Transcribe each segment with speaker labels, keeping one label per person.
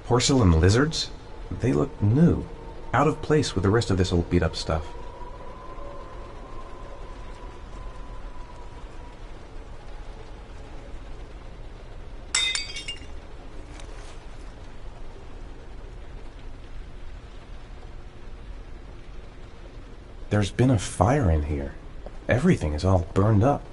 Speaker 1: Porcelain lizards? They look new, out of place with the rest of this old beat-up stuff. There's been a fire in here. Everything is all burned up.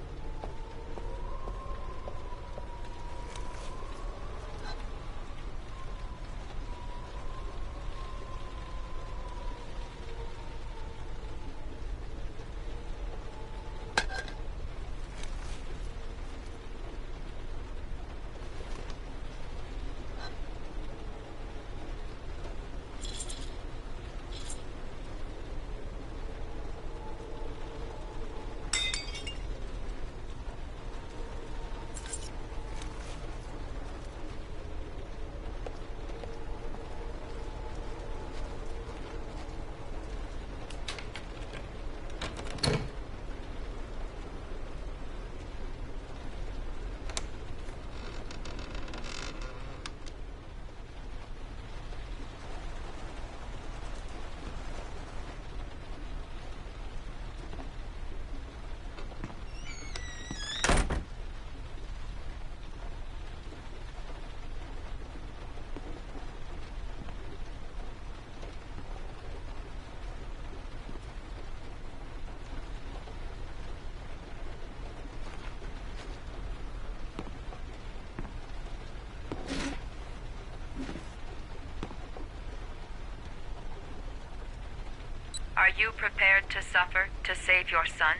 Speaker 2: Are you prepared to suffer to save your son?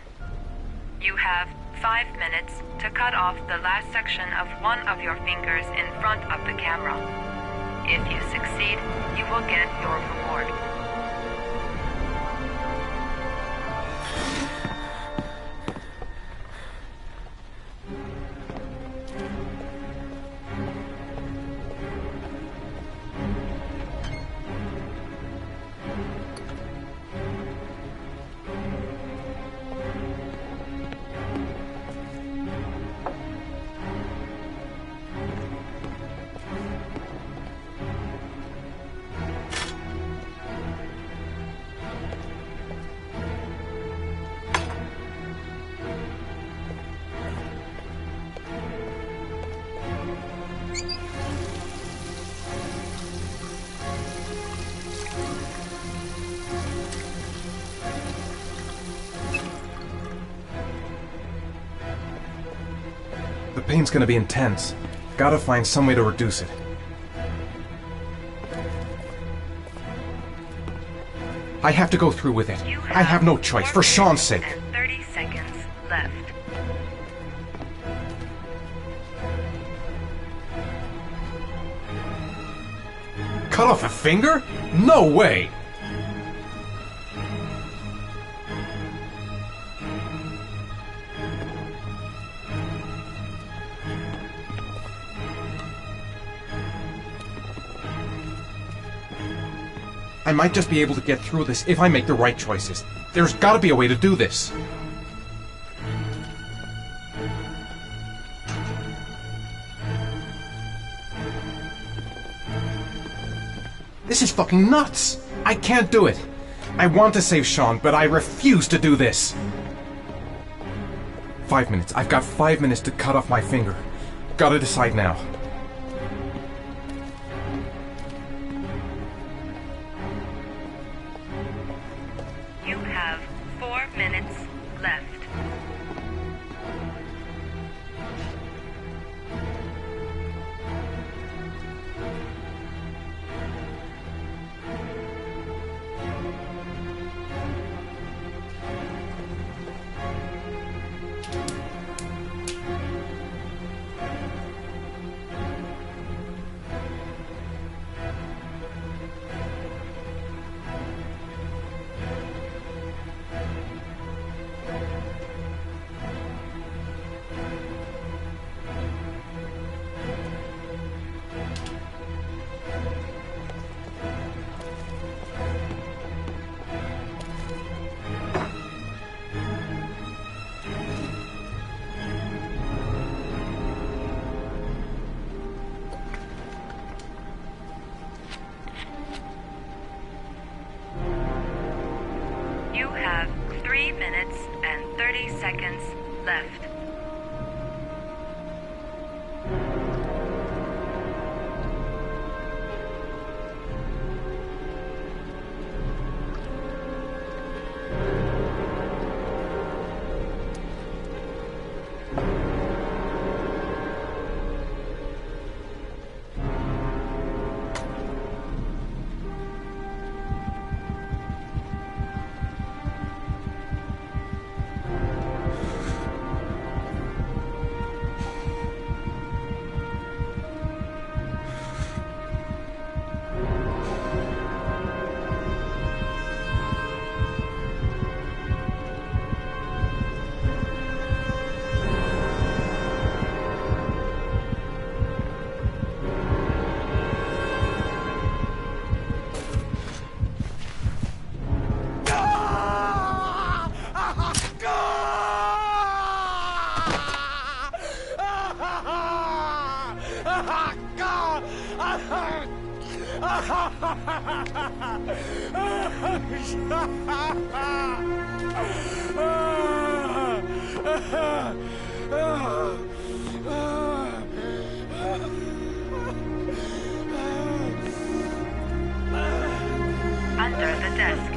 Speaker 2: You have 5 minutes to cut off the last section of one of your fingers in front of the camera. If you succeed, you will get your reward.
Speaker 1: The pain's gonna be intense. Gotta find some way to reduce it. I have to go through with it. I have no choice, for Sean's sake.
Speaker 2: 30 seconds left.
Speaker 1: Cut off a finger? No way! I might just be able to get through this if I make the right choices. There's gotta be a way to do this. This is fucking nuts! I can't do it! I want to save Sean, but I refuse to do this! 5 minutes. I've got 5 minutes to cut off my finger. Gotta decide now.
Speaker 2: You have 4 minutes left. minutes and 30 seconds left. Under the desk.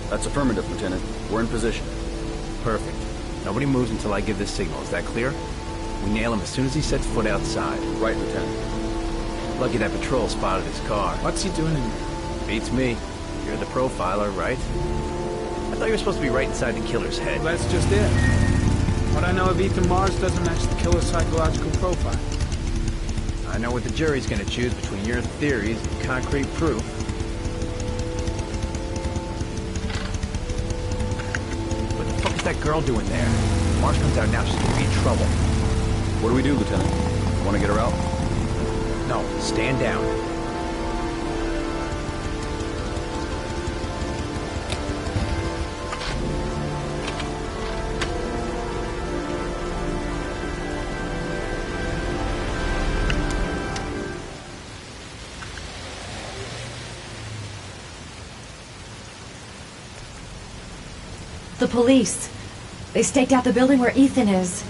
Speaker 3: That's affirmative, Lieutenant. We're in position.
Speaker 4: Perfect. Nobody moves until I give the signal. Is that clear? We nail him as soon as he sets foot outside.
Speaker 3: Right, Lieutenant.
Speaker 4: Lucky that patrol spotted his car.
Speaker 5: What's he doing in there?
Speaker 4: Beats me. You're the profiler, right? I thought you were supposed to be right inside the killer's head.
Speaker 5: Well, that's just it. What I know of Ethan Mars doesn't match the killer's psychological profile.
Speaker 4: I know what the jury's gonna choose between your theories and concrete proof. What the fuck is that girl doing there? If Mars comes out now, she's gonna be in trouble.
Speaker 3: What do we do, Lieutenant? Want to get her out?
Speaker 4: No, stand down.
Speaker 6: The police. They staked out the building where Ethan is.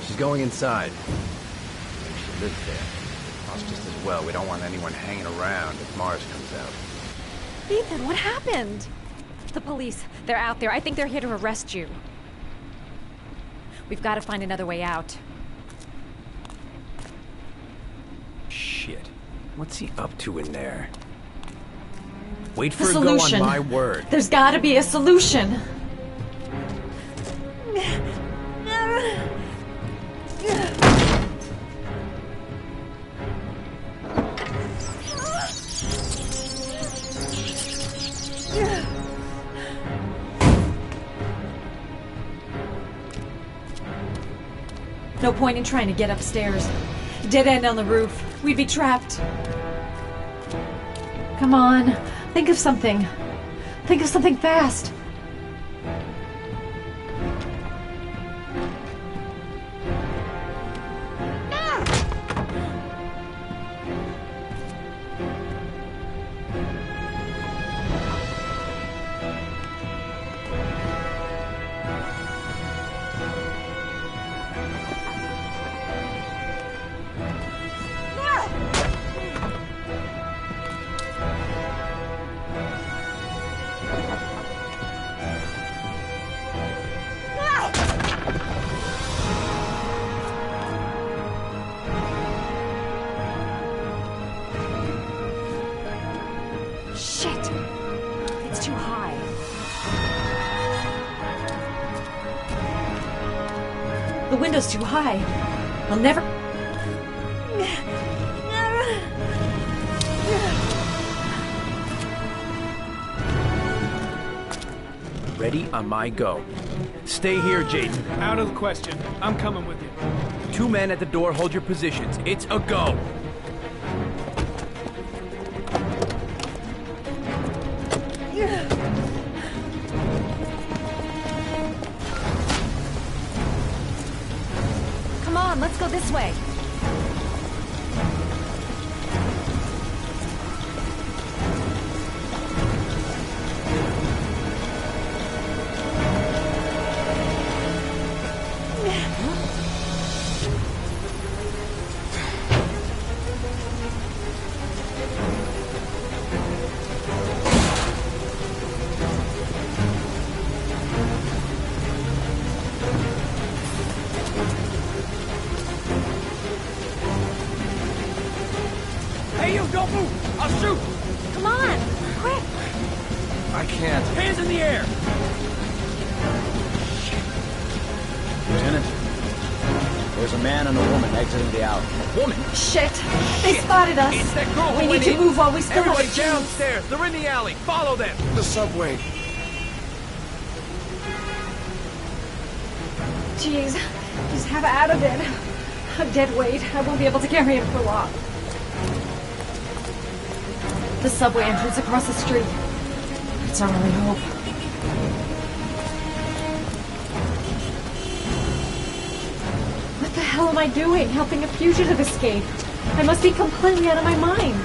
Speaker 4: She's going inside. Maybe she lives there. Us just as well. We don't want anyone hanging around if Mars comes out.
Speaker 6: Ethan, what happened? The police. They're out there. I think they're here to arrest you. We've got to find another way out.
Speaker 4: Shit. What's he up to in there? Wait for
Speaker 6: The
Speaker 4: it to go
Speaker 6: solution.
Speaker 4: on my word.
Speaker 6: There's got to be a solution. No point in trying to get upstairs. Dead end on the roof. We'd be trapped. Come on. Think of something. Think of something fast. Shit! It's too high. The window's too high. I'll never...
Speaker 4: Ready on my go. Stay here, Jaden.
Speaker 5: Out of the question. I'm coming with you.
Speaker 4: 2 men at the door, hold your positions. It's a go.
Speaker 6: Come on, let's go this way.
Speaker 4: Hey, you, don't move! I'll shoot!
Speaker 6: Come on, quick!
Speaker 1: I can't.
Speaker 4: Hands in the air!
Speaker 3: Lieutenant, there's a man and a woman exiting the alley.
Speaker 4: Woman!
Speaker 6: Shit! They spotted us!
Speaker 4: It's that girl
Speaker 6: We
Speaker 4: who
Speaker 6: need
Speaker 4: went
Speaker 6: to
Speaker 4: in.
Speaker 6: move while we still
Speaker 4: Everybody
Speaker 6: have a chance.
Speaker 4: downstairs! They're in the alley! Follow them!
Speaker 1: The subway.
Speaker 6: Jeez, just have out of it. I'm dead weight. I won't be able to carry him for long. The subway entrance across the street. It's our only hope. What the hell am I doing? Helping a fugitive escape? I must be completely out of my mind.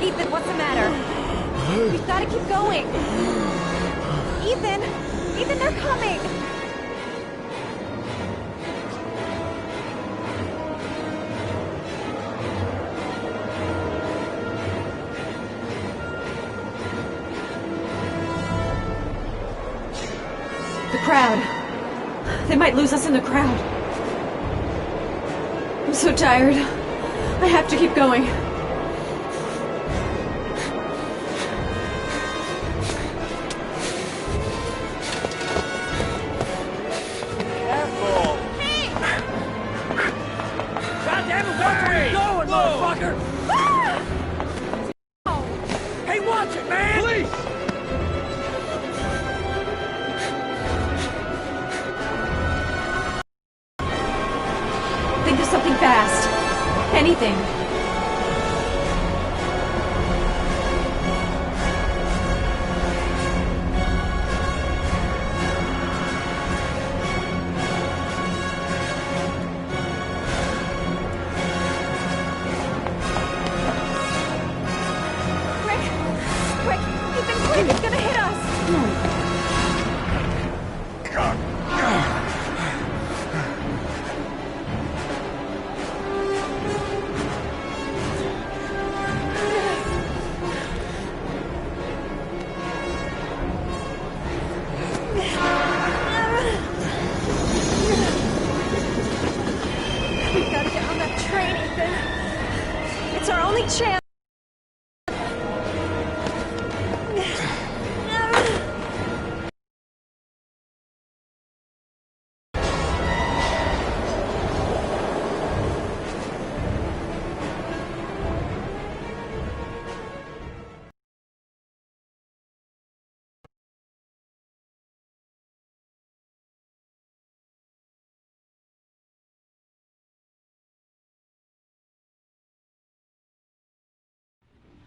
Speaker 6: Ethan, what's the matter? We've got to keep going. Ethan, they're coming. The crowd. They might lose us in the crowd. I'm so tired. I have to keep going.
Speaker 4: Hey, watch it, man! Police!
Speaker 6: anything.
Speaker 7: Quick! Ethan, quick! It's gonna hit us! We've gotta get on that train, Ethan. It's our only chance.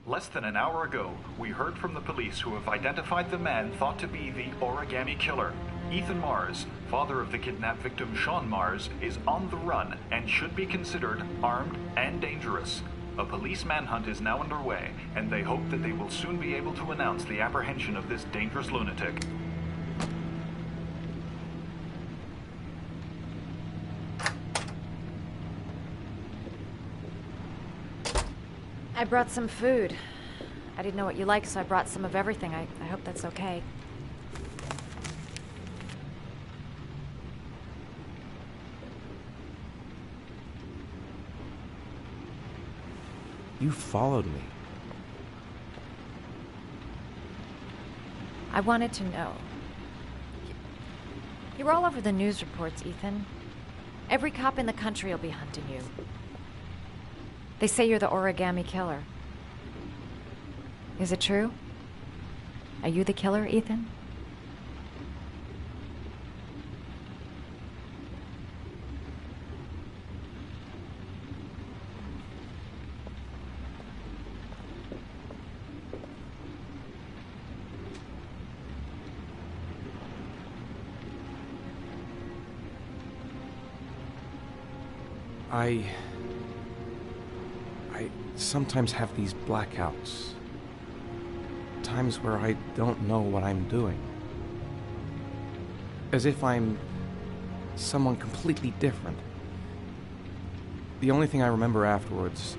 Speaker 8: Less than an hour ago, we heard from the police who have identified the man thought to be the origami killer. Ethan Mars, father of the kidnapped victim Sean Mars, is on the run and should be considered armed and dangerous. A police manhunt is now underway, and they hope that they will soon be able to announce the apprehension of this dangerous lunatic.
Speaker 7: I brought some food. I didn't know what you like, so I brought some of everything. I hope that's okay.
Speaker 1: You followed me.
Speaker 7: I wanted to know. You're all over the news reports, Ethan. Every cop in the country will be hunting you. They say you're the origami killer. Is it true? Are you the killer, Ethan?
Speaker 1: I sometimes have these blackouts. Times where I don't know what I'm doing. As if I'm someone completely different. The only thing I remember afterwards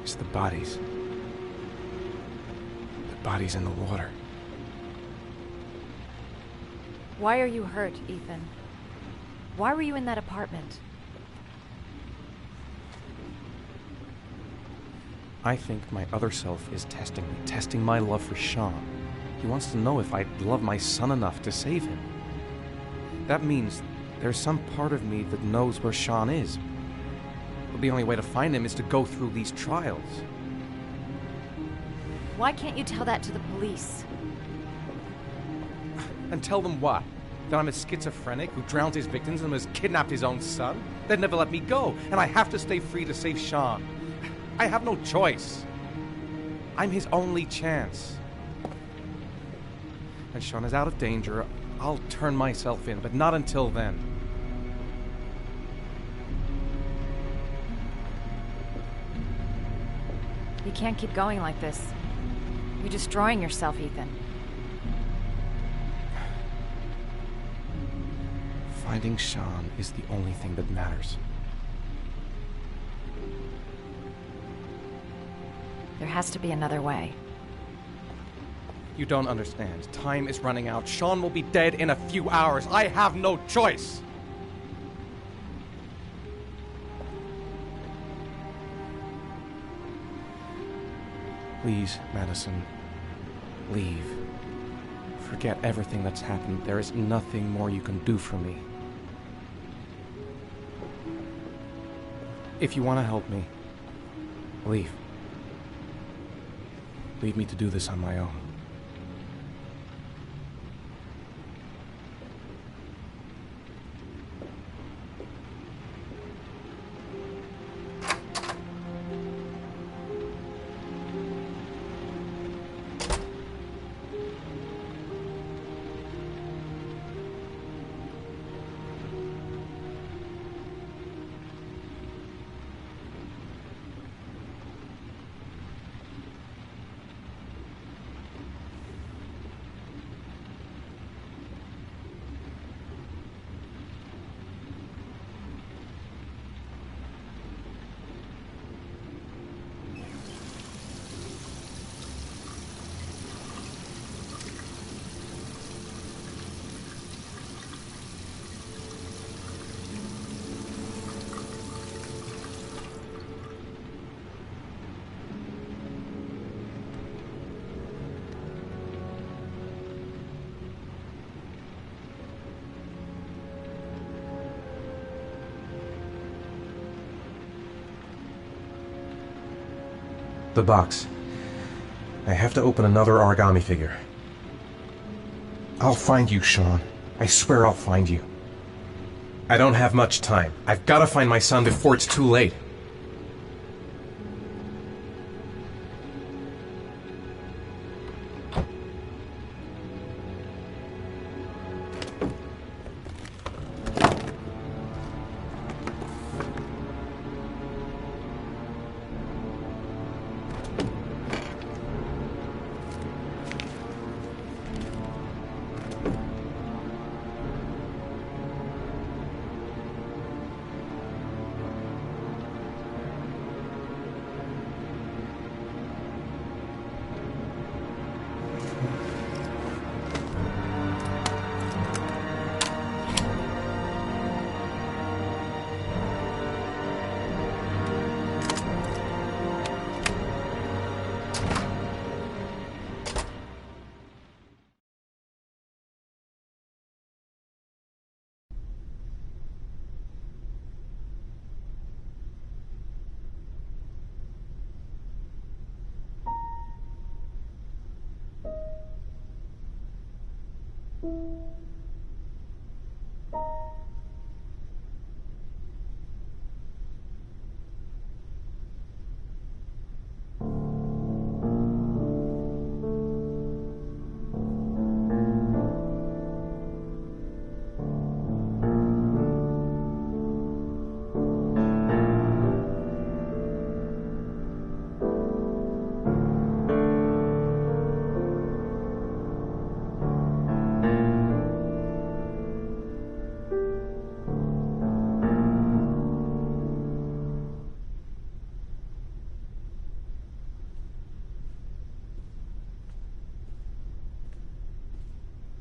Speaker 1: is the bodies. The bodies in the water.
Speaker 7: Why are you hurt, Ethan? Why were you in that apartment?
Speaker 1: I think my other self is testing me, testing my love for Sean. He wants to know if I love my son enough to save him. That means there's some part of me that knows where Sean is. But the only way to find him is to go through these trials.
Speaker 7: Why can't you tell that to the police?
Speaker 1: And tell them what? That I'm a schizophrenic who drowns his victims and has kidnapped his own son? They'd never let me go, and I have to stay free to save Sean. I have no choice. I'm his only chance. When Sean is out of danger, I'll turn myself in, but not until then.
Speaker 7: You can't keep going like this. You're destroying yourself, Ethan.
Speaker 1: Finding Sean is the only thing that matters.
Speaker 7: There has to be another way.
Speaker 1: You don't understand. Time is running out. Sean will be dead in a few hours. I have no choice. Please, Madison, leave. Forget everything that's happened. There is nothing more you can do for me. If you want to help me, leave. Leave me to do this on my own. The box. I have to open another origami figure. I'll find you, Sean. I swear I'll find you. I don't have much time. I've got to find my son before it's too late.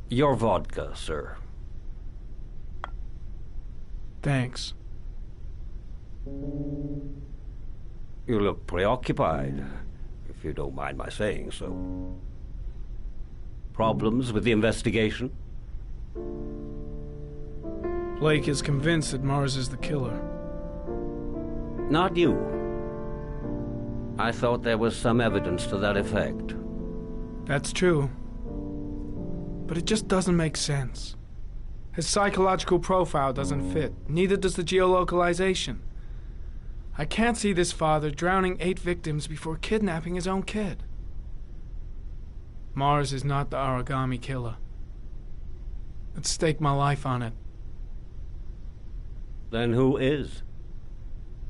Speaker 9: Your vodka, sir.
Speaker 5: Thanks.
Speaker 9: You look preoccupied, if you don't mind my saying so. Problems with the investigation?
Speaker 5: Blake is convinced that Mars is the killer.
Speaker 9: Not you. I thought there was some evidence to that effect.
Speaker 5: That's true. But it just doesn't make sense. His psychological profile doesn't fit. Neither does the geolocalization. I can't see this father drowning 8 victims before kidnapping his own kid. Mars is not the origami killer. I'd stake my life on it.
Speaker 9: Then who is?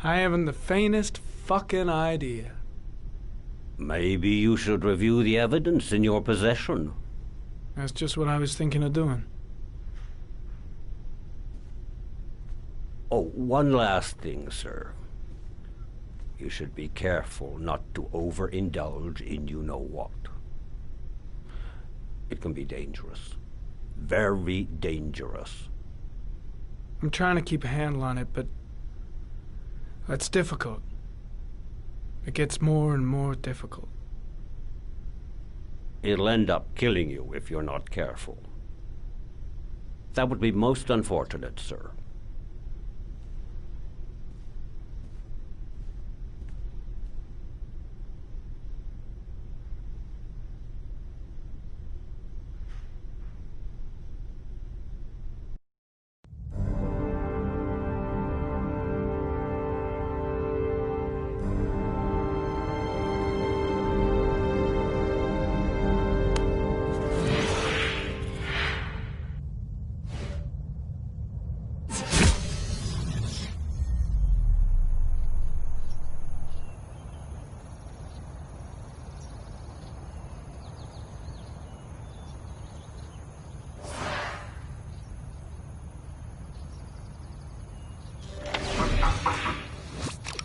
Speaker 5: I haven't the faintest fucking idea.
Speaker 9: Maybe you should review the evidence in your possession.
Speaker 5: That's just what I was thinking of doing.
Speaker 9: Oh, one last thing, sir. You should be careful not to overindulge in you-know-what. It can be dangerous. Very dangerous.
Speaker 5: I'm trying to keep a handle on it, but that's difficult. It gets more and more difficult.
Speaker 9: It'll end up killing you if you're not careful. That would be most unfortunate, sir.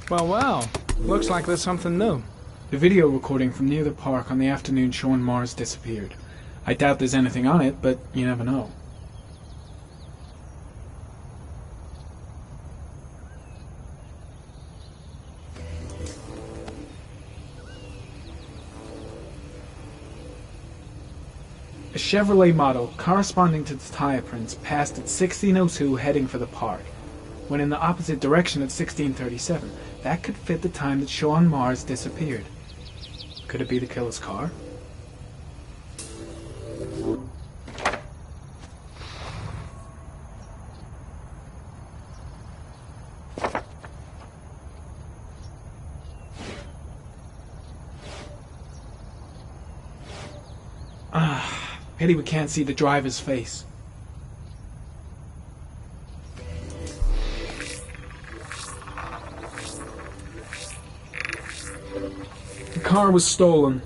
Speaker 5: Well, looks like there's something new. The video recording from near the park on the afternoon Sean Mars disappeared. I doubt there's anything on it, but you never know. A Chevrolet model corresponding to the tire prints passed at 16:02 heading for the park, when in the opposite direction at 16:37. That could fit the time that Sean Mars disappeared. Could it be the killer's car? Pity we can't see the driver's face. The car was stolen.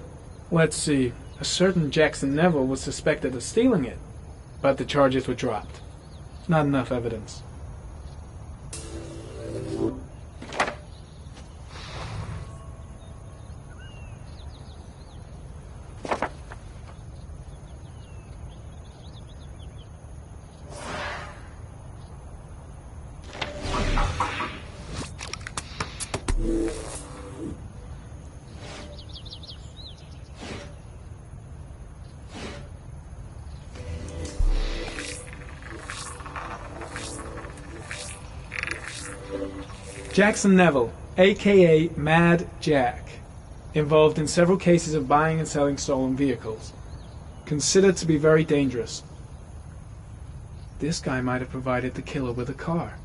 Speaker 5: Let's see. A certain Jackson Neville was suspected of stealing it, but the charges were dropped. Not enough evidence. Jackson Neville, a.k.a. Mad Jack, involved in several cases of buying and selling stolen vehicles. Considered to be very dangerous. This guy might have provided the killer with a car.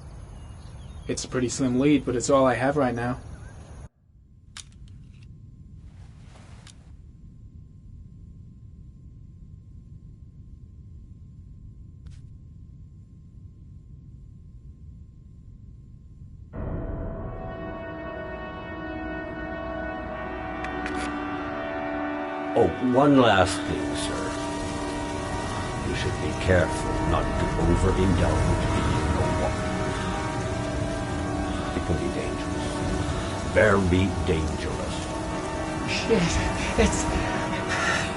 Speaker 5: It's a pretty slim lead, but it's all I have right now.
Speaker 9: Oh, one last thing, sir. You should be careful not to overindulge in what. It can be dangerous. Very dangerous.
Speaker 5: Shit,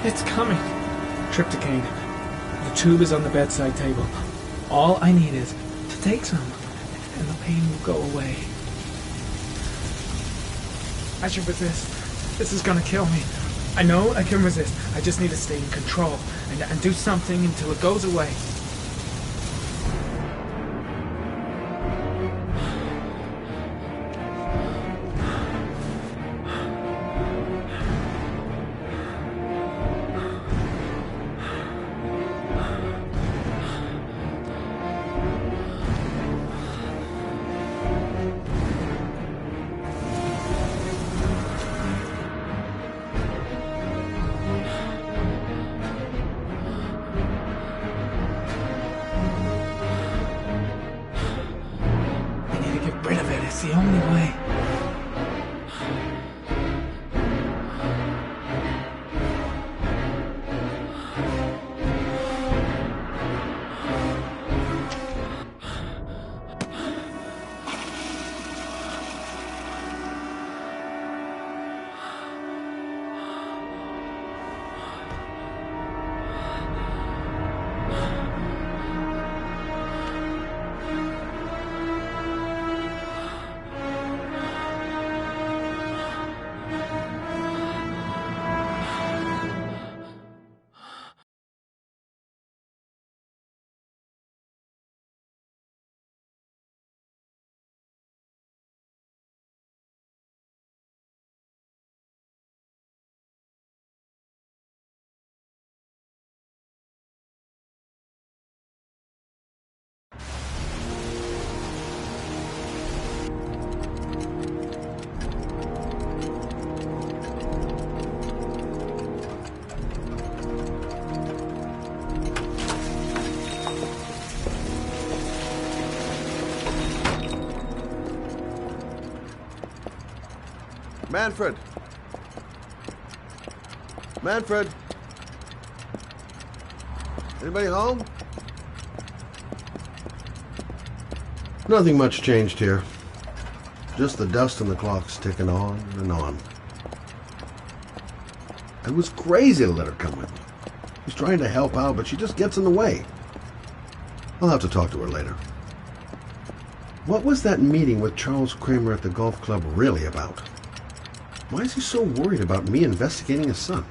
Speaker 5: it's coming. Trypticane. The tube is on the bedside table. All I need is to take some, and the pain will go away. I should resist. This is gonna kill me. I know I can resist. I just need to stay in control and do something until it goes away. It's the only way.
Speaker 10: Manfred! Manfred! Anybody home? Nothing much changed here. Just the dust and the clocks ticking on and on. I was crazy to let her come with me. I was trying to help out, but she just gets in the way. I'll have to talk to her later. What was that meeting with Charles Kramer at the golf club really about? Why is he so worried about me investigating his son?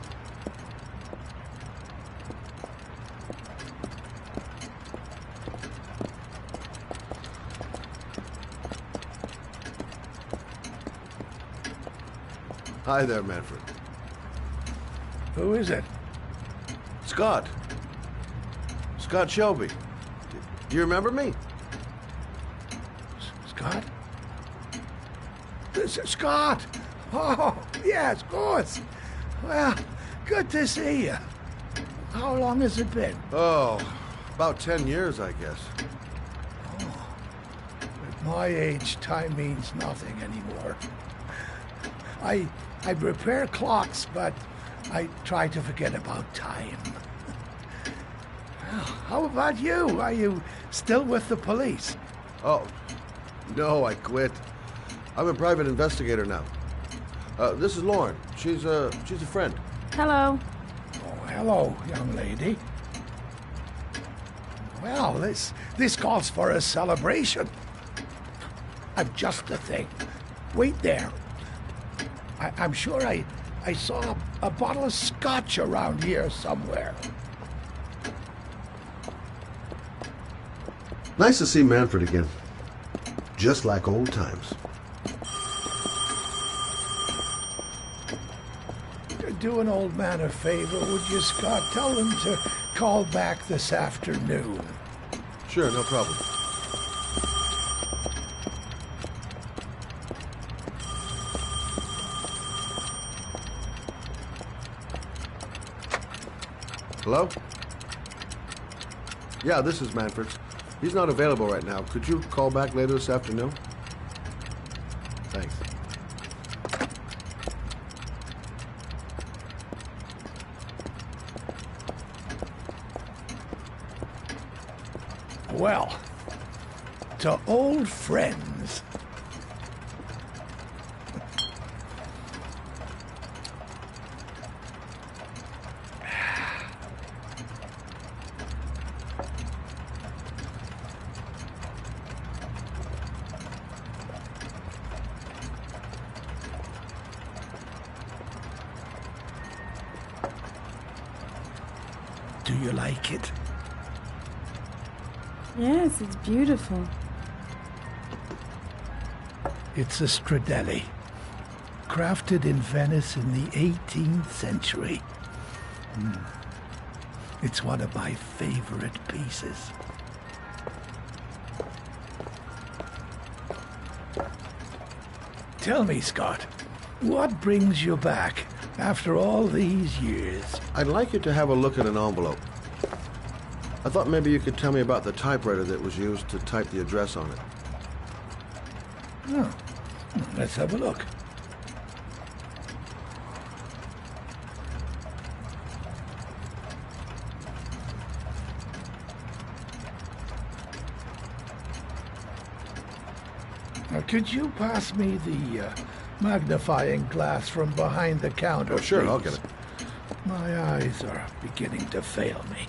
Speaker 10: Hi there, Manfred.
Speaker 11: Who is it?
Speaker 10: Scott. Scott Shelby. Do you remember me?
Speaker 11: Scott? This is Scott! Oh, yes, of course. Well, good to see you. How long has it been?
Speaker 10: Oh, about 10 years, I guess.
Speaker 11: Oh, at my age, time means nothing anymore. I repair clocks, but I try to forget about time. Well, how about you? Are you still with the police?
Speaker 10: Oh, no, I quit. I'm a private investigator now. This is Lauren. She's a friend.
Speaker 6: Hello.
Speaker 11: Oh, hello, young lady. Well, this calls for a celebration. I'm just the thing. Wait there. I'm sure I saw a bottle of scotch around here somewhere.
Speaker 10: Nice to see Manfred again. Just like old times.
Speaker 11: Do an old man a favor, would you, Scott? Tell him to call back this afternoon.
Speaker 10: Sure, no problem. Hello? Yeah, this is Manfred. He's not available right now. Could you call back later this afternoon? Thanks.
Speaker 11: Well, to old friends. Do you like it?
Speaker 6: Yes, it's beautiful.
Speaker 11: It's a Stradelli, crafted in Venice in the 18th century. It's one of my favorite pieces. Tell me, Scott, what brings you back after all these years?
Speaker 10: I'd like you to have a look at an envelope. I thought maybe you could tell me about the typewriter that was used to type the address on it.
Speaker 11: Oh, let's have a look. Now, could you pass me the magnifying glass from behind the counter,
Speaker 10: Oh, sure,
Speaker 11: please?
Speaker 10: I'll get it.
Speaker 11: My eyes are beginning to fail me.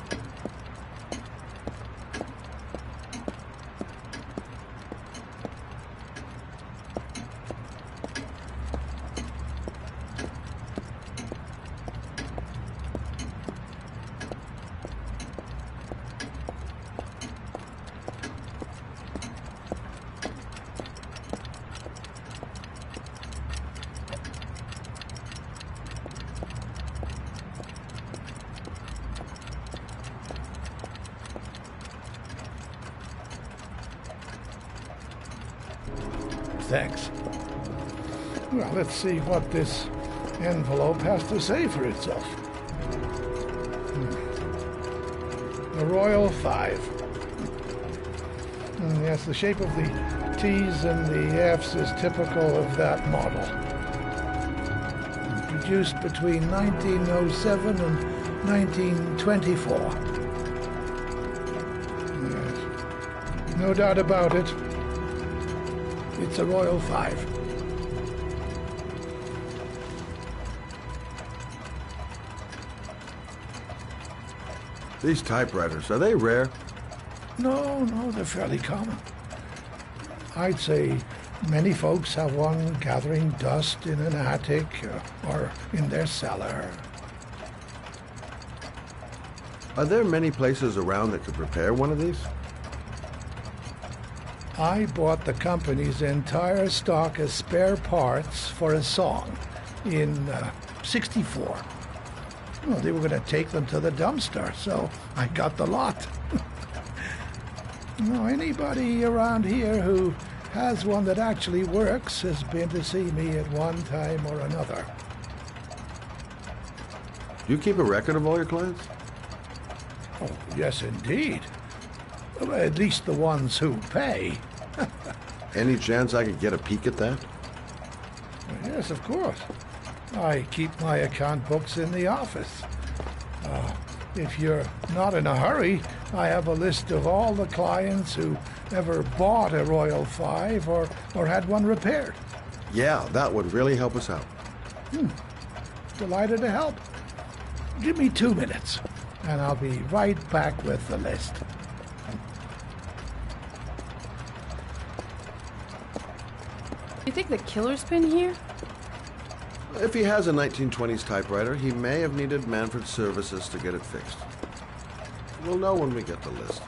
Speaker 11: Thanks. Well, let's see what this envelope has to say for itself. The Royal 5. Yes, the shape of the T's and the F's is typical of that model. Produced between 1907 and 1924. Yes. No doubt about it. It's a Royal 5.
Speaker 10: These typewriters, are they rare?
Speaker 11: No, they're fairly common. I'd say many folks have one gathering dust in an attic or in their cellar.
Speaker 10: Are there many places around that could repair one of these?
Speaker 11: I bought the company's entire stock of spare parts for a song in '64. Well, they were going to take them to the dumpster, so I got the lot. Now, anybody around here who has one that actually works has been to see me at one time or another.
Speaker 10: Do you keep a record of all your clients?
Speaker 11: Oh, yes, indeed. Well, at least the ones who pay.
Speaker 10: Any chance I could get a peek at that?
Speaker 11: Yes, of course. I keep my account books in the office. If you're not in a hurry, I have a list of all the clients who ever bought a Royal 5 or had one repaired.
Speaker 10: Yeah, that would really help us out.
Speaker 11: Delighted to help. Give me 2 minutes, and I'll be right back with the list.
Speaker 12: You think the killer's been here?
Speaker 10: If he has a 1920s typewriter, he may have needed Manfred's services to get it fixed. We'll know when we get the list.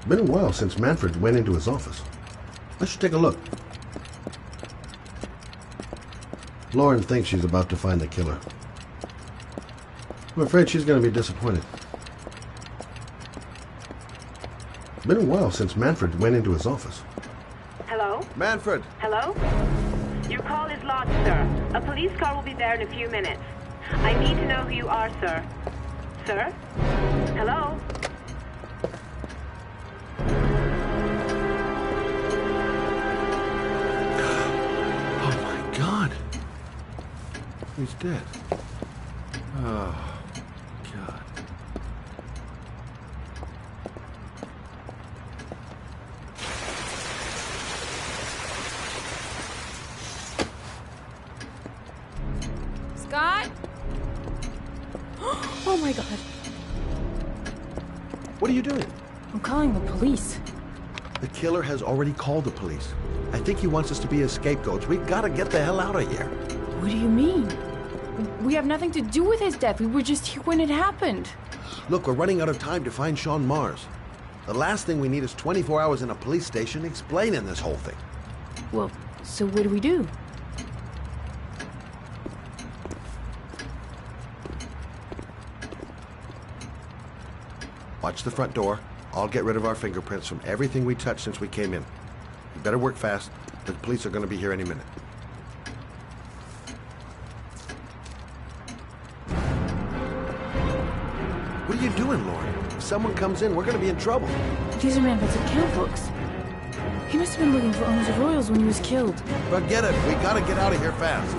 Speaker 10: Been a while since Manfred went into his office. I should take a look. Lauren thinks she's about to find the killer. I'm afraid she's going to be disappointed. Been a while since Manfred went into his office.
Speaker 13: Hello?
Speaker 10: Manfred!
Speaker 13: Hello? Your call is lodged, sir. A police car will be there in a few minutes. I need to know who you are, sir. Sir? Hello?
Speaker 10: He's dead. Oh, God.
Speaker 12: Scott? Oh my God.
Speaker 10: What are you doing?
Speaker 12: I'm calling the police.
Speaker 10: The killer has already called the police. I think he wants us to be his scapegoats. We gotta get the hell out of here.
Speaker 12: What do you mean? We have nothing to do with his death. We were just here when it happened.
Speaker 10: Look, we're running out of time to find Sean Mars. The last thing we need is 24 hours in a police station explaining this whole thing.
Speaker 12: Well, so what do we do?
Speaker 10: Watch the front door. I'll get rid of our fingerprints from everything we touched since we came in. You better work fast. The police are going to be here any minute. What are you doing, Lauren? If someone comes in, we're going to be in trouble.
Speaker 12: These are Manfred's account books. He must have been looking for owners of Royals when he was killed.
Speaker 10: Forget it. We got to get out of here fast.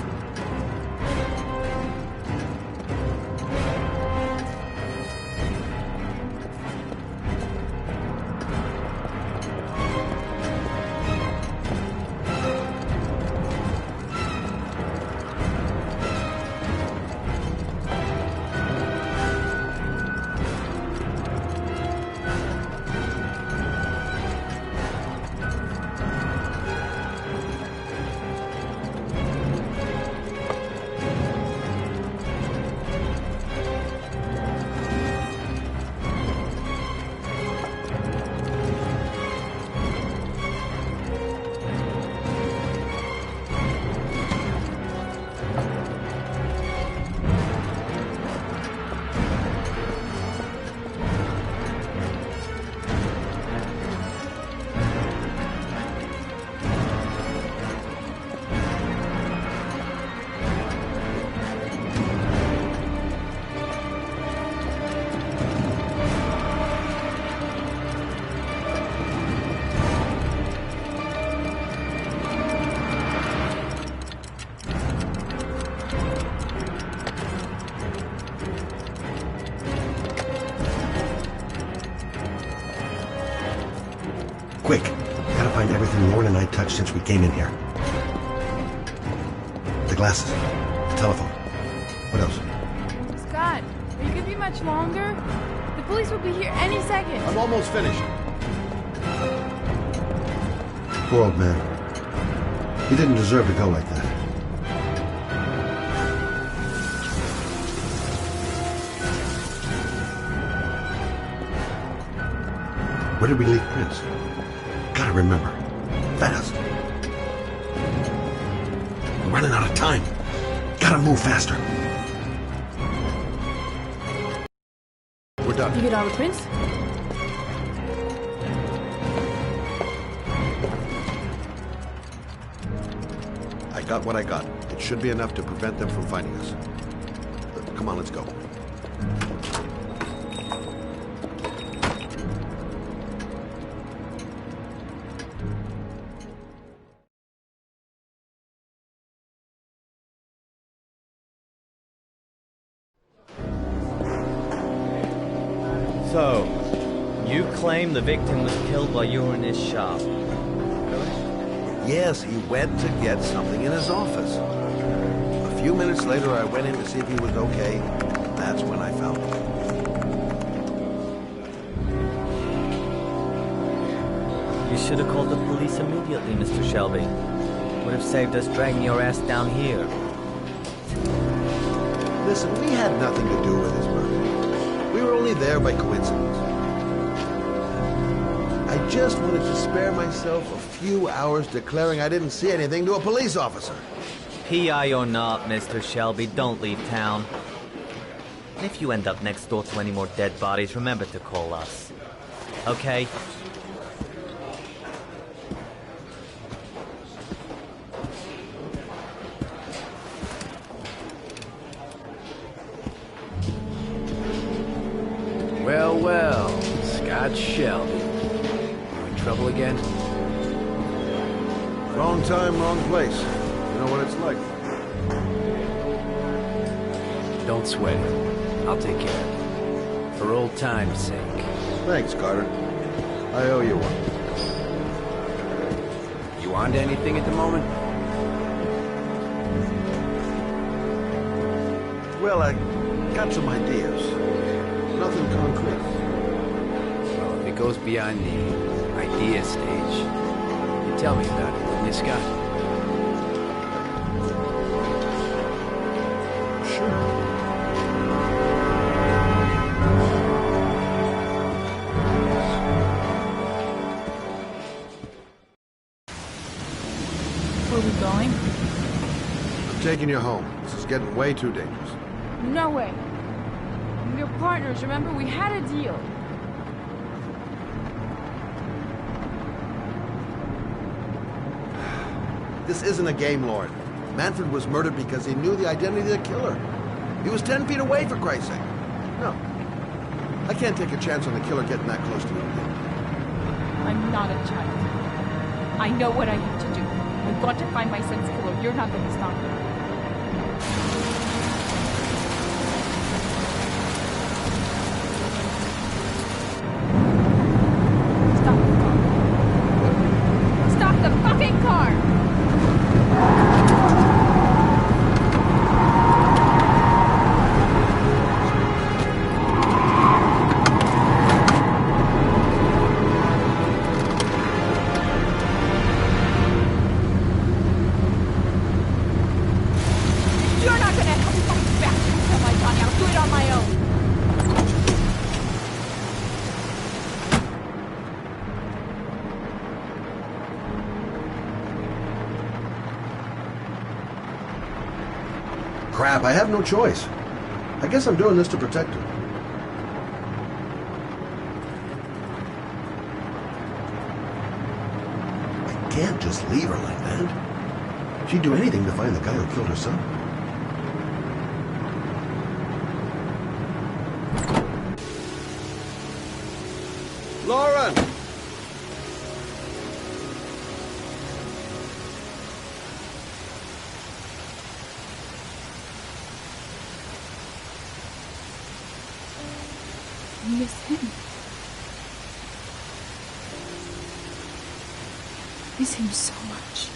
Speaker 10: Quick! Gotta find everything Lauren and I touched since we came in here. The glasses. The telephone. What else?
Speaker 12: Scott, are you gonna be much longer? The police will be here any second.
Speaker 10: I'm almost finished. Poor old man. He didn't deserve to go like that. Where did we leave Prince? Gotta remember. Fast. We're running out of time. Gotta move faster. We're done.
Speaker 12: You get all the prints?
Speaker 10: I got what I got. It should be enough to prevent them from finding us. Come on, let's go.
Speaker 14: So, you claim the victim was killed while you were in his shop.
Speaker 10: Yes, he went to get something in his office. A few minutes later, I went in to see if he was okay. That's when I found him.
Speaker 14: You should have called the police immediately, Mr. Shelby. Would have saved us dragging your ass down here.
Speaker 10: Listen, we had nothing to do with his murder. We were only there by coincidence. I just wanted to spare myself a few hours declaring I didn't see anything to a police officer.
Speaker 14: PI or not, Mr. Shelby, don't leave town. And if you end up next door to any more dead bodies, remember to call us. Okay?
Speaker 4: Well, well, Scott Shelby. You in trouble again?
Speaker 10: Wrong time, wrong place. You know what it's like.
Speaker 4: Don't sweat it. I'll take care of it. For old time's sake.
Speaker 10: Thanks, Carter. I owe you one.
Speaker 4: You on to anything at the moment?
Speaker 10: Well, I got some ideas. Nothing concrete.
Speaker 4: Well, if it goes beyond the idea stage, you tell me about it, wouldn't you, Scott?
Speaker 10: Sure.
Speaker 12: Where are we going?
Speaker 10: I'm taking you home. This is getting way too dangerous.
Speaker 12: No way. We're partners, remember? We had a deal.
Speaker 10: This isn't a game, Lauren. Manfred was murdered because he knew the identity of the killer. He was 10 feet away, for Christ's sake. No. I can't take a chance on the killer getting that close to me again.
Speaker 12: I'm not a child. I know what I have to do. I've got to find my son's killer. You're not going to stop me. Stop the fucking car! You're not gonna help me find back to kill my Johnny. I'll do it on my own.
Speaker 10: Crap, I have no choice. I guess I'm doing this to protect her. I can't just leave her like that. She'd do anything to find the guy who killed her son. Lauren!
Speaker 12: I miss him. I miss him so much.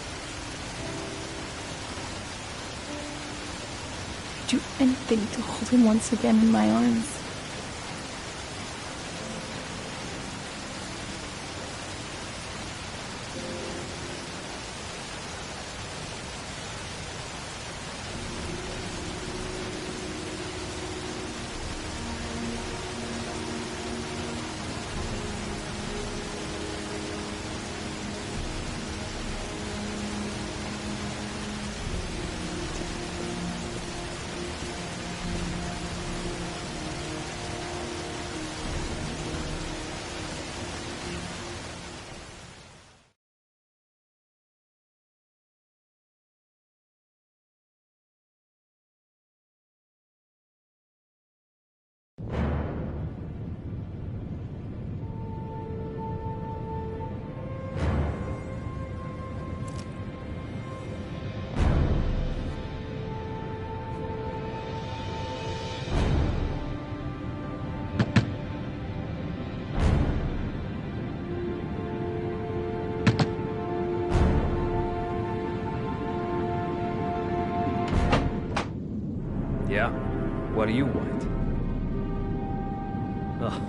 Speaker 12: I'd do anything to hold him once again in my arms.
Speaker 15: What do you want? Oh,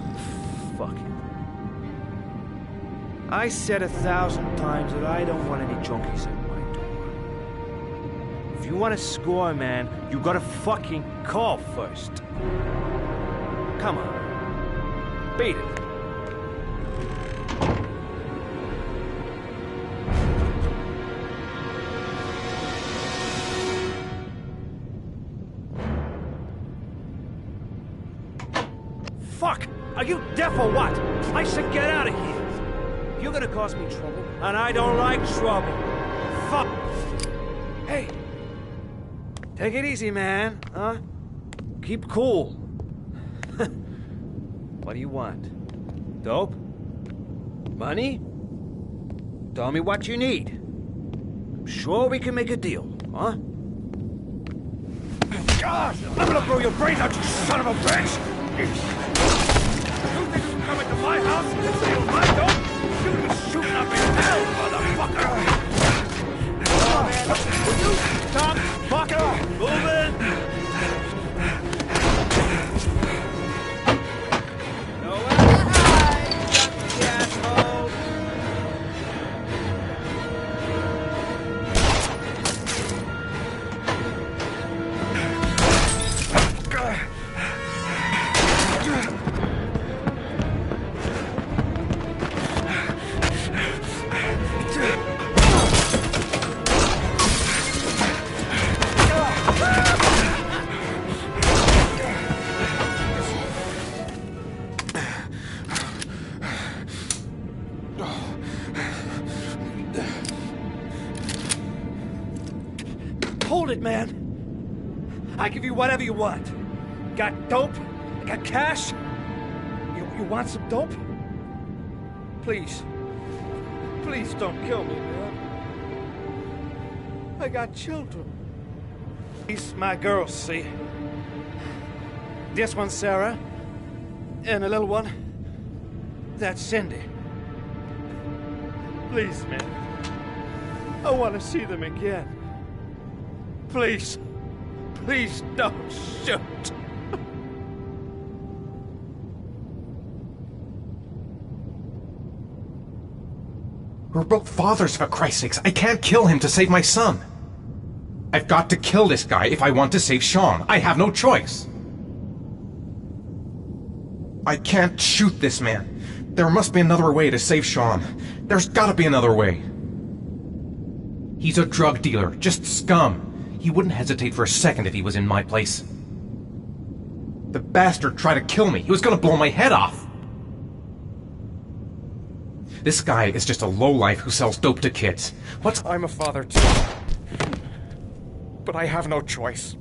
Speaker 15: fuck it. I said 1,000 times that I don't want any junkies at my door. If you want to score, man, you gotta fucking call first. Come on. Beat it. Fuck! Are you deaf or what? I said get out of here! You're gonna cause me trouble, and I don't like trouble. Fuck! Hey! Take it easy, man, huh? Keep cool. What do you want? Dope? Money? Tell me what you need. I'm sure we can make a deal, huh? God! I'm gonna blow your brains out, you son of a bitch! You think you can come into my house and steal my dope? You'll be shooting up in hell, motherfucker! Oh, man, will you stop fucking moving? Nowhere to hide, junkie asshole! Hold it, man. I give you whatever you want. Got dope? Got cash? You want some dope? Please. Please don't kill me, man. I got children. These my girls, see? This one's Sarah. And the little one, that's Cindy. Please, man. I want to see them again. Please. Please don't shoot.
Speaker 1: We're both fathers, for Christ's sakes. I can't kill him to save my son. I've got to kill this guy if I want to save Sean. I have no choice. I can't shoot this man. There must be another way to save Sean. There's gotta be another way. He's a drug dealer, just scum. He wouldn't hesitate for a second if he was in my place. The bastard tried to kill me. He was gonna blow my head off. This guy is just a lowlife who sells dope to kids. I'm a father too. But I have no choice.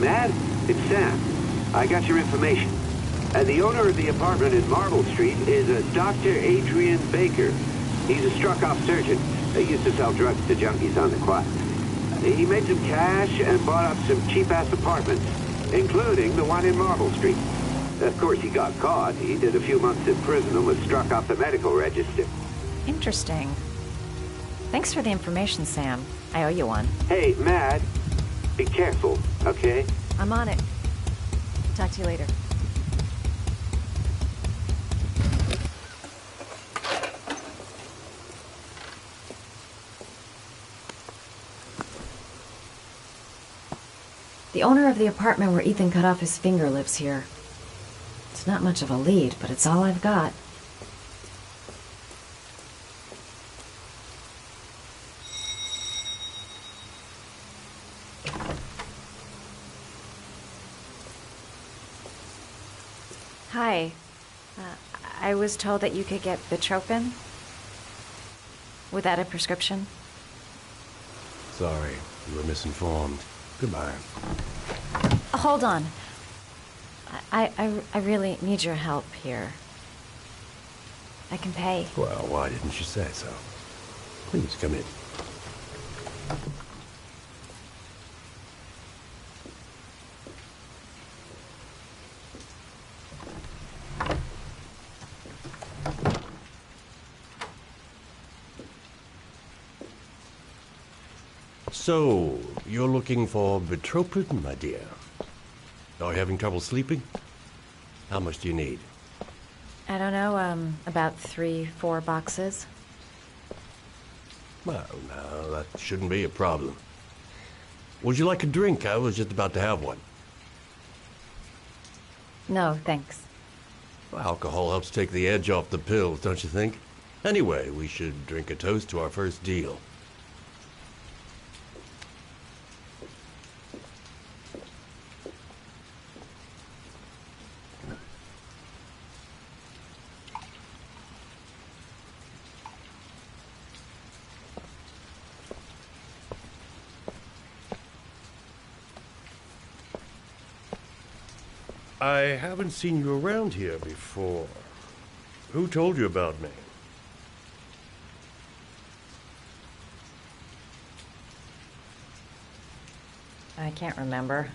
Speaker 16: Matt, it's Sam. I got your information. The owner of the apartment in Marble Street is a Dr. Adrian Baker. He's a struck-off surgeon. He used to sell drugs to junkies on the quiet. He made some cash and bought up some cheap-ass apartments, including the one in Marble Street. Of course, he got caught. He did a few months in prison and was struck off the medical register.
Speaker 7: Interesting. Thanks for the information, Sam. I owe you one.
Speaker 16: Hey, Matt, be careful, okay?
Speaker 7: I'm on it. Talk to you later. The owner of the apartment where Ethan cut off his finger lives here. It's not much of a lead, but it's all I've got. Hi. I was told that you could get Bitropin without a prescription.
Speaker 17: Sorry, you were misinformed. Goodbye.
Speaker 7: Hold on. I really need your help here. I can pay.
Speaker 17: Well, why didn't you say so? Please, come in. So, you're looking for Bitropin, my dear? Are you having trouble sleeping? How much do you need?
Speaker 7: I don't know, about 3-4 boxes.
Speaker 17: Well, no, that shouldn't be a problem. Would you like a drink? I was just about to have one.
Speaker 7: No, thanks.
Speaker 17: Well, alcohol helps take the edge off the pills, don't you think? Anyway, we should drink a toast to our first deal. I haven't seen you around here before. Who told you about me?
Speaker 7: I can't remember.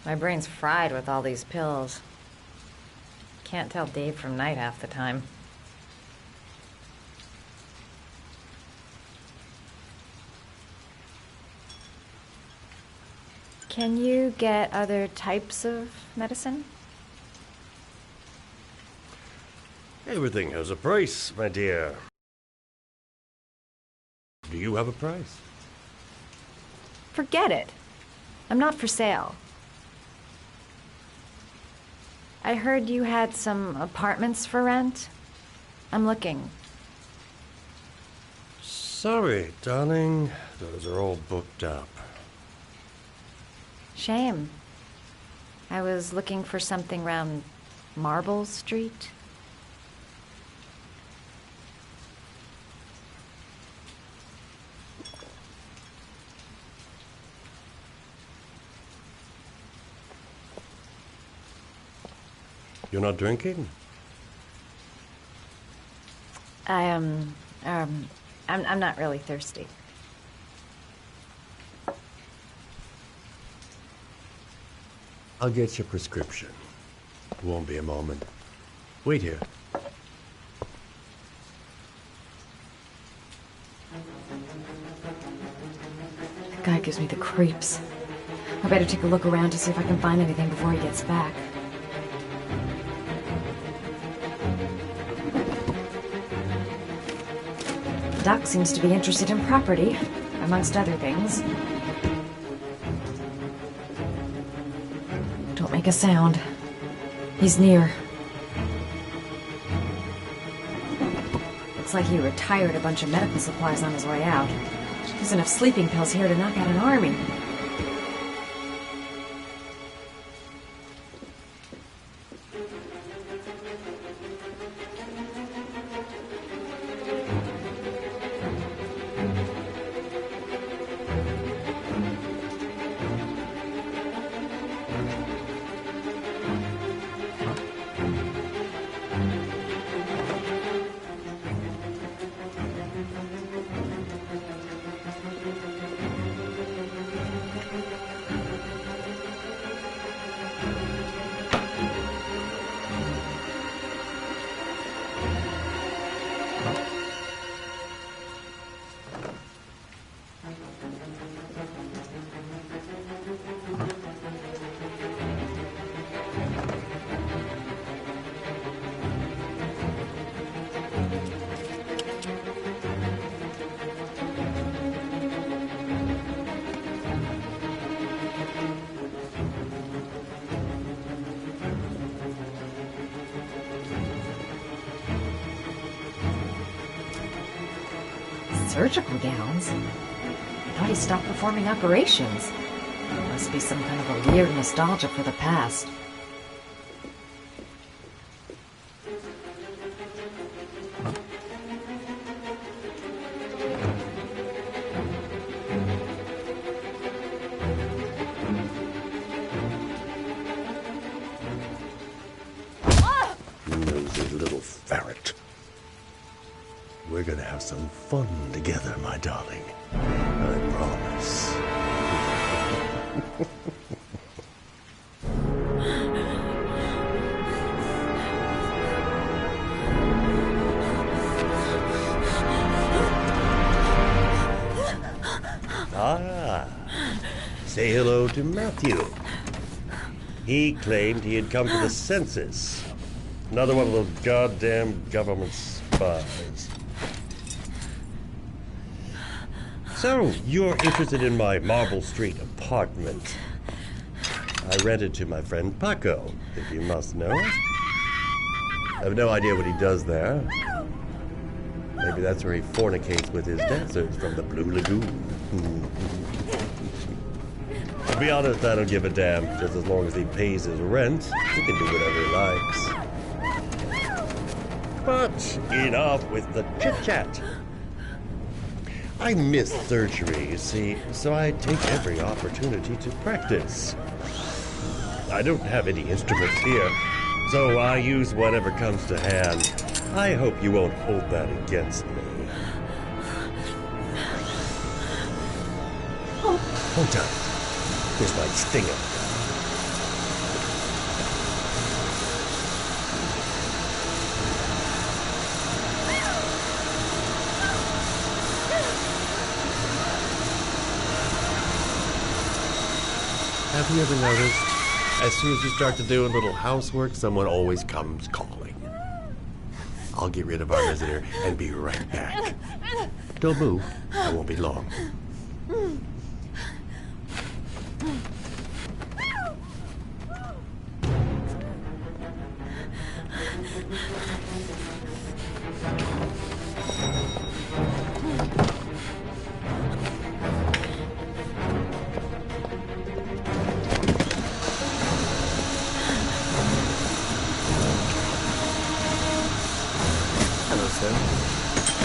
Speaker 7: My brain's fried with all these pills. Can't tell day from night half the time. Can you get other types of medicine?
Speaker 17: Everything has a price, my dear. Do you have a price?
Speaker 7: Forget it. I'm not for sale. I heard you had some apartments for rent. I'm looking.
Speaker 17: Sorry, darling. Those are all booked up.
Speaker 7: Shame. I was looking for something around Marble Street.
Speaker 17: You're not drinking?
Speaker 7: I'm not really thirsty.
Speaker 17: I'll get your prescription. It won't be a moment. Wait here.
Speaker 7: That guy gives me the creeps. I better take a look around to see if I can find anything before he gets back. Doc seems to be interested in property, amongst other things. Don't make a sound. He's near. Looks like he retired a bunch of medical supplies on his way out. There's enough sleeping pills here to knock out an army. surgical gowns? I thought he stopped performing operations. Must be some kind of a weird nostalgia for the past.
Speaker 17: Nosy little ferret. We're gonna have some fun together, my darling. I promise. Say hello to Matthew. He claimed he had come to the census. Another one of those goddamn government spies. So, you're interested in my Marble Street apartment. I rented to my friend Paco, if you must know. I have no idea what he does there. Maybe that's where he fornicates with his dancers from the Blue Lagoon. To be honest, I don't give a damn. Just as long as he pays his rent, he can do whatever he likes. But enough with the chit-chat. I miss surgery, you see, so I take every opportunity to practice. I don't have any instruments here, so I use whatever comes to hand. I hope you won't hold that against me. Hold tight. This might sting him. Have you ever noticed, as soon as you start to do a little housework, someone always comes calling? I'll get rid of our visitor and be right back. Don't move. I won't be long.
Speaker 18: Hello, sir.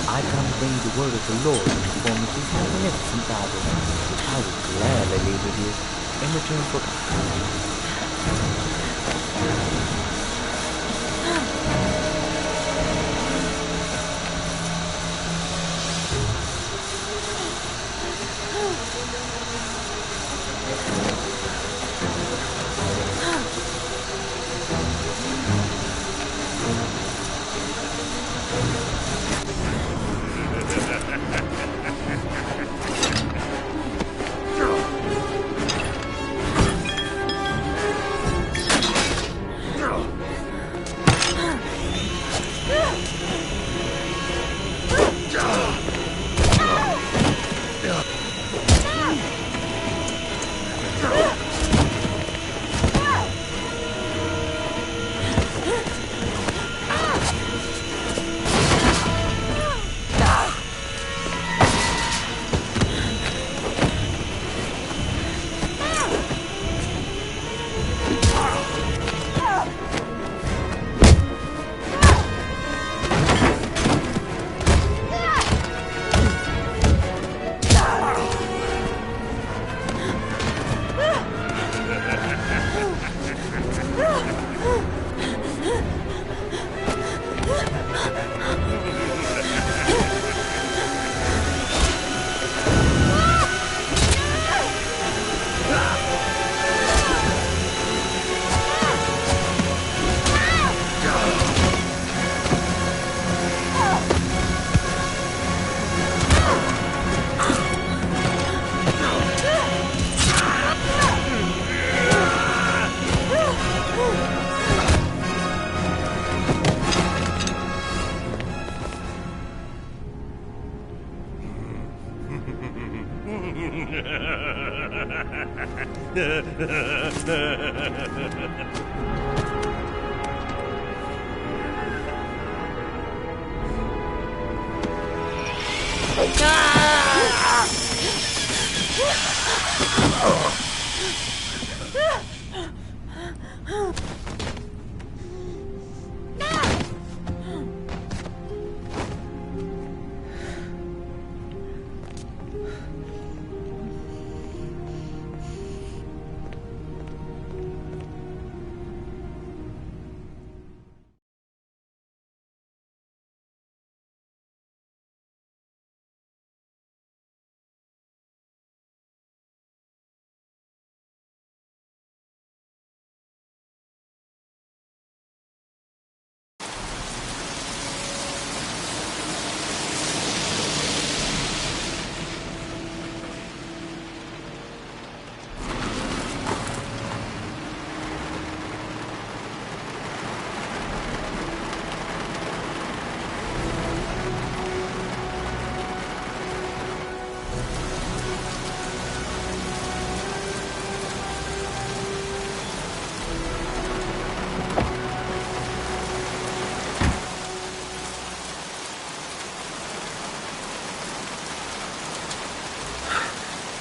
Speaker 18: I come to bring you the word of the Lord in the form of this magnificent Bible, which I would gladly leave with you in return for...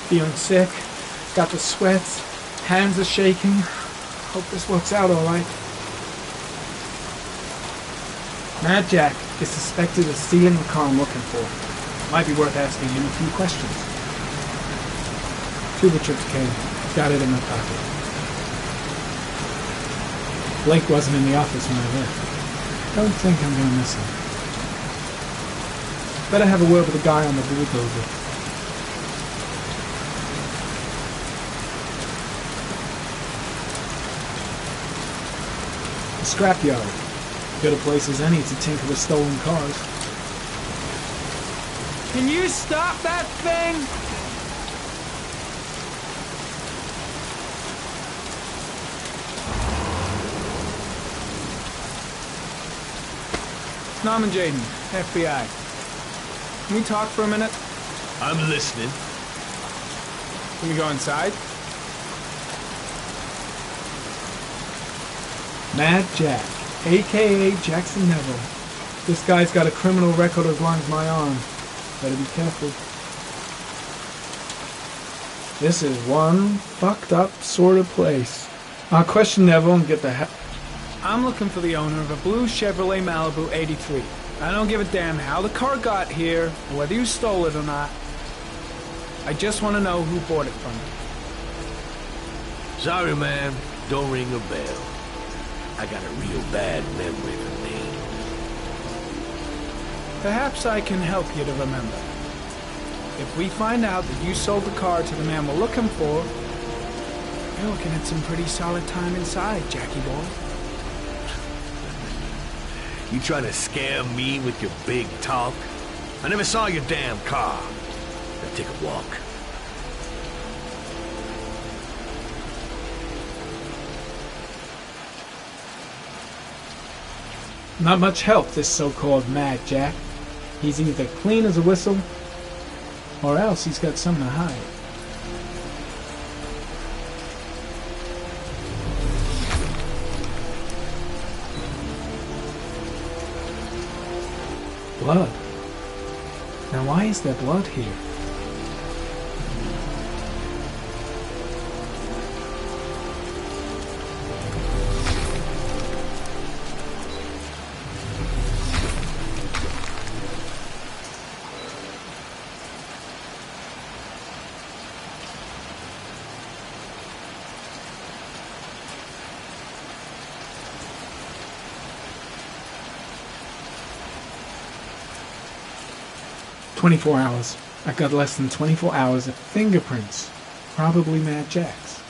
Speaker 5: Feeling sick, got the sweats, hands are shaking. Hope this works out alright. Mad Jack is suspected of stealing the car I'm looking for. Might be worth asking him a few questions. Tuba chips came. Got it in my pocket. Blake wasn't in the office when I left. Don't think I'm gonna miss him. Better have a word with the guy on the bulldozer. Scrapyard. Good a place as any to tinker with stolen cars. Can you stop that thing? Norman Jaden, FBI. Can we talk for a minute?
Speaker 15: I'm listening.
Speaker 5: Can we go inside? Mad Jack, a.k.a. Jackson Neville. This guy's got a criminal record as long as my arm. Better be careful. This is one fucked up sort of place. I'll question Neville and get the hell... I'm looking for the owner of a blue Chevrolet Malibu 83. I don't give a damn how the car got here, or whether you stole it or not. I just want to know who bought it from you.
Speaker 15: Sorry, man. Don't ring a bell. I got a real bad memory for names.
Speaker 5: Perhaps I can help you to remember. If we find out that you sold the car to the man we're looking for, you're looking at some pretty solid time inside, Jackie boy.
Speaker 15: You trying to scam me with your big talk? I never saw your damn car. Now take a walk.
Speaker 5: Not much help, this so-called Mad Jack. He's either clean as a whistle, or else he's got something to hide. Blood. Now why is there blood here? "24 hours. I've got less than 24 hours of fingerprints. Probably Mad Jack's.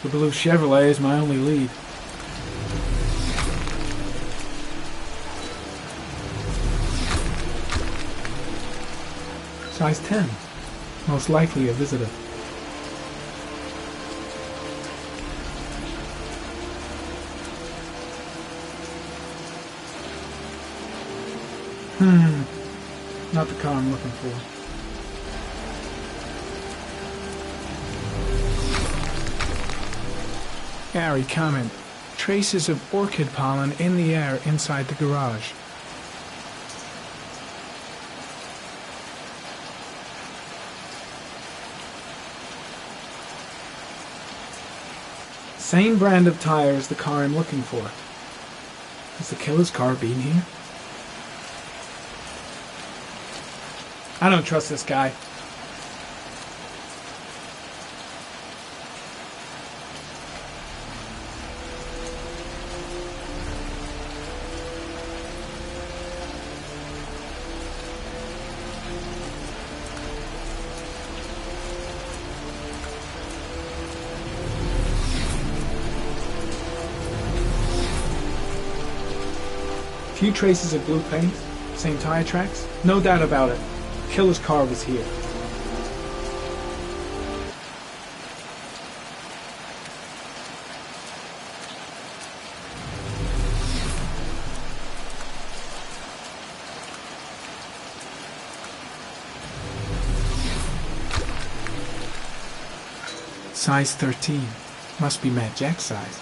Speaker 5: The blue Chevrolet is my only lead. Size 10. Most likely a visitor. Not the car I'm looking for. Gary, comment. Traces of orchid pollen in the air inside the garage. Same brand of tire as the car I'm looking for. Has the killer's car been here? I don't trust this guy. Few traces of blue paint, same tire tracks. No doubt about it. Killer's car was here. Size 13. Must be Matt Jack's size.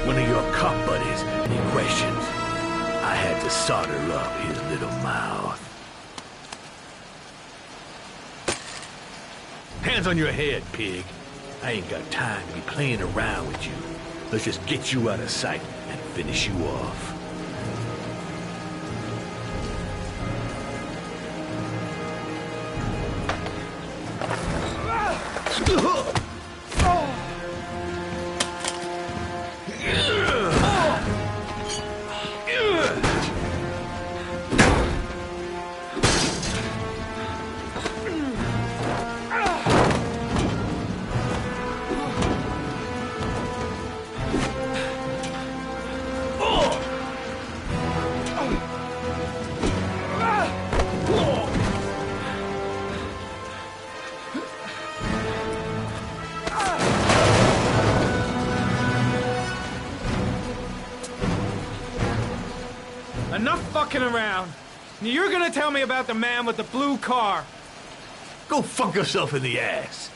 Speaker 15: One of your cop buddies. Any questions? I had to solder up his little mouth. Hands on your head, pig. I ain't got time to be playing around with you. Let's just get you out of sight and finish you off.
Speaker 5: Enough fucking around. You're gonna tell me about the man with the blue car.
Speaker 15: Go fuck yourself in the ass.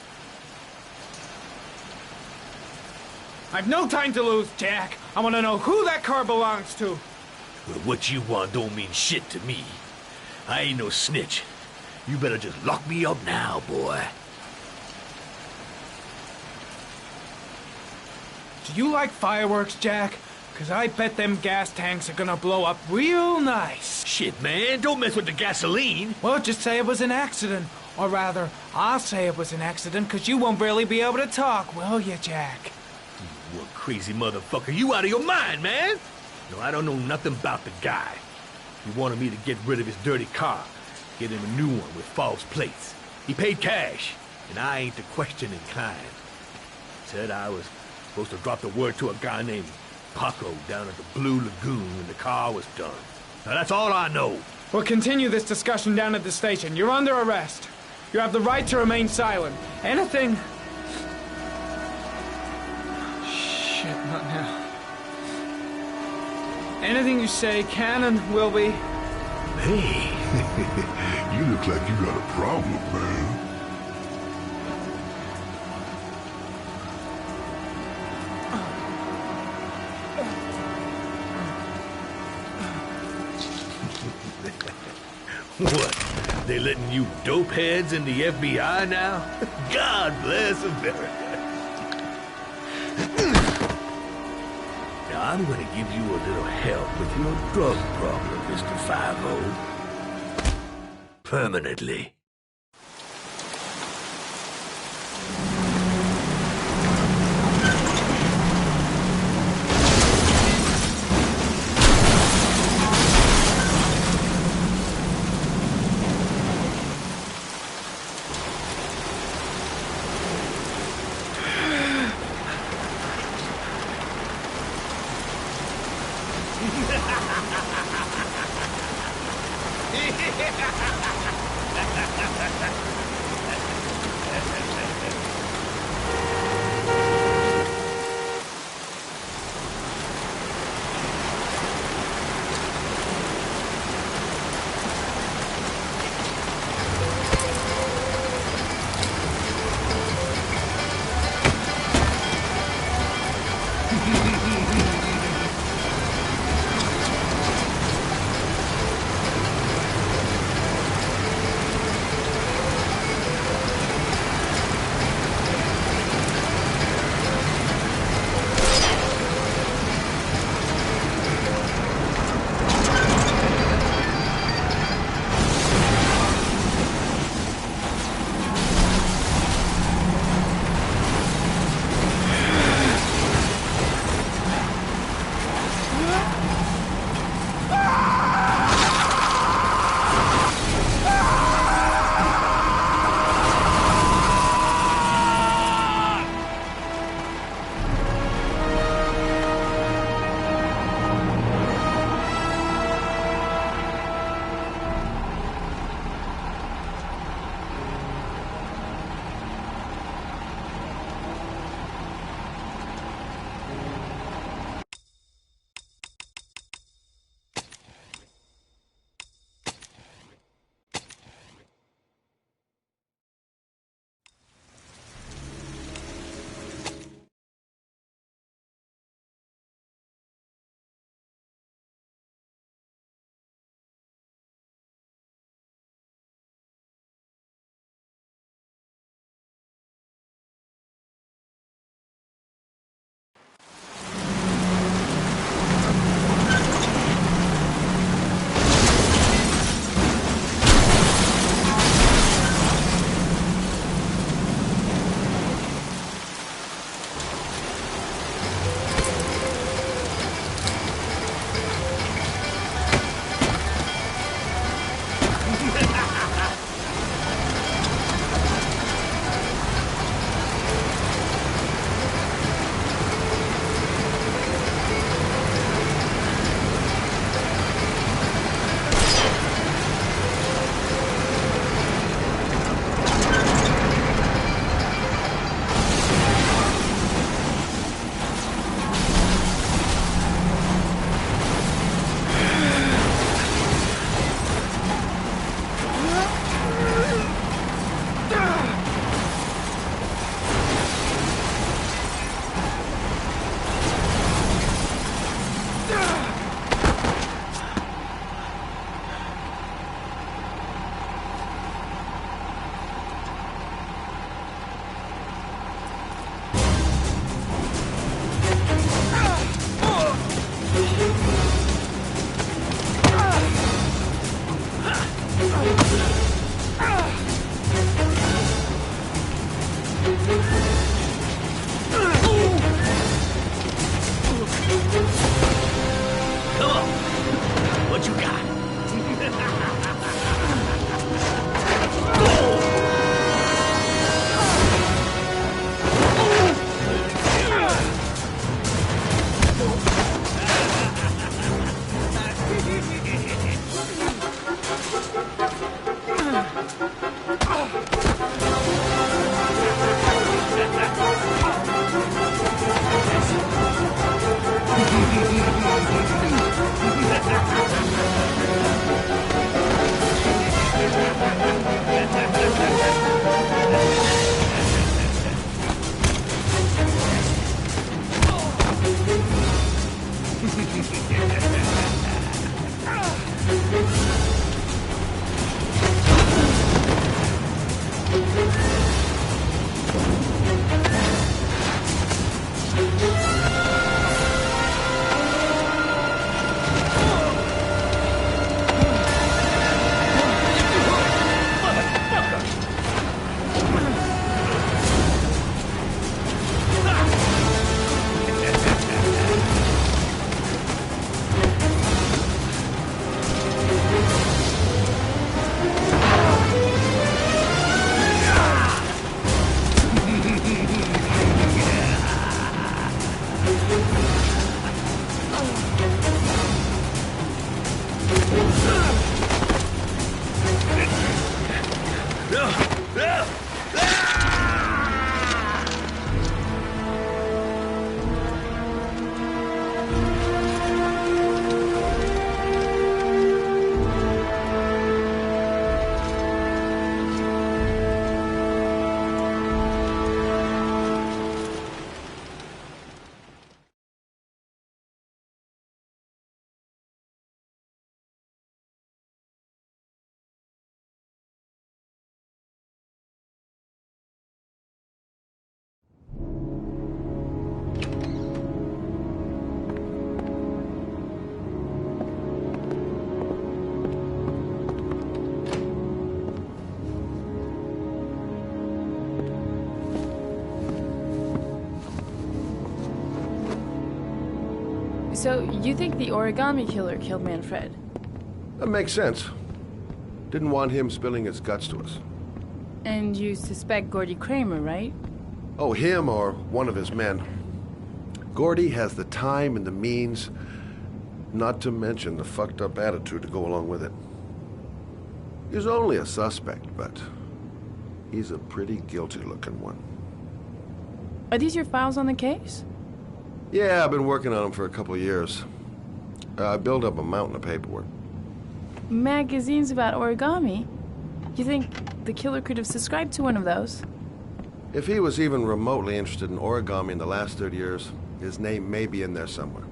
Speaker 5: I've no time to lose, Jack. I want to know who that car belongs to.
Speaker 15: Well, what you want don't mean shit to me. I ain't no snitch. You better just lock me up now, boy.
Speaker 5: Do you like fireworks, Jack? Because I bet them gas tanks are gonna blow up real nice.
Speaker 15: Shit, man, don't mess with the gasoline.
Speaker 5: Well, just say it was an accident. Or rather, I'll say it was an accident because you won't really be able to talk, will you, Jack?
Speaker 15: You one crazy motherfucker. You out of your mind, man. No, I don't know nothing about the guy. He wanted me to get rid of his dirty car, get him a new one with false plates. He paid cash, and I ain't the questioning kind. Said I was supposed to drop the word to a guy named Paco down at the Blue Lagoon when the car was done. Now that's all I know.
Speaker 5: We'll continue this discussion down at the station. You're under arrest. You have the right to remain silent. Anything... Shit, not now. Anything you say can and will be...
Speaker 15: Hey.
Speaker 19: You look like you got a problem, man.
Speaker 15: What? They letting you dope heads in the FBI now? God bless America. Now, I'm gonna give you a little help with your drug problem, Mr. 5-0. Permanently.
Speaker 12: So, you think the origami killer killed Manfred?
Speaker 10: That makes sense. Didn't want him spilling his guts to us.
Speaker 12: And you suspect Gordy Kramer, right?
Speaker 10: Oh, him or one of his men. Gordy has the time and the means, not to mention the fucked up attitude to go along with it. He's only a suspect, but he's a pretty guilty-looking one.
Speaker 12: Are these your files on the case?
Speaker 10: Yeah, I've been working on them for a couple of years. I built up a mountain of paperwork.
Speaker 12: Magazines about origami? You think the killer could have subscribed to one of those?
Speaker 10: If he was even remotely interested in origami in the last 30 years, his name may be in there somewhere.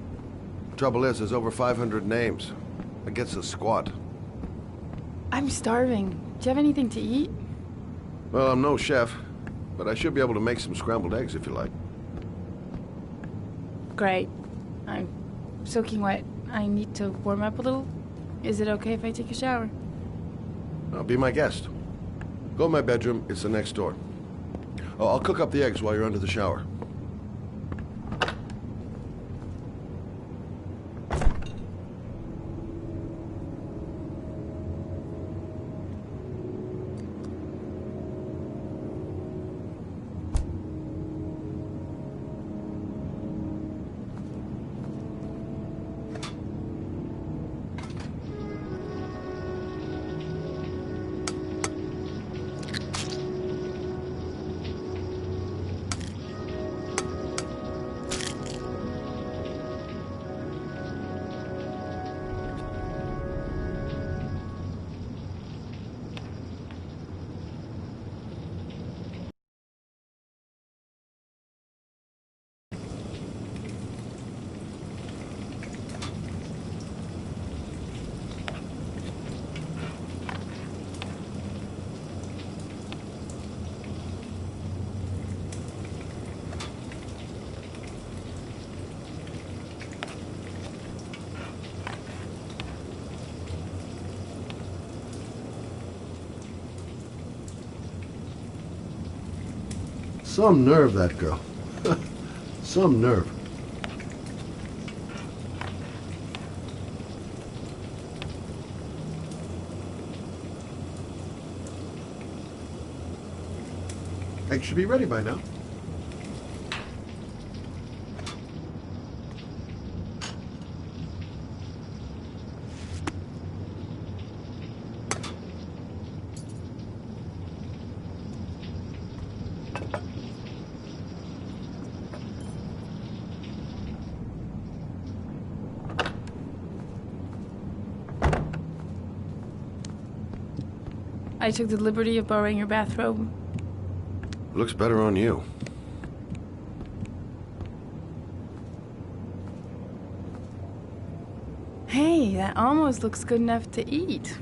Speaker 10: Trouble is, there's over 500 names. That gets us squat.
Speaker 12: I'm starving. Do you have anything to eat?
Speaker 10: Well, I'm no chef, but I should be able to make some scrambled eggs if you like.
Speaker 12: Great. I'm soaking wet. I need to warm up a little. Is it okay if I take a shower?
Speaker 10: Be my guest. Go in my bedroom. It's the next door. Oh, I'll cook up the eggs while you're under the shower. Some nerve, that girl. Some nerve. Eggs should be ready by now.
Speaker 12: I took the liberty of borrowing your bathrobe.
Speaker 10: Looks better on you.
Speaker 12: Hey, that almost looks good enough to eat.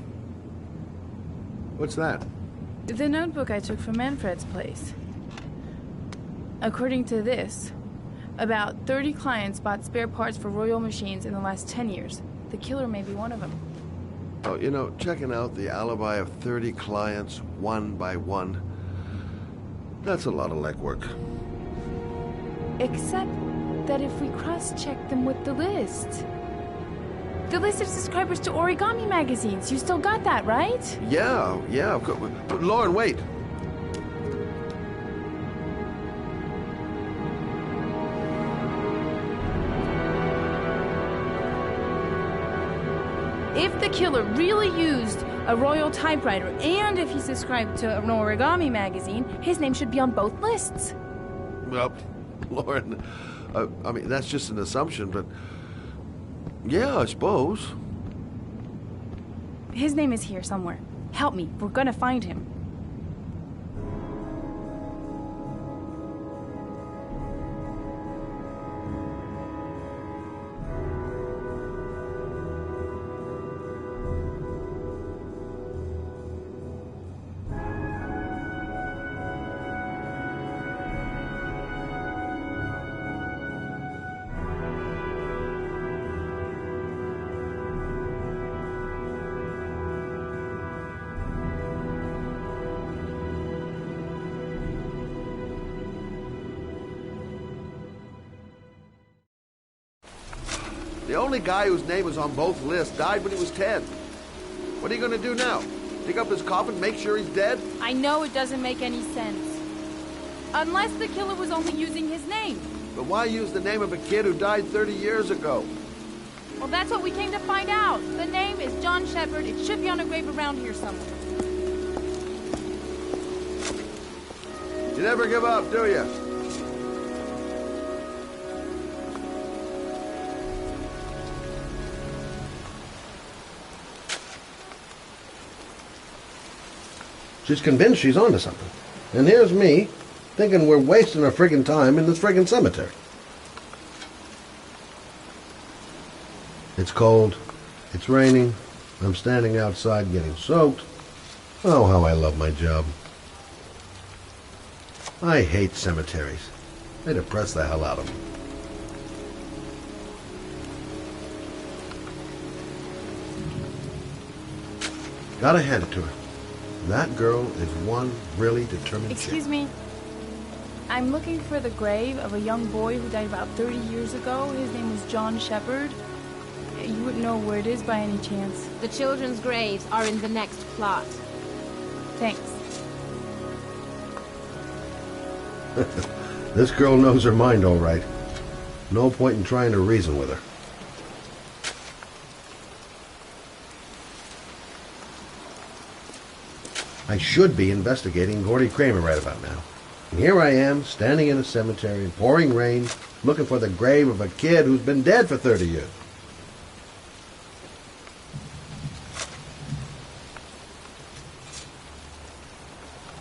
Speaker 10: What's that?
Speaker 12: The notebook I took from Manfred's place. According to this, about 30 clients bought spare parts for Royal machines in the last 10 years. The killer may be one of them.
Speaker 10: Oh, you know, checking out the alibi of 30 clients one by one, that's a lot of legwork.
Speaker 12: Except that if we cross-check them with the list. The list of subscribers to origami magazines. You still got that, right?
Speaker 10: Yeah, of course. Lauren, wait.
Speaker 12: If the killer really used a Royal typewriter, and if he subscribed to an origami magazine, his name should be on both lists.
Speaker 10: Well, Lauren, I mean, that's just an assumption, but yeah, I suppose.
Speaker 12: His name is here somewhere. Help me. We're gonna find him.
Speaker 10: The only guy whose name was on both lists died when he was 10. What are you gonna do now? Dig up his coffin, make sure he's dead?
Speaker 12: I know it doesn't make any sense. Unless the killer was only using his name.
Speaker 10: But why use the name of a kid who died 30 years ago?
Speaker 12: Well, that's what we came to find out. The name is John Shepard. It should be on a grave around here somewhere.
Speaker 10: You never give up, do you? She's convinced she's onto something. And here's me, thinking we're wasting our friggin' time in this friggin' cemetery. It's cold. It's raining. I'm standing outside getting soaked. Oh, how I love my job. I hate cemeteries. They depress the hell out of me. Gotta hand it to her. That girl is one really determined
Speaker 12: Excuse me. I'm looking for the grave of a young boy who died about 30 years ago. His name was John Shepard. You wouldn't know where it is by any chance.
Speaker 6: The children's graves are in the next plot.
Speaker 12: Thanks.
Speaker 10: This girl knows her mind all right. No point in trying to reason with her. I should be investigating Gordy Kramer right about now. And here I am, standing in a cemetery in pouring rain, looking for the grave of a kid who's been dead for 30 years.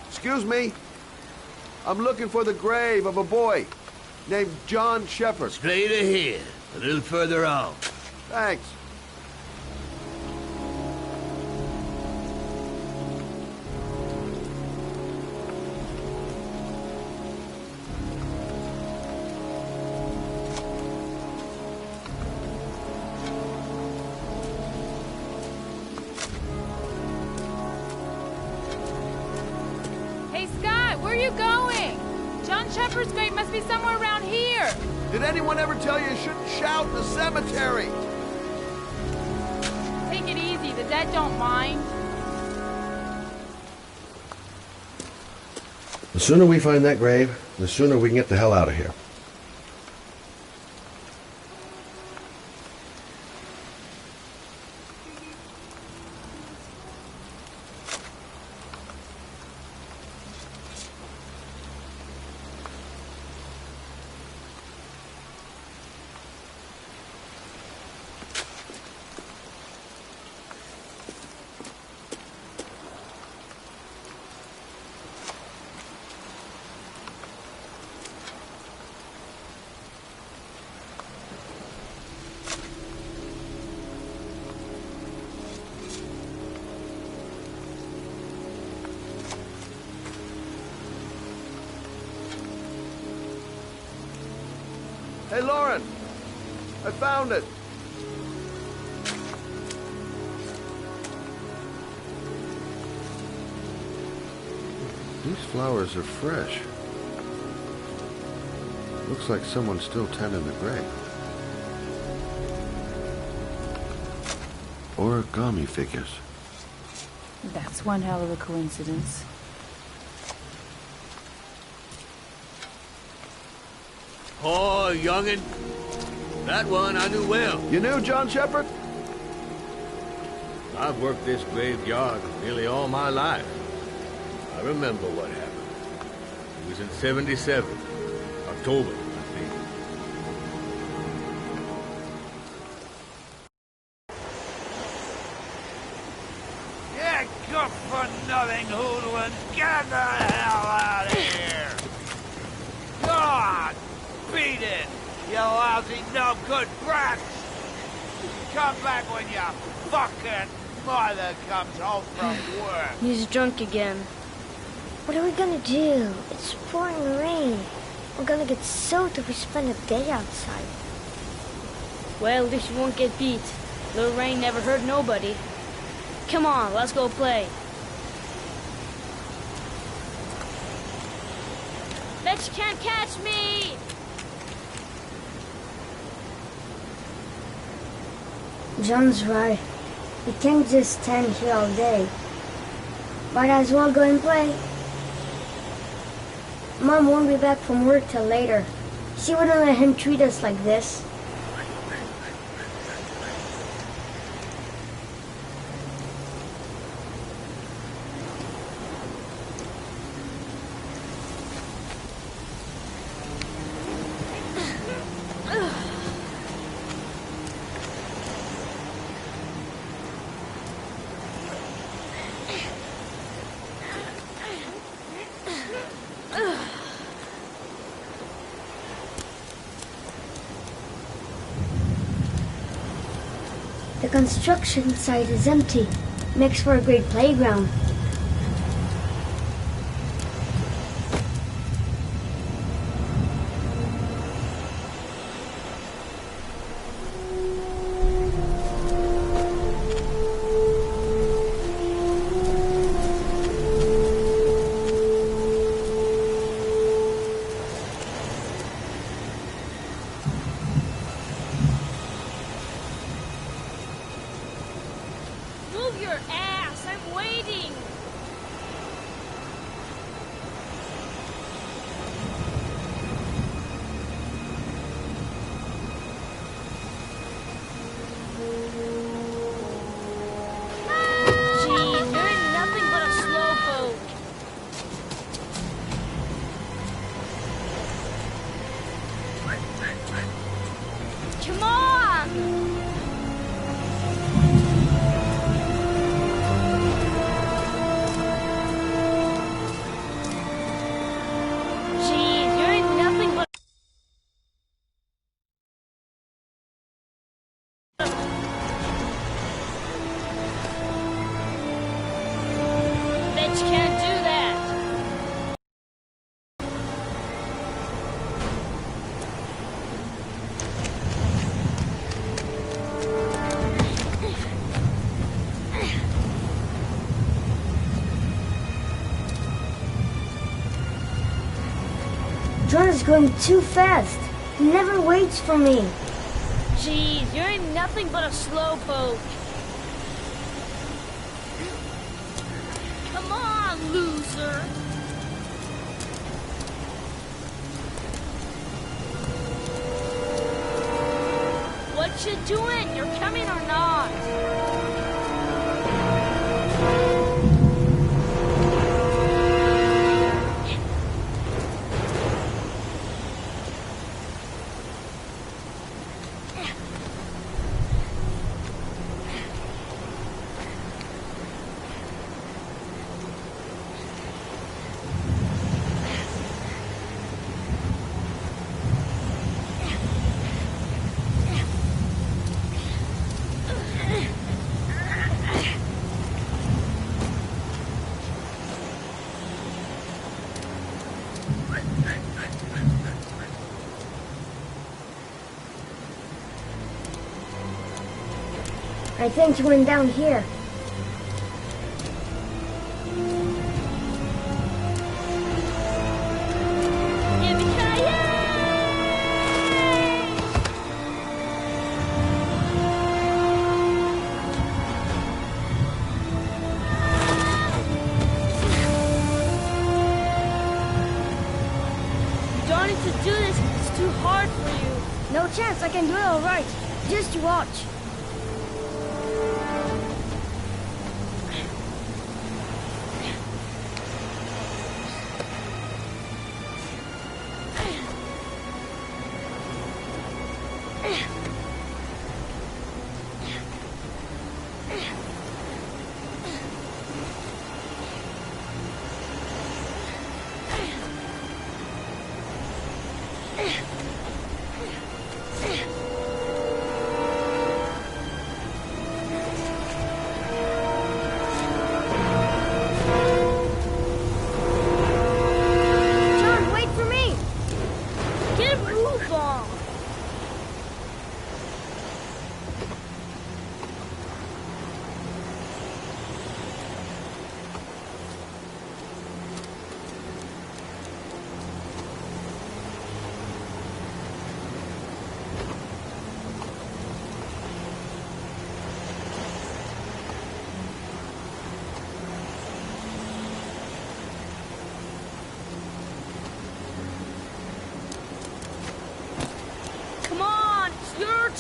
Speaker 10: Excuse me. I'm looking for the grave of a boy named John Shepard.
Speaker 15: Straight ahead, a little further on.
Speaker 10: Thanks.
Speaker 12: Shepard's grave must be somewhere around here.
Speaker 10: Did anyone ever tell you shouldn't shout in the cemetery?
Speaker 12: Take it easy. The dead don't mind.
Speaker 10: The sooner we find that grave, the sooner we can get the hell out of here. Hey, Lauren! I found it! These flowers are fresh. Looks like someone's still tending the grave. Origami figures.
Speaker 12: That's one hell of a coincidence.
Speaker 15: Oh, youngin'. That one I knew well.
Speaker 10: You knew John Shepard?
Speaker 15: I've worked this graveyard nearly all my life. I remember what happened. It was in 77. October, I think.
Speaker 20: Yeah, good for nothing, hoodlums. Get the hell out of here! God! Beat it, you lousy, no-good brats! Come back when your fucking mother comes home from work.
Speaker 21: He's drunk again. What are we gonna do? It's pouring rain. We're gonna get soaked if we spend a day outside.
Speaker 22: Well, at least you won't get beat. Little rain never hurt nobody. Come on, let's go play. Bet you can't catch me!
Speaker 21: John's right. We can't just stand here all day. Might as well go and play. Mom won't be back from work till later. She wouldn't let him treat us like this. The construction site is empty. Makes for a great playground.
Speaker 22: Move your ass! I'm waiting! Jeez, you're nothing but a slowpoke. Come on!
Speaker 21: John is going too fast. He never waits for me.
Speaker 22: Jeez, you're nothing but a slowpoke. Come on, loser. What you doing? You're coming or not?
Speaker 21: I think he went down here.
Speaker 22: To do this, it's too hard for you.
Speaker 21: No chance, I can do it all right. Just watch.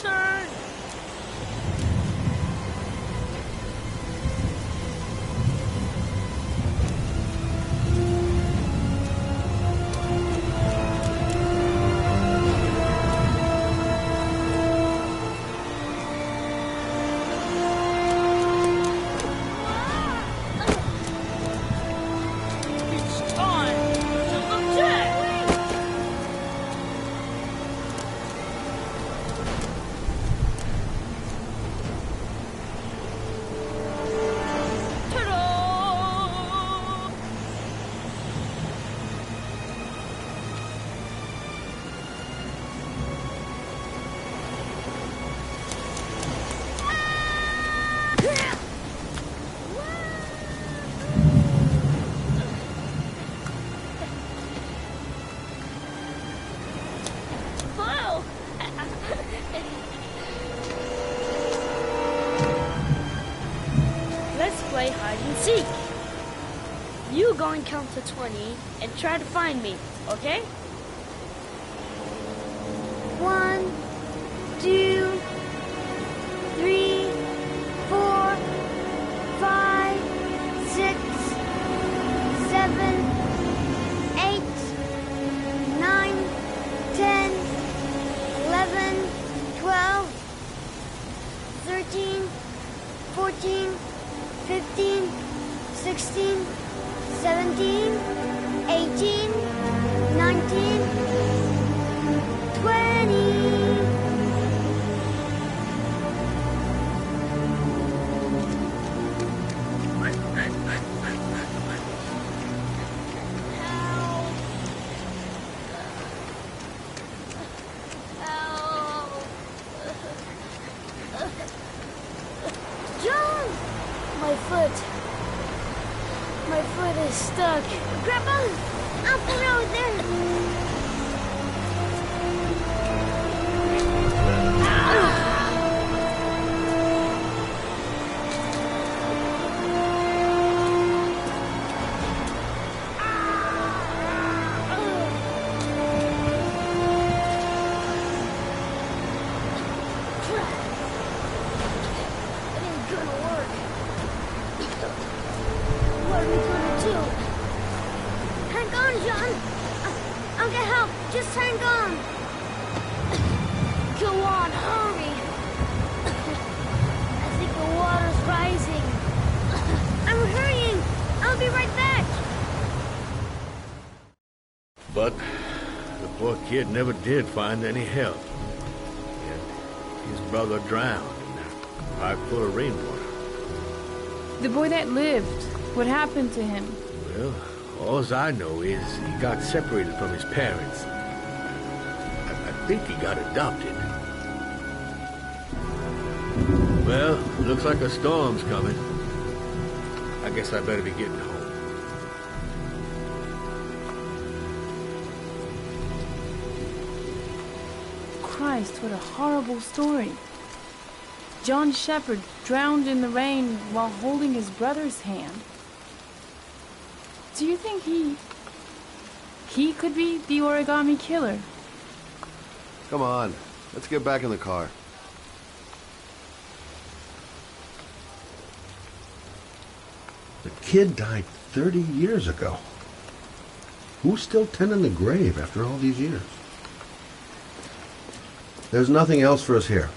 Speaker 22: turn! It's time to attack! Whoa! Let's play hide and seek. You go and count to 20 and try to find me, okay?
Speaker 21: 1, 2, 3, 4, 5, 6, 7, 8, 9, 10, 11, 12, 13, 14, 15, 16, 17, 18, 19, 20.
Speaker 22: John! My foot. My foot is stuck.
Speaker 21: Grab on! I'll pull out there!
Speaker 22: It ain't gonna work. What are we gonna do?
Speaker 21: Hang on, John! I'll get help. Just hang on.
Speaker 22: Go on, hurry! I think the water's rising.
Speaker 21: I'm hurrying. I'll be right back.
Speaker 11: But the poor kid never did find any help. And his brother drowned in that pipe full of rainwater.
Speaker 12: The boy that lived, what happened to him?
Speaker 11: Well, all I know is he got separated from his parents. I think he got adopted. Well, looks like a storm's coming. I guess I better be getting home.
Speaker 12: Christ, what a horrible story. John Shepherd drowned in the rain while holding his brother's hand. Do you think he could be the origami killer?
Speaker 10: Come on, let's get back in the car. The kid died 30 years ago. Who's still tending the grave after all these years? There's nothing else for us here.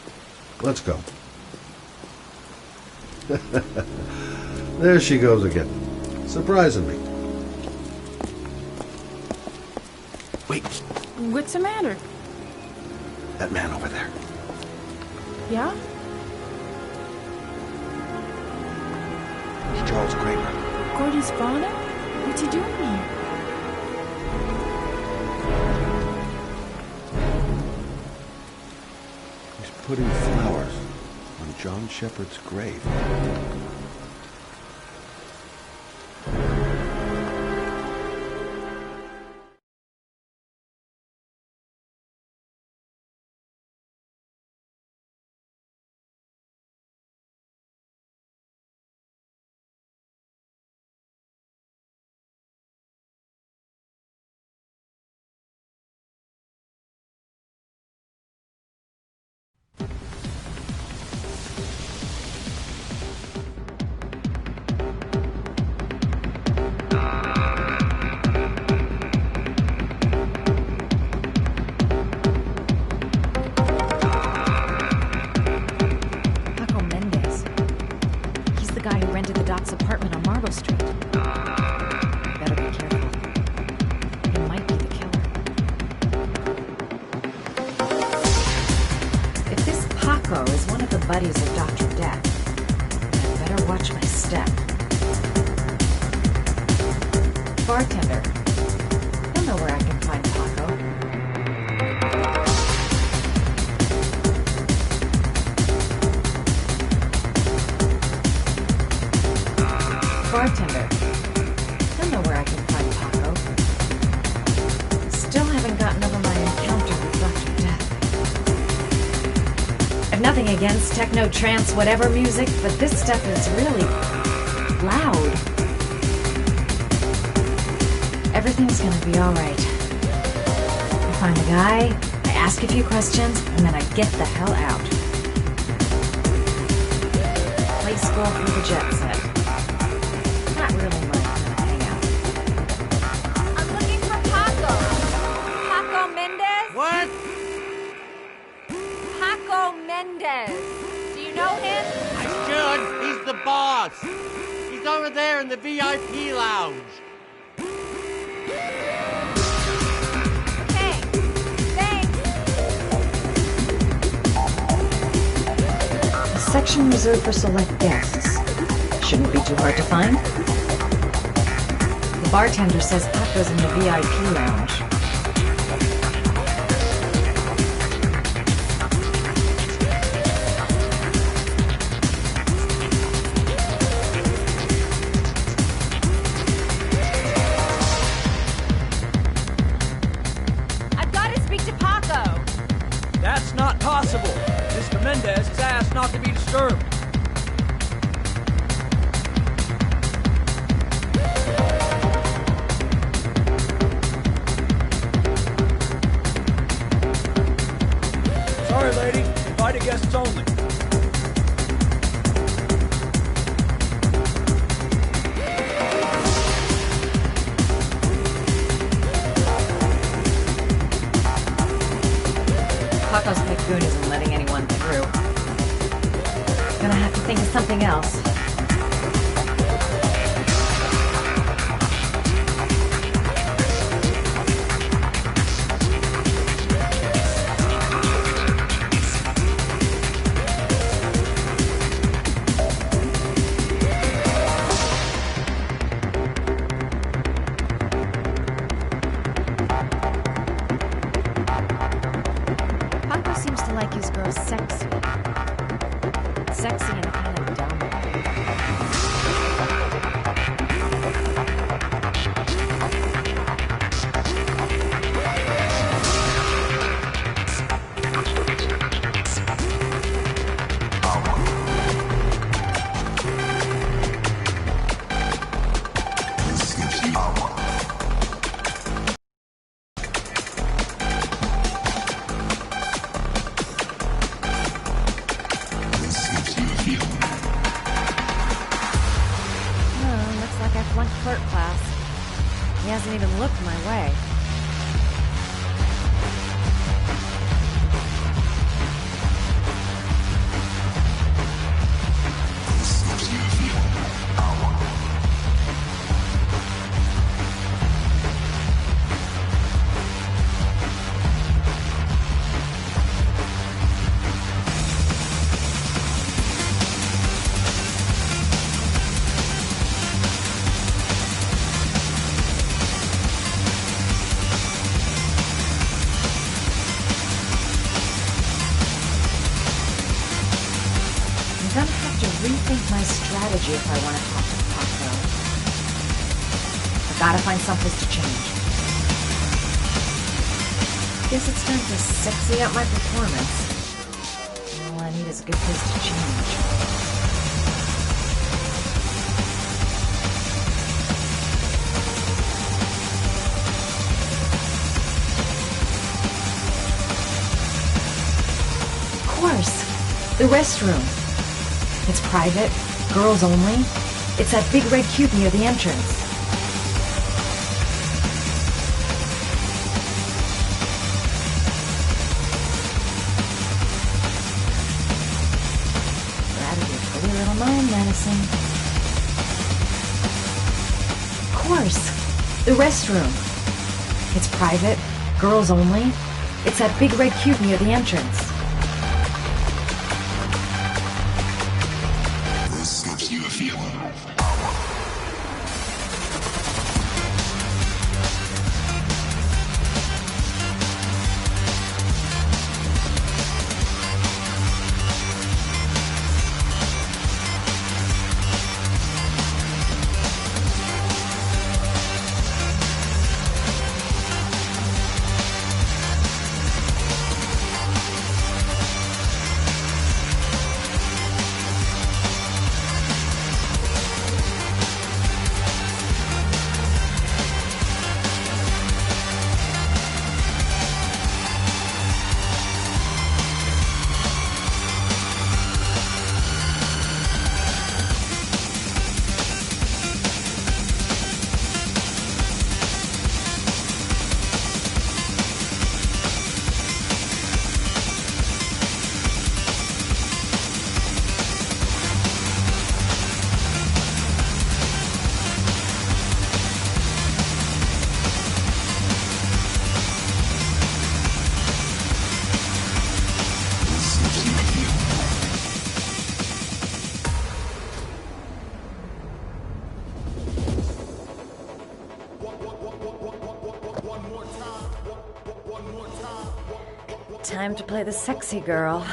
Speaker 10: Let's go. There she goes again. Surprising me. Wait,
Speaker 12: What's the matter?
Speaker 10: that man over there.
Speaker 12: Yeah?
Speaker 10: It's Charles Kramer.
Speaker 12: Gordy's father? What's he doing here?
Speaker 10: He's putting flowers on John Shepherd's grave.
Speaker 7: bodies of Dr. Death. I better watch my step. Bartender. He'll know where I can find Paco. Bartender. He'll know where I can find Paco. Still haven't gotten over my encounter with Dr. Death. I've nothing against techno, trance, whatever music, but this stuff is really loud. Everything's gonna be alright. I find the guy, I ask a few questions, and then I get the hell out. Play school for the jet set. Not really my kind of hangout.
Speaker 2: I'm looking for Paco. Paco Mendez?
Speaker 15: What?
Speaker 2: Paco Mendez. Do you know him?
Speaker 15: I should. He's the boss. He's over there in the VIP lounge.
Speaker 7: Section reserved for select guests. Shouldn't be too hard to find. The bartender says Paco's in the VIP lounge.
Speaker 2: I've got to speak to Paco.
Speaker 3: That's not possible. Mr. Mendez has asked not to be disturbed. Sorry, lady. Invited guests only.
Speaker 7: Paco's tycoon isn't letting anyone through. Gonna have to think of something else. Paco seems to like his girls sexy. Sexy and kind of dumb. Looks like I flunked clerk class. He hasn't even looked my way. I'm gonna have to rethink my strategy if I want to talk to Paco. I gotta find someplace to change. Guess it's time to sexy up my performance. All I need is a good place to change. Of course, the restroom. It's private, girls only. It's that big red cube near the entrance. Rather be pretty little mind medicine. Of course, the restroom. It's private, girls only. It's that big red cube near the entrance. Time to play the sexy girl.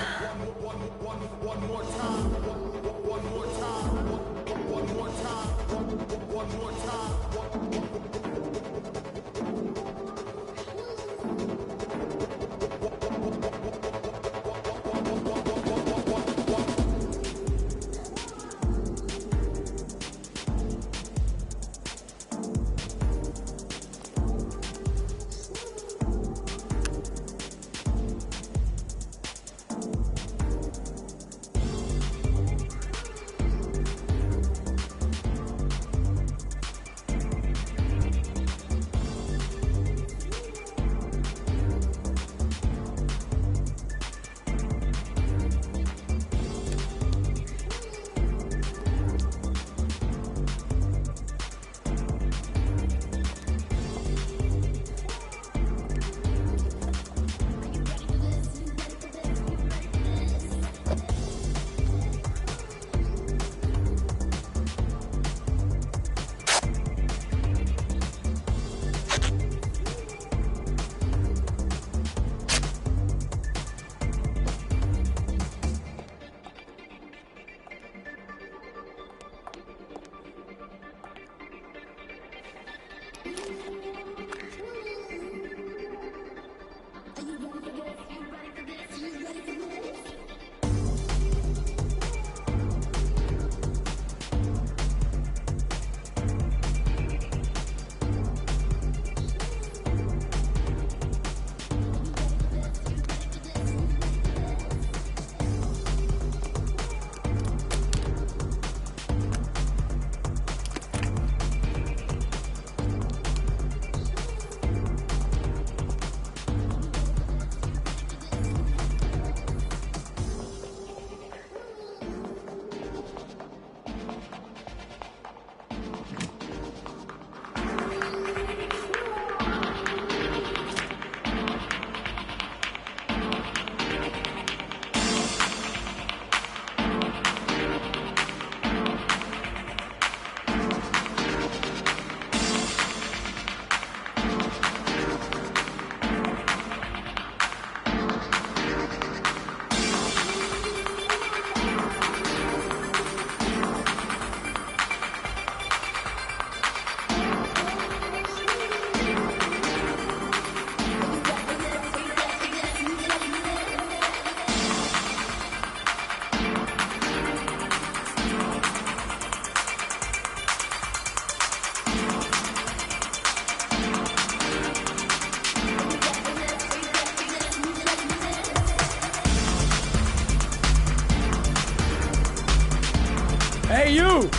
Speaker 3: Hey, you!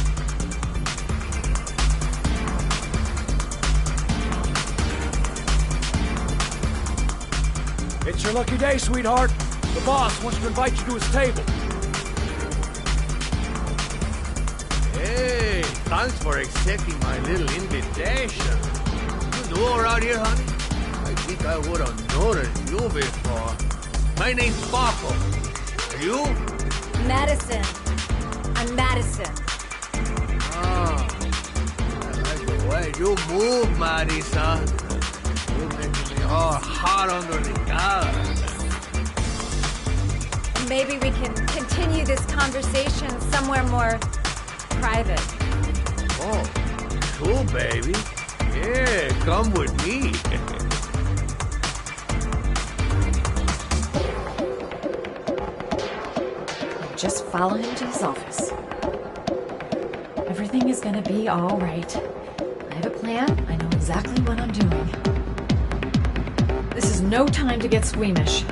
Speaker 3: It's your lucky day, sweetheart. The boss wants to invite you to his table.
Speaker 20: Hey, thanks for accepting my little invitation. You new around here, honey? I think I would have noticed you before. My name's Paco. Are you?
Speaker 2: Madison. I'm Madison.
Speaker 20: Ah, I like the way you move, Madison. You're making me all hot under the collar.
Speaker 2: Maybe we can continue this conversation somewhere more private.
Speaker 20: Oh, cool, baby. Yeah, come with me.
Speaker 6: Just follow him to his office. Everything is gonna be all right. I have a plan. I know exactly what I'm doing. This is no time to get squeamish.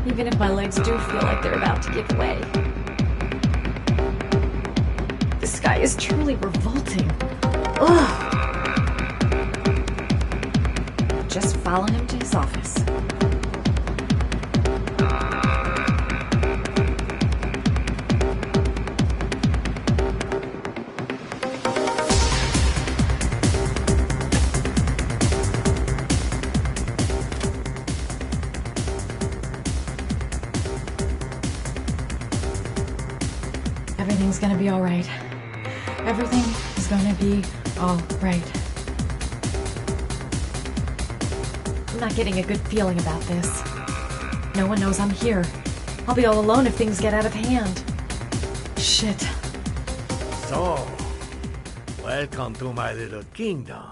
Speaker 6: Even if my legs do feel like they're about to give way. This guy is truly revolting. Ugh. Just follow him to his office. Everything's gonna be all right. Everything is gonna be all right. I'm not getting a good feeling about this. No one knows I'm here. I'll be all alone if things get out of hand. Shit.
Speaker 15: So, welcome to my little kingdom.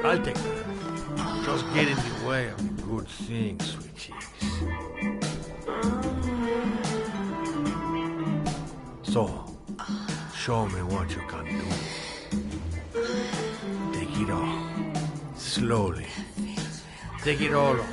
Speaker 15: I'll take that. Just get in the way of the good things, sweet cheeks. So, show me what you can do. Take it all. Slowly. Take it all on.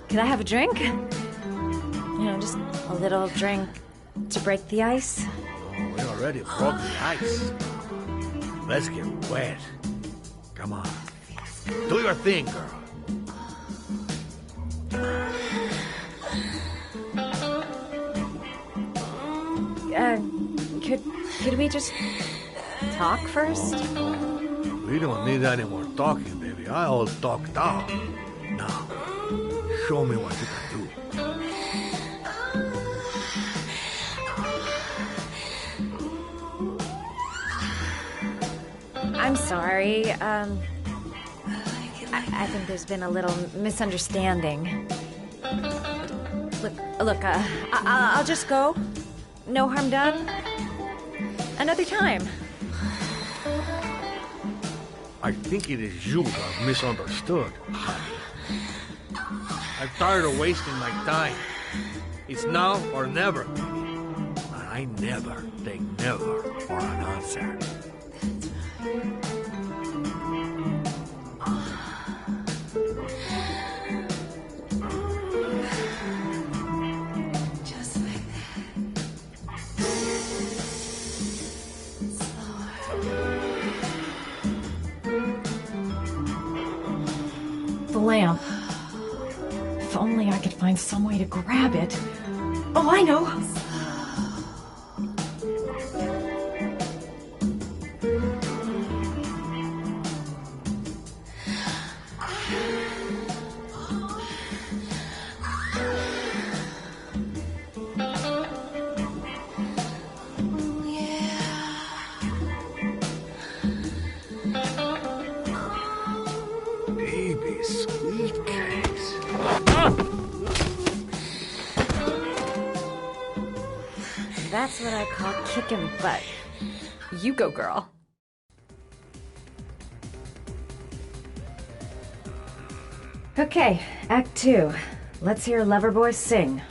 Speaker 2: Could I have a drink? You know, just a little drink to break the ice.
Speaker 15: Oh, we already broke the ice. Let's get wet. Come on. Do your thing, girl.
Speaker 2: Could we just talk first?
Speaker 15: We don't need any more talking, baby. I all talked out. Now, show me what you can do.
Speaker 2: I'm sorry. I think there's been a little misunderstanding. Look, I'll just go. No harm done. Another time.
Speaker 15: I think it is you that have misunderstood, honey. I'm tired of wasting my time. It's now or never. And I never take never for an answer.
Speaker 6: Lamp. If only I could find some way to grab it. Oh, I know!
Speaker 2: That's what I call kicking butt. You go, girl. Okay, Act 2. Let's hear Loverboy sing.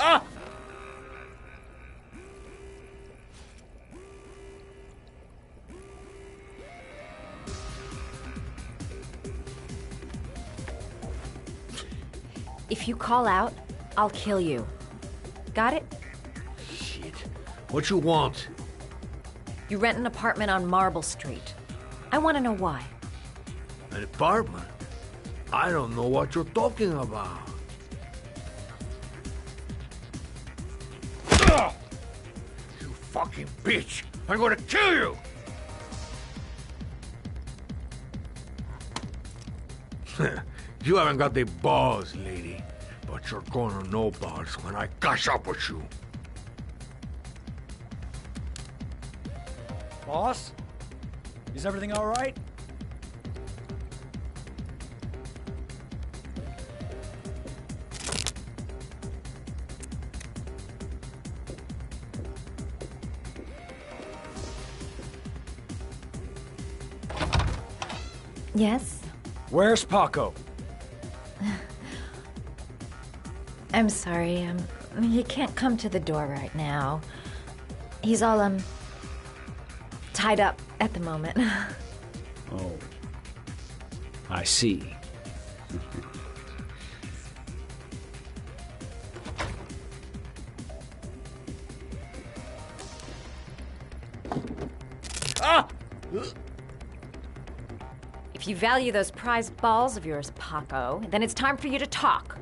Speaker 15: Ah!
Speaker 2: If you call out, I'll kill you. Got it?
Speaker 15: Shit. What you want?
Speaker 2: You rent an apartment on Marble Street. I want to know why.
Speaker 15: An apartment? I don't know what you're talking about. Ugh! You fucking bitch! I'm gonna kill you! You haven't got the balls, lady. But you're gonna know balls when I catch up with you.
Speaker 3: Boss? Is everything all right?
Speaker 2: Yes?
Speaker 3: Where's Paco?
Speaker 2: I'm sorry, he can't come to the door right now. He's all, tied up at the moment.
Speaker 18: Oh. I see.
Speaker 2: you value those prized balls of yours, Paco, then it's time for you to talk.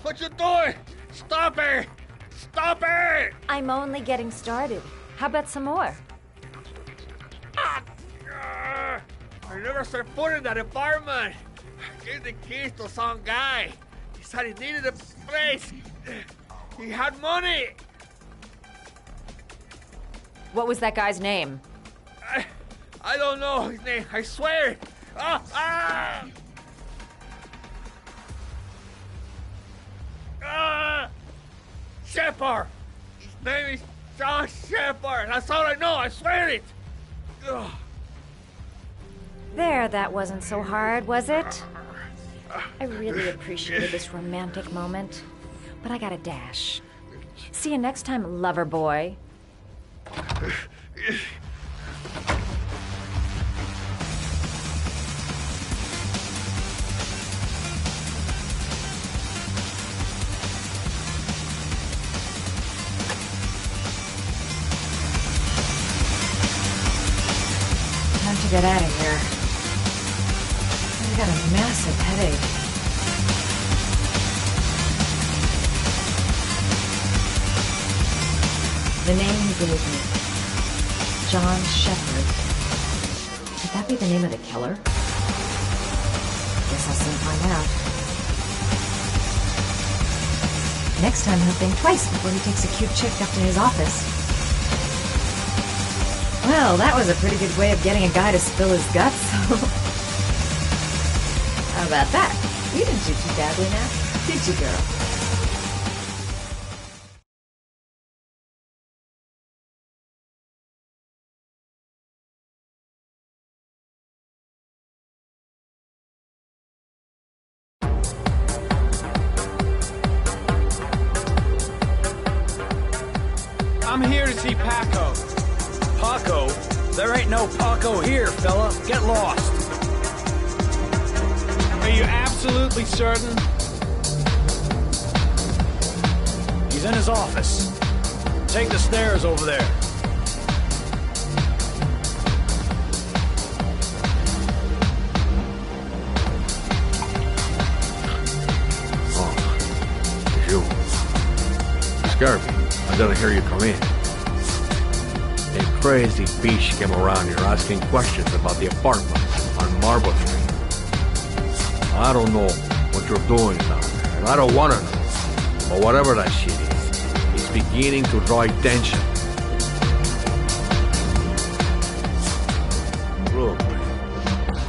Speaker 20: What you doing? Stop it! Stop it!
Speaker 2: I'm only getting started. How about some more?
Speaker 20: I never set foot in that apartment. I gave the keys to some guy. He said he needed a place. He had money.
Speaker 2: What was that guy's name?
Speaker 20: I don't know his name. I swear. Shepard. His name is John Shepard. That's all I know. I swear it.
Speaker 2: There, that wasn't so hard, was it? I really appreciated this romantic moment, but I gotta dash. See you next time, lover boy.
Speaker 6: Time to get out of here. I got a massive headache. The name he gave me. John Shepard. Could that be the name of the killer? Guess I'll soon find out. Next time he'll think twice before he takes a cute chick up to his office. Well, that was a pretty good way of getting a guy to spill his guts. How about that? You didn't do too badly now, did you, girl?
Speaker 3: I'm here to see Paco.
Speaker 8: Paco? There ain't no Paco here, fella. Get lost.
Speaker 5: Are you absolutely certain?
Speaker 8: He's in his office. Take the stairs over there.
Speaker 4: Oh, it's you. You scared me. I didn't hear you come in. A crazy bitch came around here asking questions about the apartment on Marble Street. I don't know what you're doing down there, and I don't want to know. But whatever that shit is, it's beginning to draw attention. Look,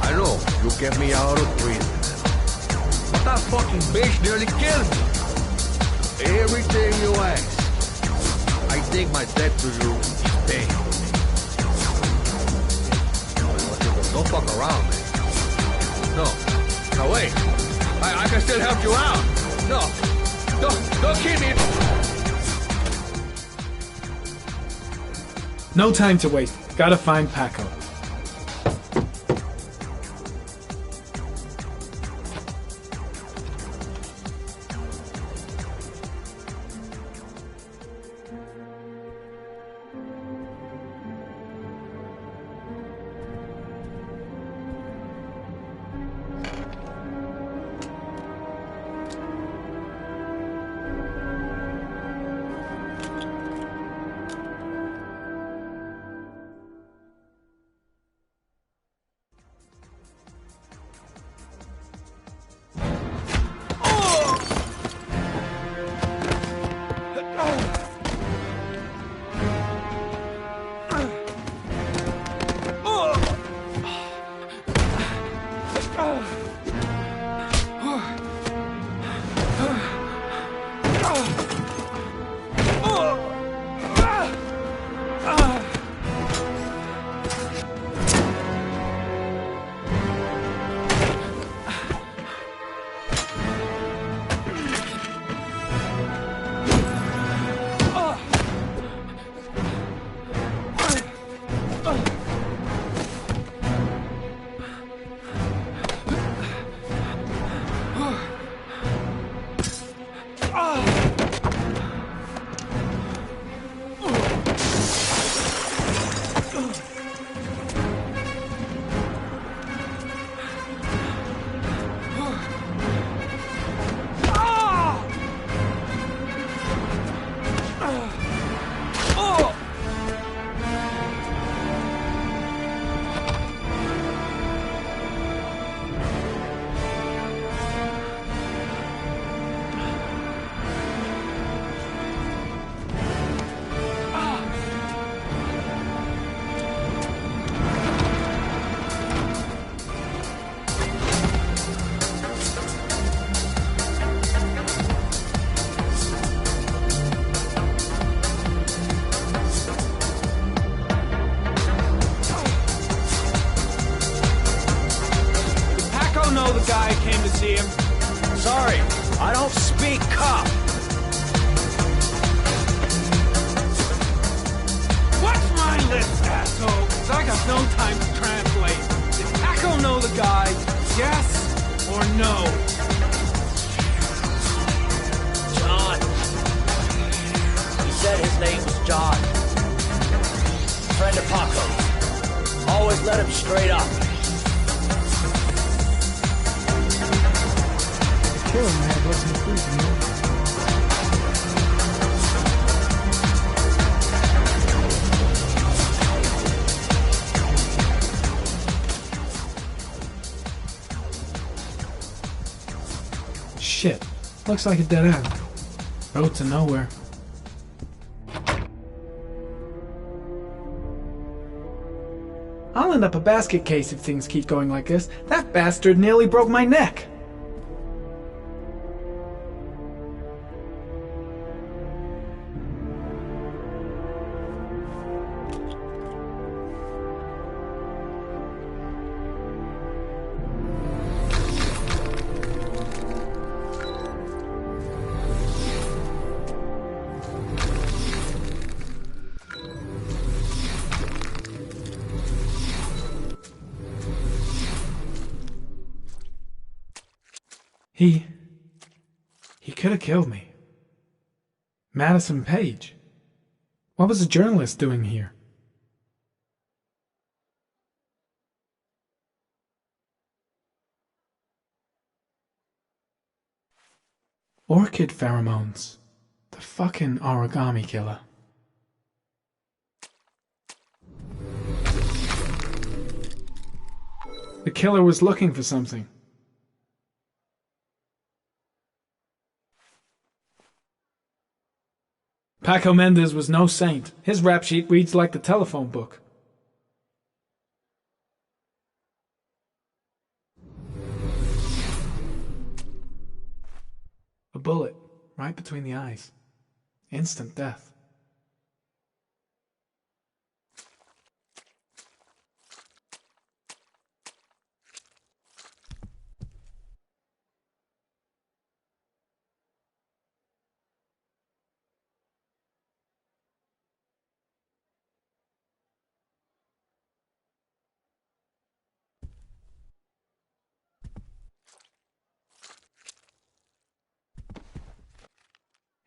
Speaker 4: I know you kept me out of prison, but that fucking bitch nearly killed me. Everything you ask, I think my debt to you is paid. Don't fuck around, man. No. No, wait. I can still help you out. No. Don't kill me.
Speaker 5: No time to waste. Gotta find Paco.
Speaker 8: I don't speak cop.
Speaker 5: What's my list, asshole? 'Cause I got no time to translate. Did Paco know the guy? Yes or no?
Speaker 8: John. He said his name was John. Friend of Paco's. Always let him straight up.
Speaker 5: The killer may have listened through to me. Shit. Looks like a dead end. Road to nowhere. I'll end up a basket case if things keep going like this. That bastard nearly broke my neck. He could have killed me. Madison Page. What was a journalist doing here? Orchid pheromones. The fucking origami killer. The killer was looking for something. Paco Mendez was no saint. His rap sheet reads like the telephone book. A bullet, right between the eyes. Instant death.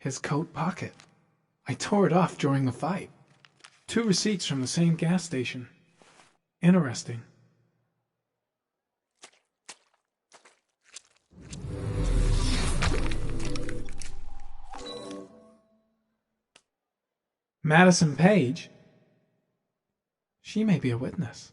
Speaker 5: His coat pocket. I tore it off during the fight. 2 receipts from the same gas station. Interesting. Madison Page? She may be a witness.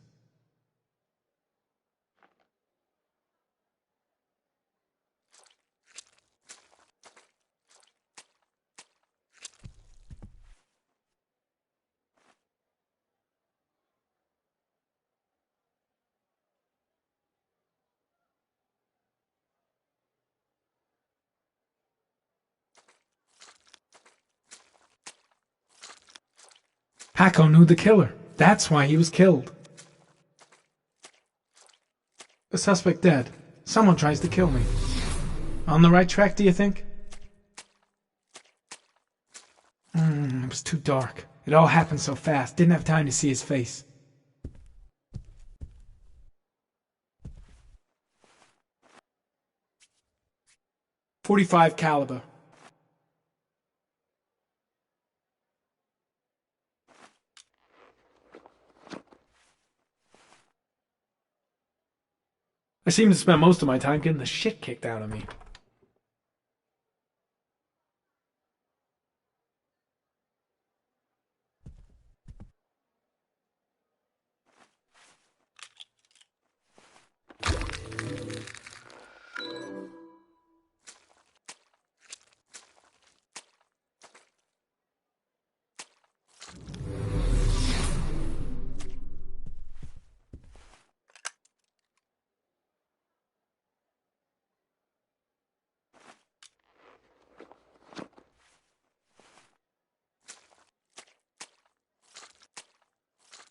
Speaker 5: Paco knew the killer. That's why he was killed. The suspect dead. Someone tries to kill me. On the right track, do you think? It was too dark. It all happened so fast. Didn't have time to see his face. .45 caliber. I seem to spend most of my time getting the shit kicked out of me.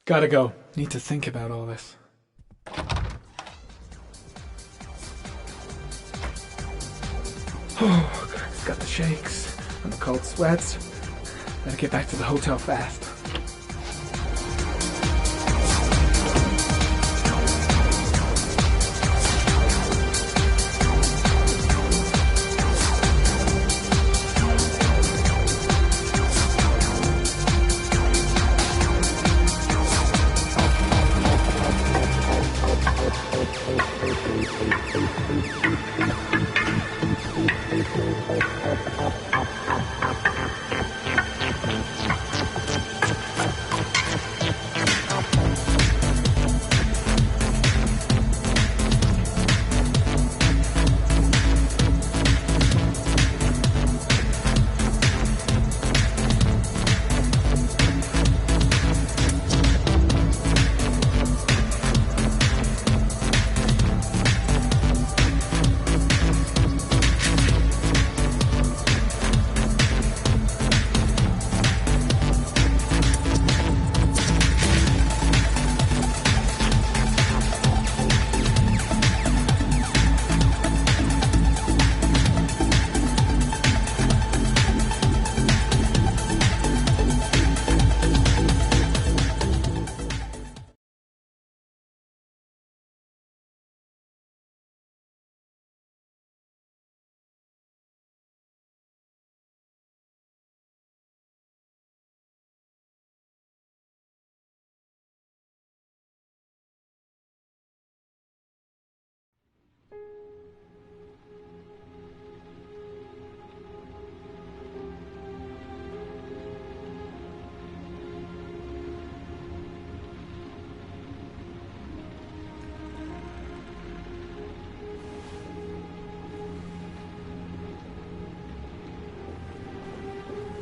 Speaker 5: Gotta go. Need to think about all this. Oh, God, it's got the shakes and the cold sweats. Better get back to the hotel fast.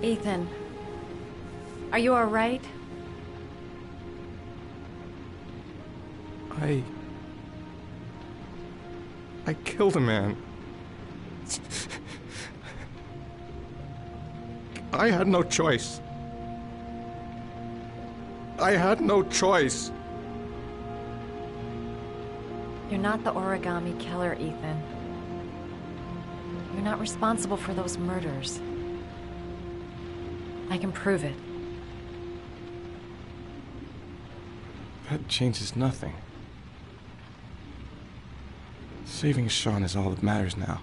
Speaker 2: Ethan, are you all right?
Speaker 1: I killed a man. I had no choice. I had no choice.
Speaker 2: You're not the origami killer, Ethan. You're not responsible for those murders. I can prove it.
Speaker 1: That changes nothing. Saving Sean is all that matters now.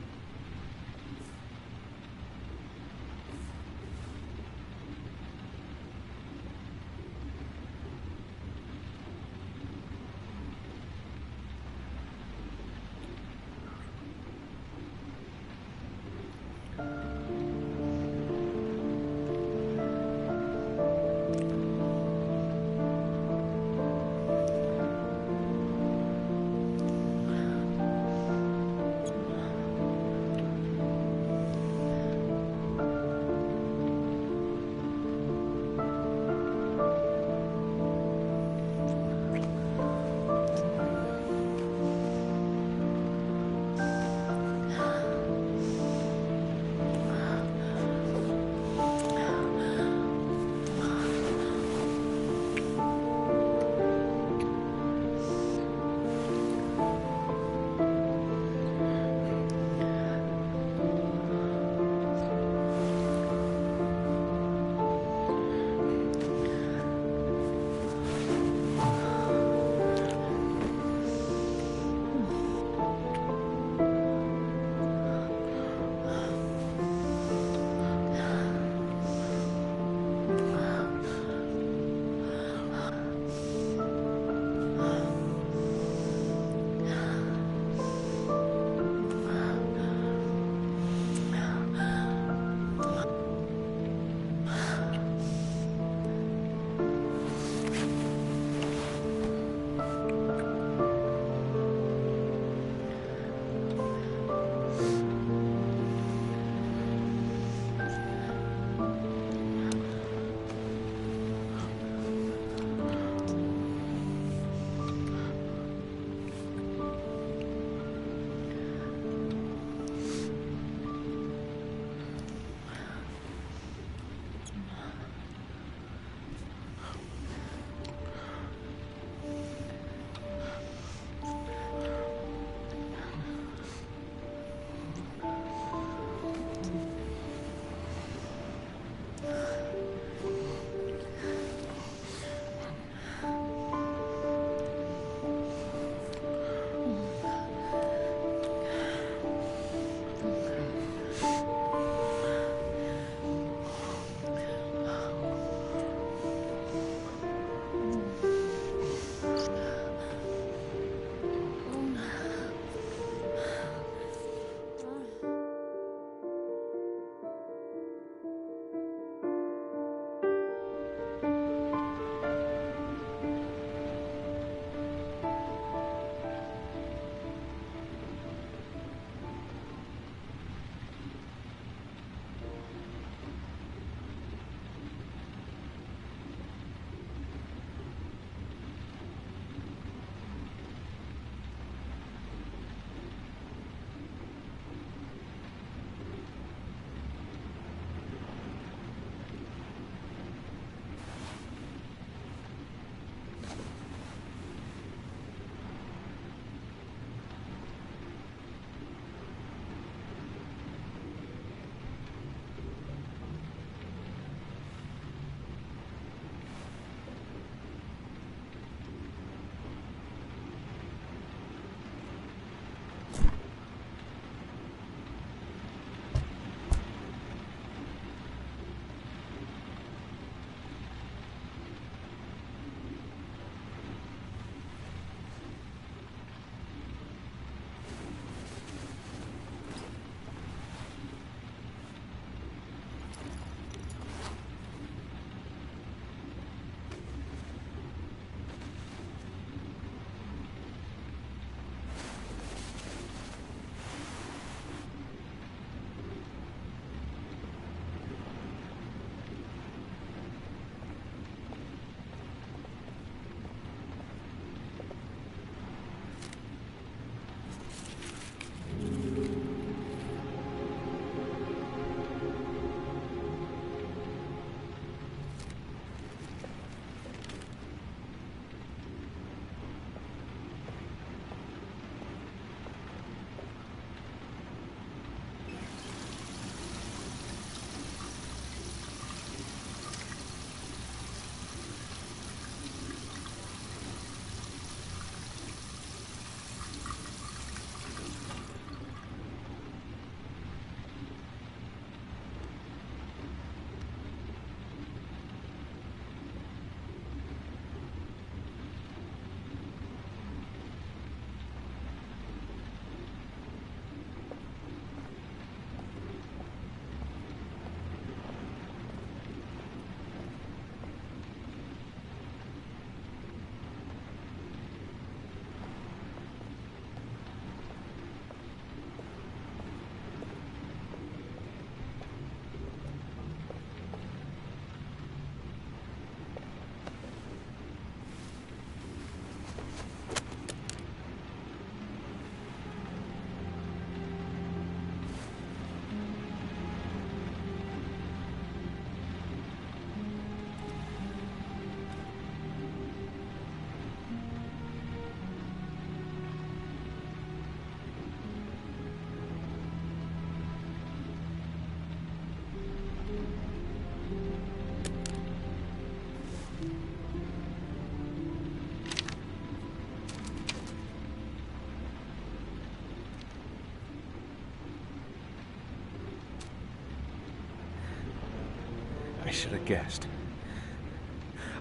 Speaker 1: I should have guessed.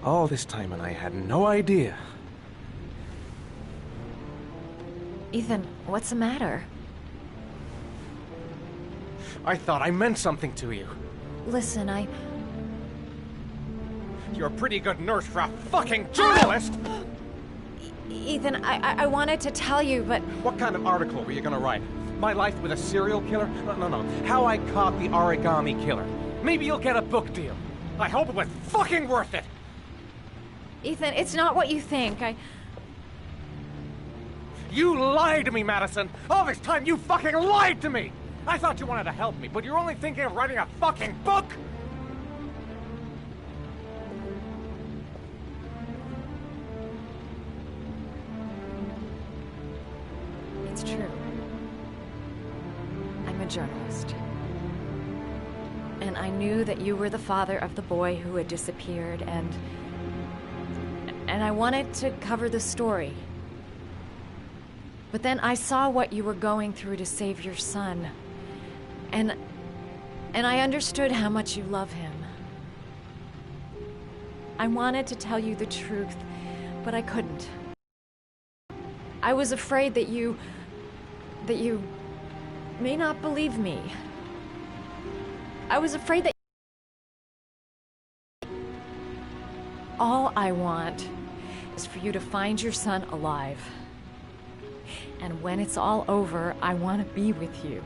Speaker 1: All this time and I had no idea.
Speaker 2: Ethan, what's the matter?
Speaker 1: I thought I meant something to you.
Speaker 2: Listen,
Speaker 1: You're a pretty good nurse for a fucking journalist!
Speaker 2: Ethan, I wanted to tell you, but...
Speaker 1: What kind of article were you gonna write? My life with a serial killer? No. How I caught the origami killer. Maybe you'll get a book deal. I hope it was fucking worth it!
Speaker 2: Ethan, it's not what you think.
Speaker 1: You lied to me, Madison! All this time you fucking lied to me! I thought you wanted to help me, but you're only thinking of writing a fucking book!
Speaker 2: It's true. I'm a journalist. And I knew that you were the father of the boy who had disappeared, and I wanted to cover the story. But then I saw what you were going through to save your son. And I understood how much you love him. I wanted to tell you the truth, but I couldn't. I was afraid that you may not believe me. I was afraid that all I want is for you to find your son alive. And when it's all over, I want to be with you.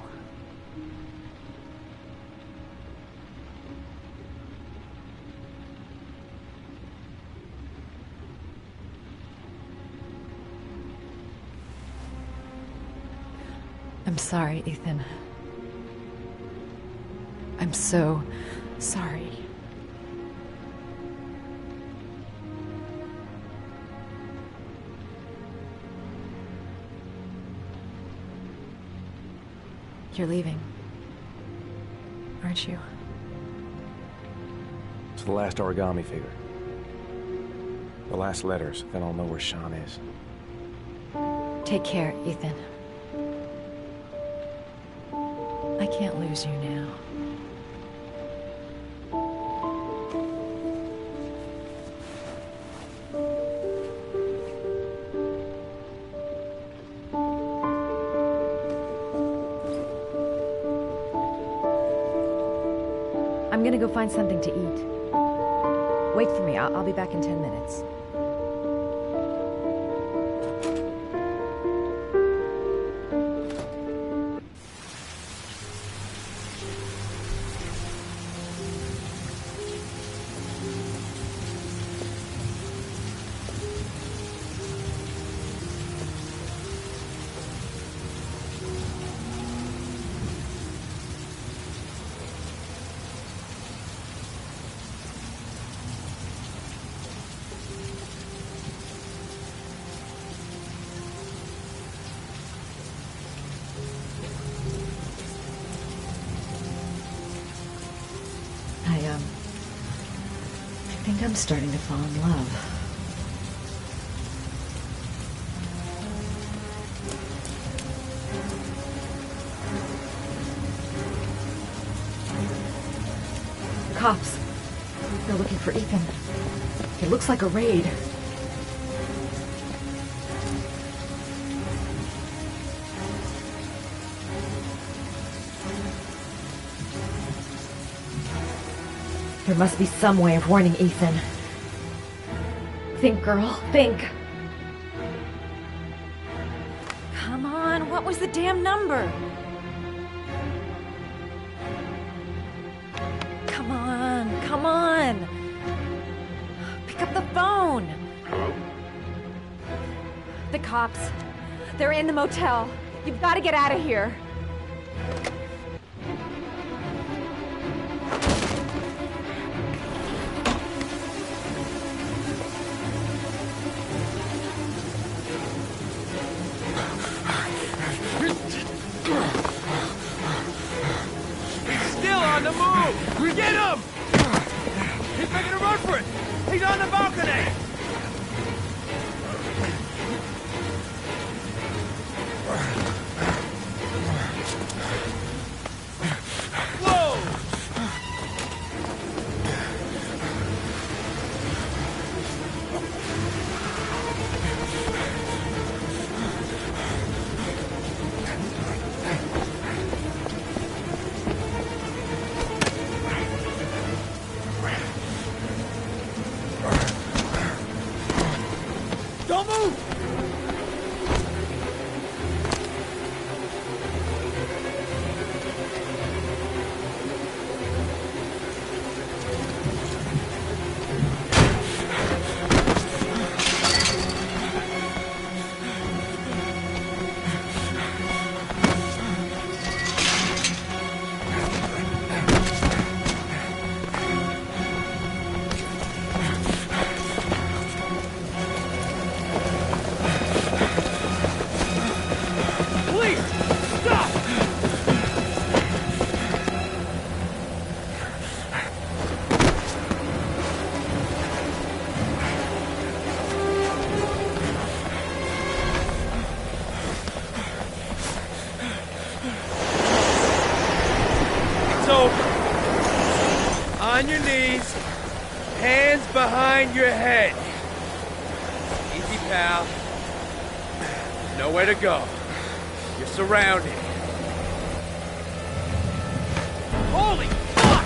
Speaker 2: I'm sorry, Ethan. I'm so sorry. You're leaving, aren't you?
Speaker 1: It's the last origami figure. The last letters, then I'll know where Sean is.
Speaker 2: Take care, Ethan. I can't lose you now. I'm gonna go find something to eat. Wait for me. I'll be back in 10 minutes. I think I'm starting to fall in love. Cops. They're looking for Ethan. It looks like a raid. There must be some way of warning Ethan. Think, girl, think. Come on, what was the damn number? Come on. Pick up the phone.
Speaker 19: Hello?
Speaker 2: The cops. They're in the motel. You've got to get out of here.
Speaker 15: Still on the move! Get him! He's making a run for it! He's on the balcony! Whoa! over. On your knees, hands behind your head. Easy, pal. Nowhere to go. You're surrounded. Holy fuck!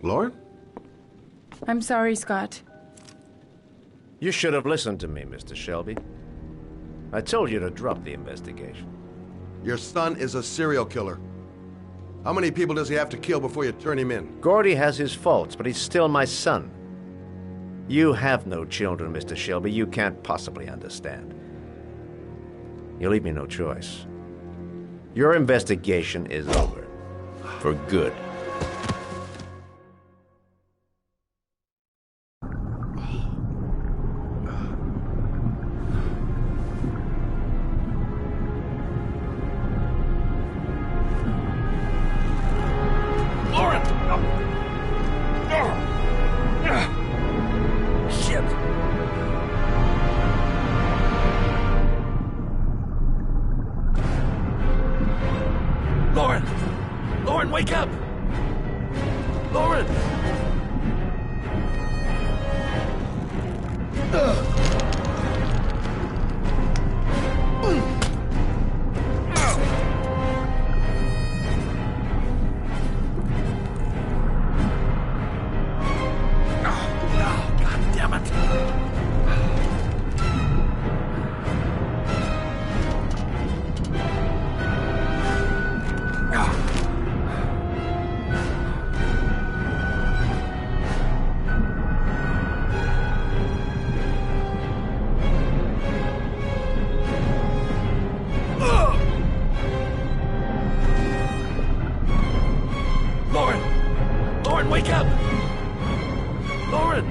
Speaker 10: Lauren?
Speaker 12: I'm sorry, Scott.
Speaker 9: You should have listened to me, Mr. Shelby. I told you to drop the investigation.
Speaker 10: Your son is a serial killer. How many people does he have to kill before you turn him in?
Speaker 9: Gordy has his faults, but he's still my son. You have no children, Mr. Shelby. You can't possibly understand. You leave me no choice. Your investigation is over. For good.
Speaker 15: Lauren, wake up! Lauren! God damn it! Lauren, wake up! Lauren!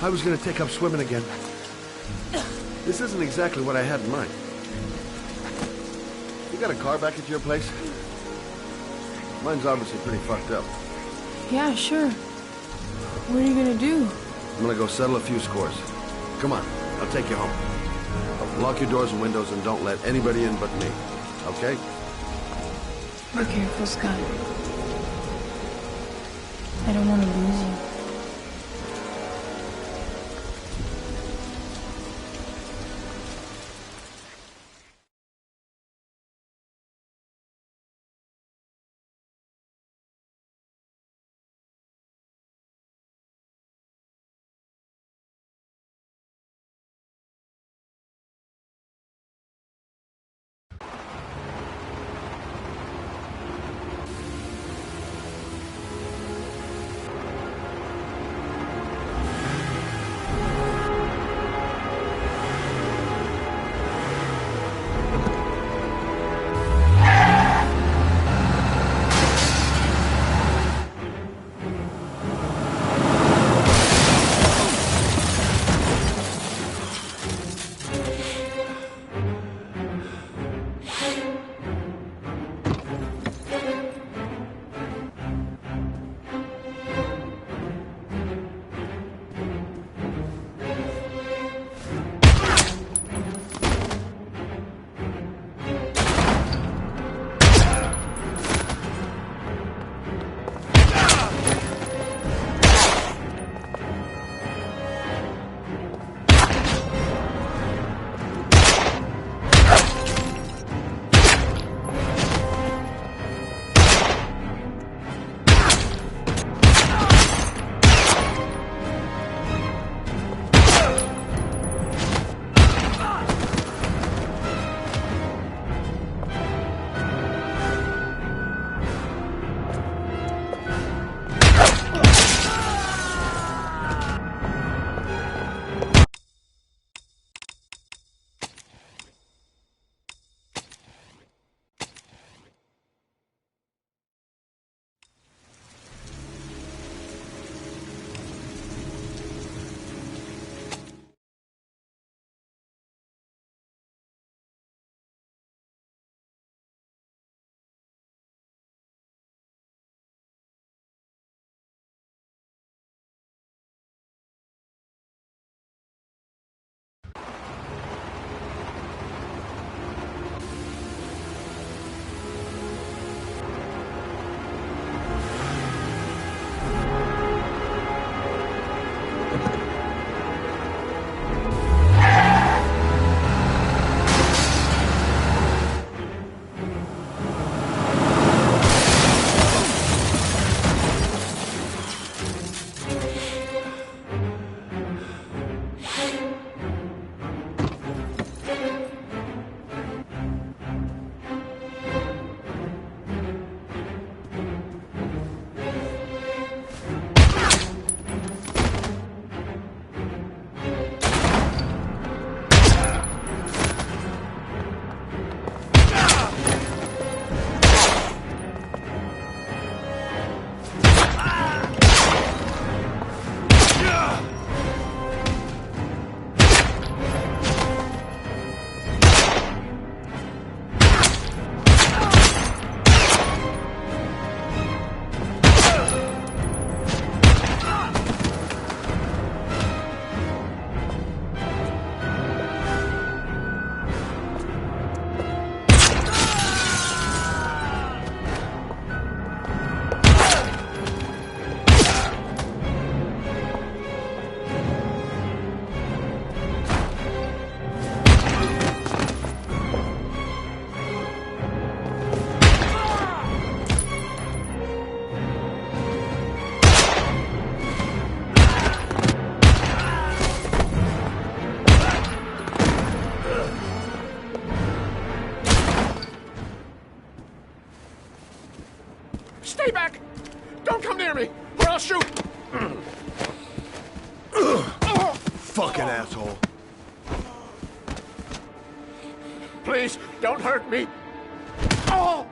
Speaker 10: I was going to take up swimming again. This isn't exactly what I had in mind. You got a car back at your place? Mine's obviously pretty fucked up.
Speaker 12: Yeah, sure. What are you gonna do?
Speaker 10: I'm gonna go settle a few scores. Come on, I'll take you home. Lock your doors and windows and don't let anybody in but me. Okay?
Speaker 12: Be careful, Scott. I don't want to lose you.
Speaker 15: Stay back! Don't come near me, or I'll shoot!
Speaker 10: Fucking asshole.
Speaker 15: Please, don't hurt me. Oh!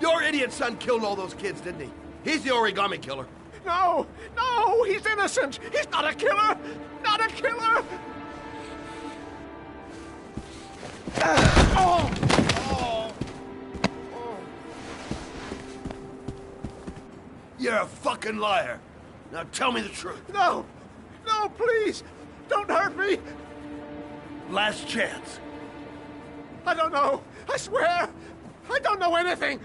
Speaker 10: Your idiot son killed all those kids, didn't he? He's the origami killer.
Speaker 15: No! No! He's innocent! He's not a killer! Not a killer! Oh! Oh!
Speaker 10: You're a fucking liar. Now tell me the truth.
Speaker 15: No! No, please! Don't hurt me! Last chance. I don't know. I swear. I don't know anything.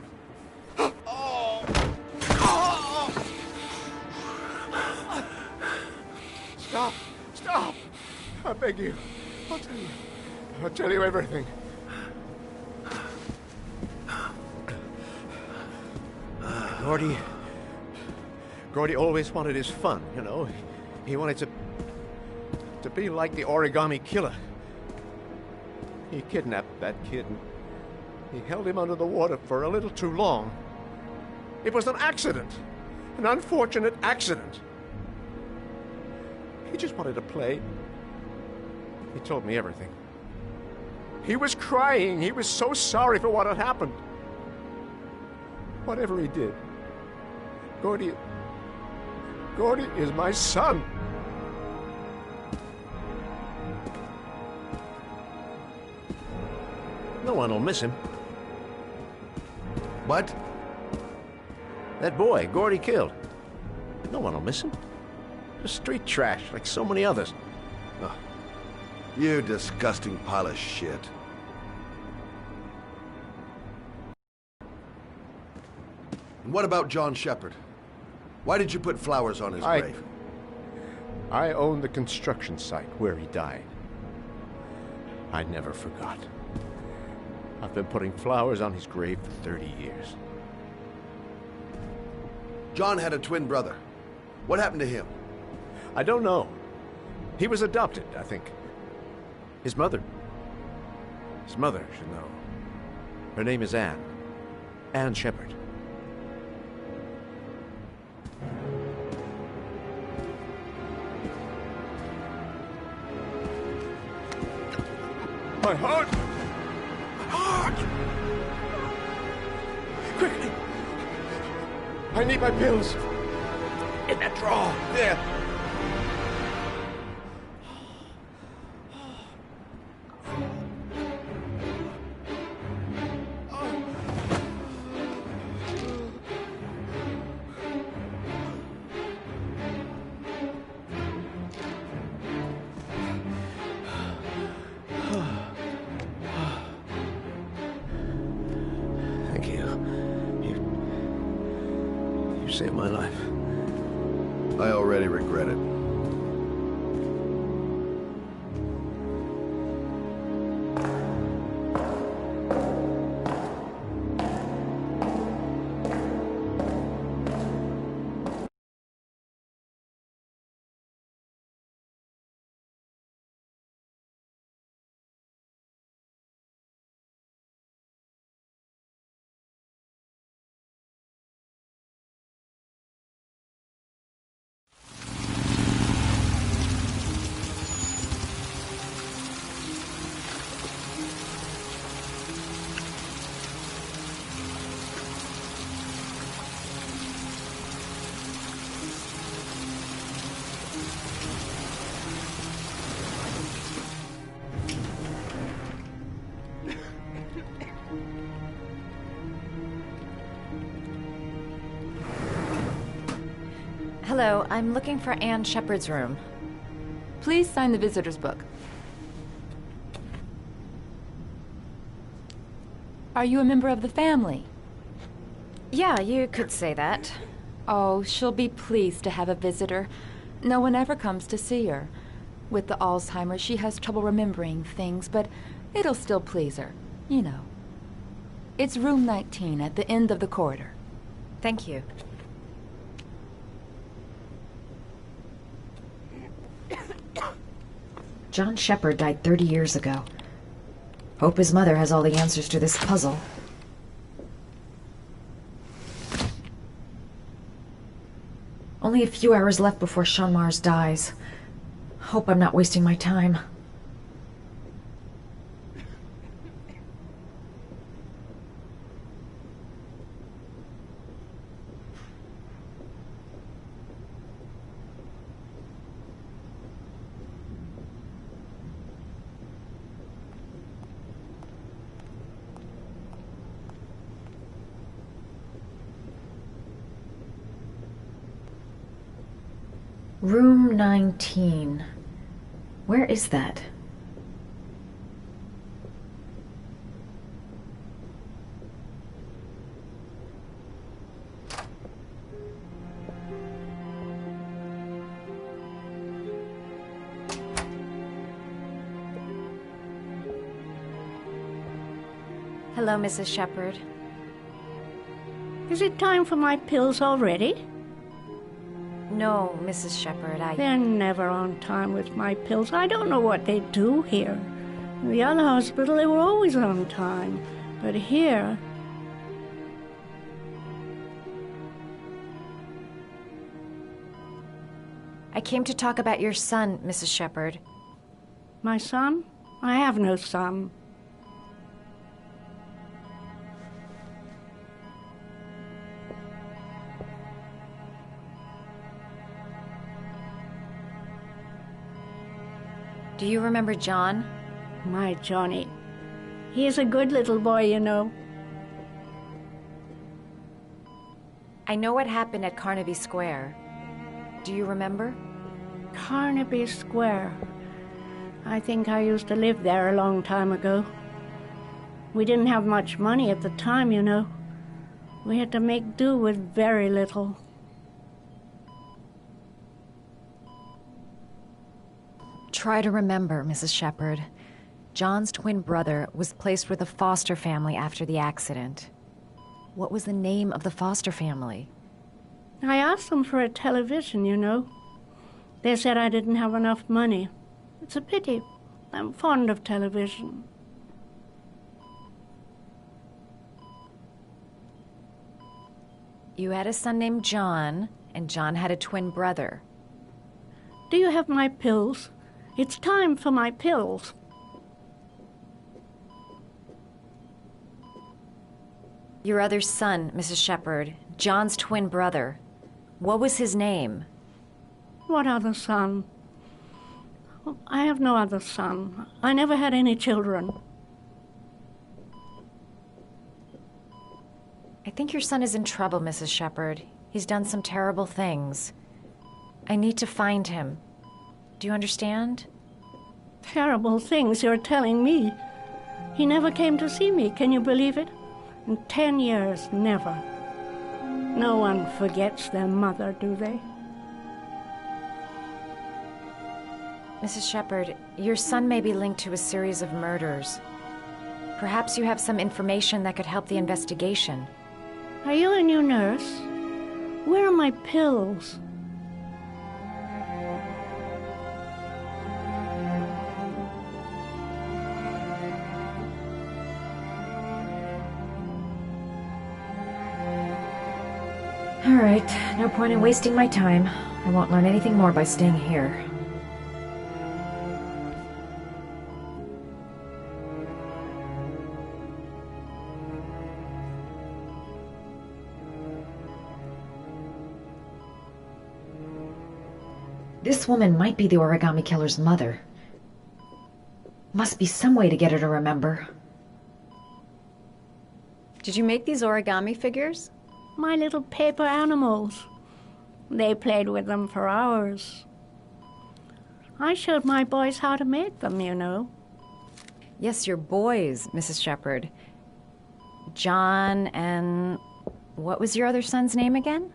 Speaker 15: Oh. Oh. Stop. Stop. I beg you. I'll tell you. I'll tell you everything.
Speaker 9: Gordy always wanted his fun, you know. He wanted to be like the origami killer. He kidnapped that kid and he held him under the water for a little too long. It was an accident. An unfortunate accident. He just wanted to play. He told me everything. He was crying. He was so sorry for what had happened. Whatever he did, Gordy is my son. No one will miss him.
Speaker 10: What?
Speaker 9: That boy, Gordy killed. No one will miss him. Just street trash, like so many others.
Speaker 10: Oh, you disgusting pile of shit. And what about John Shepard? Why did you put flowers on his grave?
Speaker 9: I own the construction site where he died. I never forgot. I've been putting flowers on his grave for 30 years.
Speaker 10: John had a twin brother. What happened to him?
Speaker 9: I don't know. He was adopted, I think. His mother should know. Her name is Anne. Anne Shepard.
Speaker 15: My heart! My heart! Quickly! I need my pills. In that drawer. There.
Speaker 9: Thank you. You saved my life.
Speaker 10: I already regret it.
Speaker 2: Hello, I'm looking for Anne Shepard's room.
Speaker 13: Please sign the visitor's book. Are you a member of the family?
Speaker 2: Yeah, you could say that.
Speaker 13: Oh, she'll be pleased to have a visitor. No one ever comes to see her. With the Alzheimer's, she has trouble remembering things, but it'll still please her, you know. It's room 19 at the end of the corridor.
Speaker 2: Thank you. John Shepard died 30 years ago. Hope his mother has all the answers to this puzzle. Only a few hours left before Sean Mars dies. Hope I'm not wasting my time. Room 19.
Speaker 6: Where is that?
Speaker 2: Hello, Mrs. Shepherd.
Speaker 14: Is it time for my pills already?
Speaker 2: No, Mrs. Shepherd,
Speaker 14: They're never on time with my pills. I don't know what they do here. In the other hospital, they were always on time. But here...
Speaker 2: I came to talk about your son, Mrs. Shepherd.
Speaker 14: My son? I have no son.
Speaker 2: Do you remember John?
Speaker 14: My Johnny. He is a good little boy, you know.
Speaker 2: I know what happened at Carnaby Square. Do you remember?
Speaker 14: Carnaby Square. I think I used to live there a long time ago. We didn't have much money at the time, you know. We had to make do with very little.
Speaker 2: Try to remember, Mrs. Shepherd. John's twin brother was placed with a foster family after the accident. What was the name of the foster family?
Speaker 14: I asked them for a television, you know. They said I didn't have enough money. It's a pity. I'm fond of television.
Speaker 2: You had a son named John, and John had a twin brother.
Speaker 14: Do you have my pills? It's time for my pills.
Speaker 2: Your other son, Mrs. Shepherd, John's twin brother. What was his name?
Speaker 14: What other son? I have no other son. I never had any children.
Speaker 2: I think your son is in trouble, Mrs. Shepherd. He's done some terrible things. I need to find him. Do you understand?
Speaker 14: Terrible things you're telling me. He never came to see me, can you believe it? In 10 years, never. No one forgets their mother, do they?
Speaker 2: Mrs. Shepherd, your son may be linked to a series of murders. Perhaps you have some information that could help the investigation.
Speaker 14: Are you a new nurse? Where are my pills?
Speaker 2: All right, no point in wasting my time. I won't learn anything more by staying here. This woman might be the origami killer's mother. Must be some way to get her to remember. Did you make these origami figures?
Speaker 14: My little paper animals. They played with them for hours. I showed my boys how to make them, you know.
Speaker 2: Yes, your boys, Mrs. Shepherd. John and... what was your other son's name again?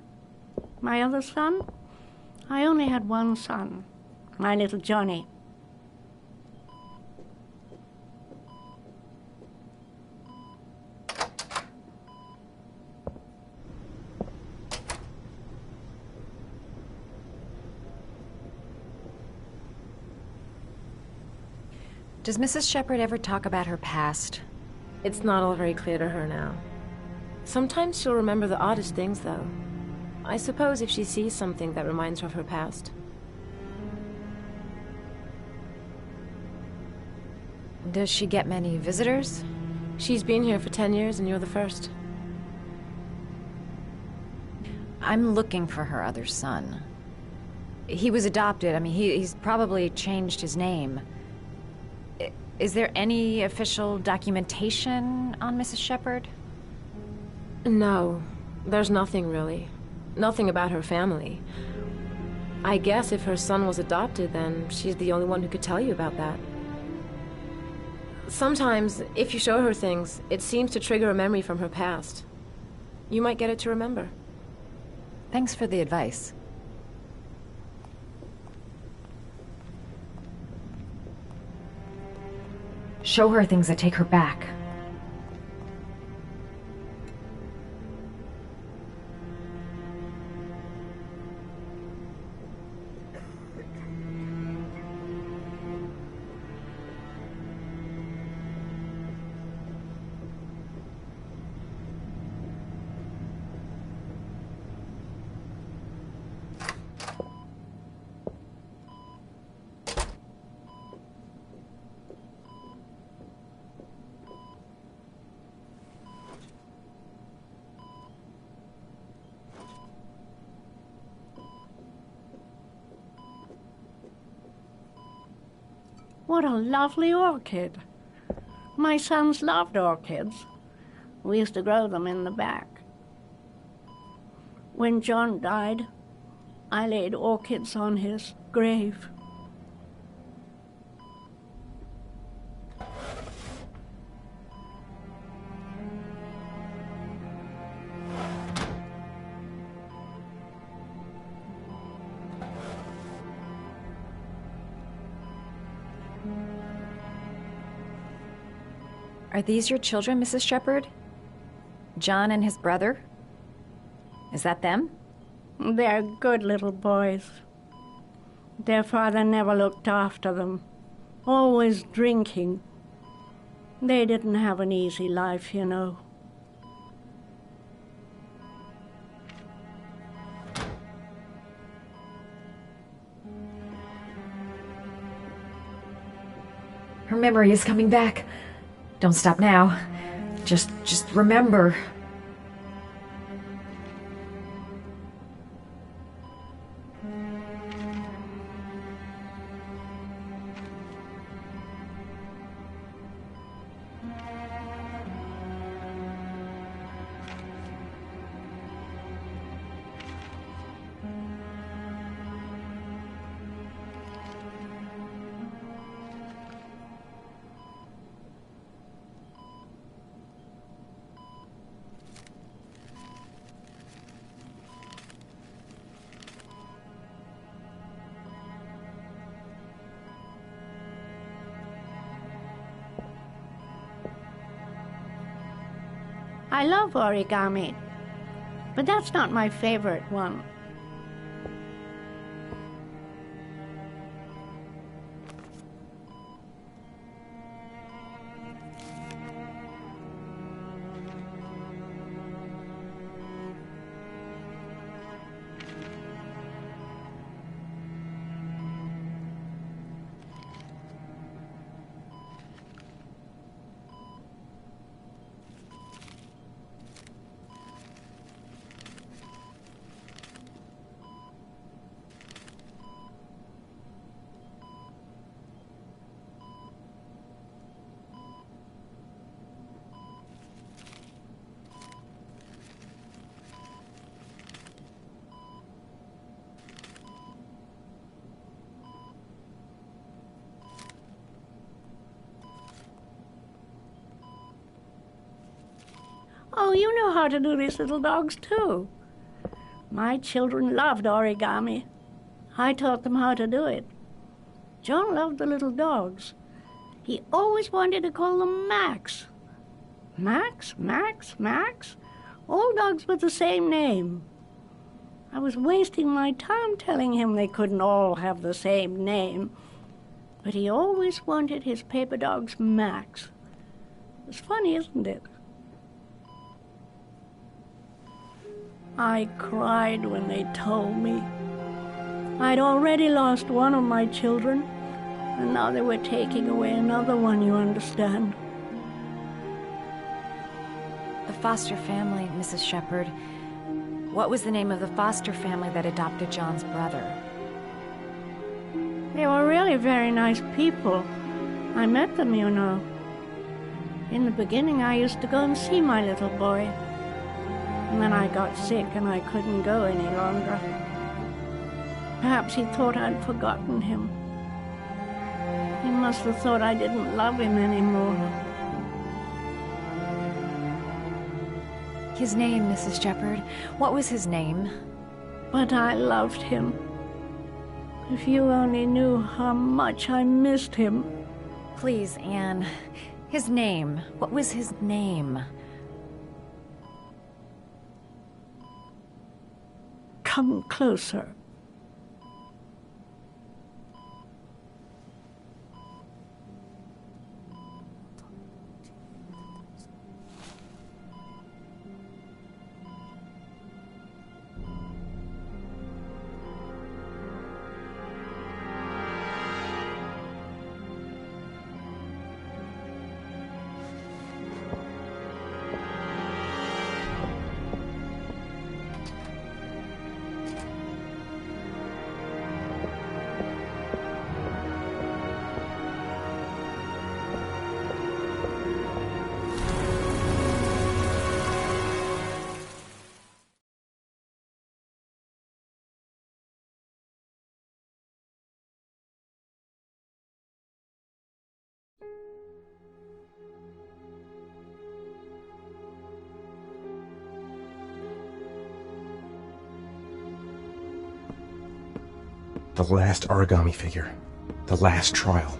Speaker 14: My other son? I only had one son, my little Johnny.
Speaker 2: Does Mrs. Shepherd ever talk about her past?
Speaker 16: It's not all very clear to her now. Sometimes she'll remember the oddest things, though. I suppose if she sees something that reminds her of her past.
Speaker 2: Does she get many visitors?
Speaker 16: She's been here for 10 years and you're the first.
Speaker 2: I'm looking for her other son. He was adopted. I mean, he's probably changed his name. Is there any official documentation on Mrs. Shepherd?
Speaker 16: No, there's nothing really. Nothing about her family. I guess if her son was adopted, then she's the only one who could tell you about that. Sometimes, if you show her things, it seems to trigger a memory from her past. You might get it to remember.
Speaker 2: Thanks for the advice. Show her things that take her back.
Speaker 14: What a lovely orchid. My sons loved orchids. We used to grow them in the back. When John died, I laid orchids on his grave.
Speaker 2: Are these your children, Mrs. Shepherd? John and his brother? Is that them?
Speaker 14: They're good little boys. Their father never looked after them, always drinking. They didn't have an easy life, you know.
Speaker 2: Her memory is coming back. Don't stop now. Just remember.
Speaker 14: I love origami, but that's not my favorite one. Oh, you know how to do these little dogs, too. My children loved origami. I taught them how to do it. John loved the little dogs. He always wanted to call them Max. Max, Max, Max? All dogs with the same name. I was wasting my time telling him they couldn't all have the same name. But he always wanted his paper dogs Max. It's funny, isn't it? I cried when they told me. I'd already lost one of my children, and now they were taking away another one, you understand.
Speaker 2: The foster family, Mrs. Shepherd. What was the name of the foster family that adopted John's brother?
Speaker 14: They were really very nice people. I met them, you know. In the beginning, I used to go and see my little boy. And then I got sick and I couldn't go any longer. Perhaps he thought I'd forgotten him. He must have thought I didn't love him anymore.
Speaker 2: His name, Mrs. Shepherd. What was his name?
Speaker 14: But I loved him. If you only knew how much I missed him.
Speaker 2: Please, Anne. His name. What was his name?
Speaker 14: Come closer.
Speaker 1: The last origami figure. The last trial.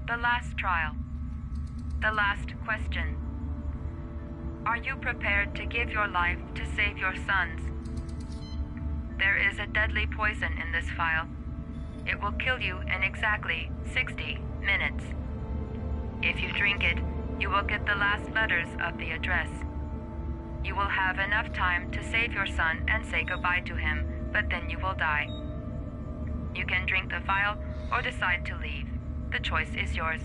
Speaker 17: The last trial. The last question. Are you prepared to give your life to save your sons? There is a deadly poison in this vial. It will kill you in exactly 60 minutes. If you drink it, you will get the last letters of the address. You will have enough time to save your son and say goodbye to him, but then you will die. You can drink the vial or decide to leave. The choice is yours.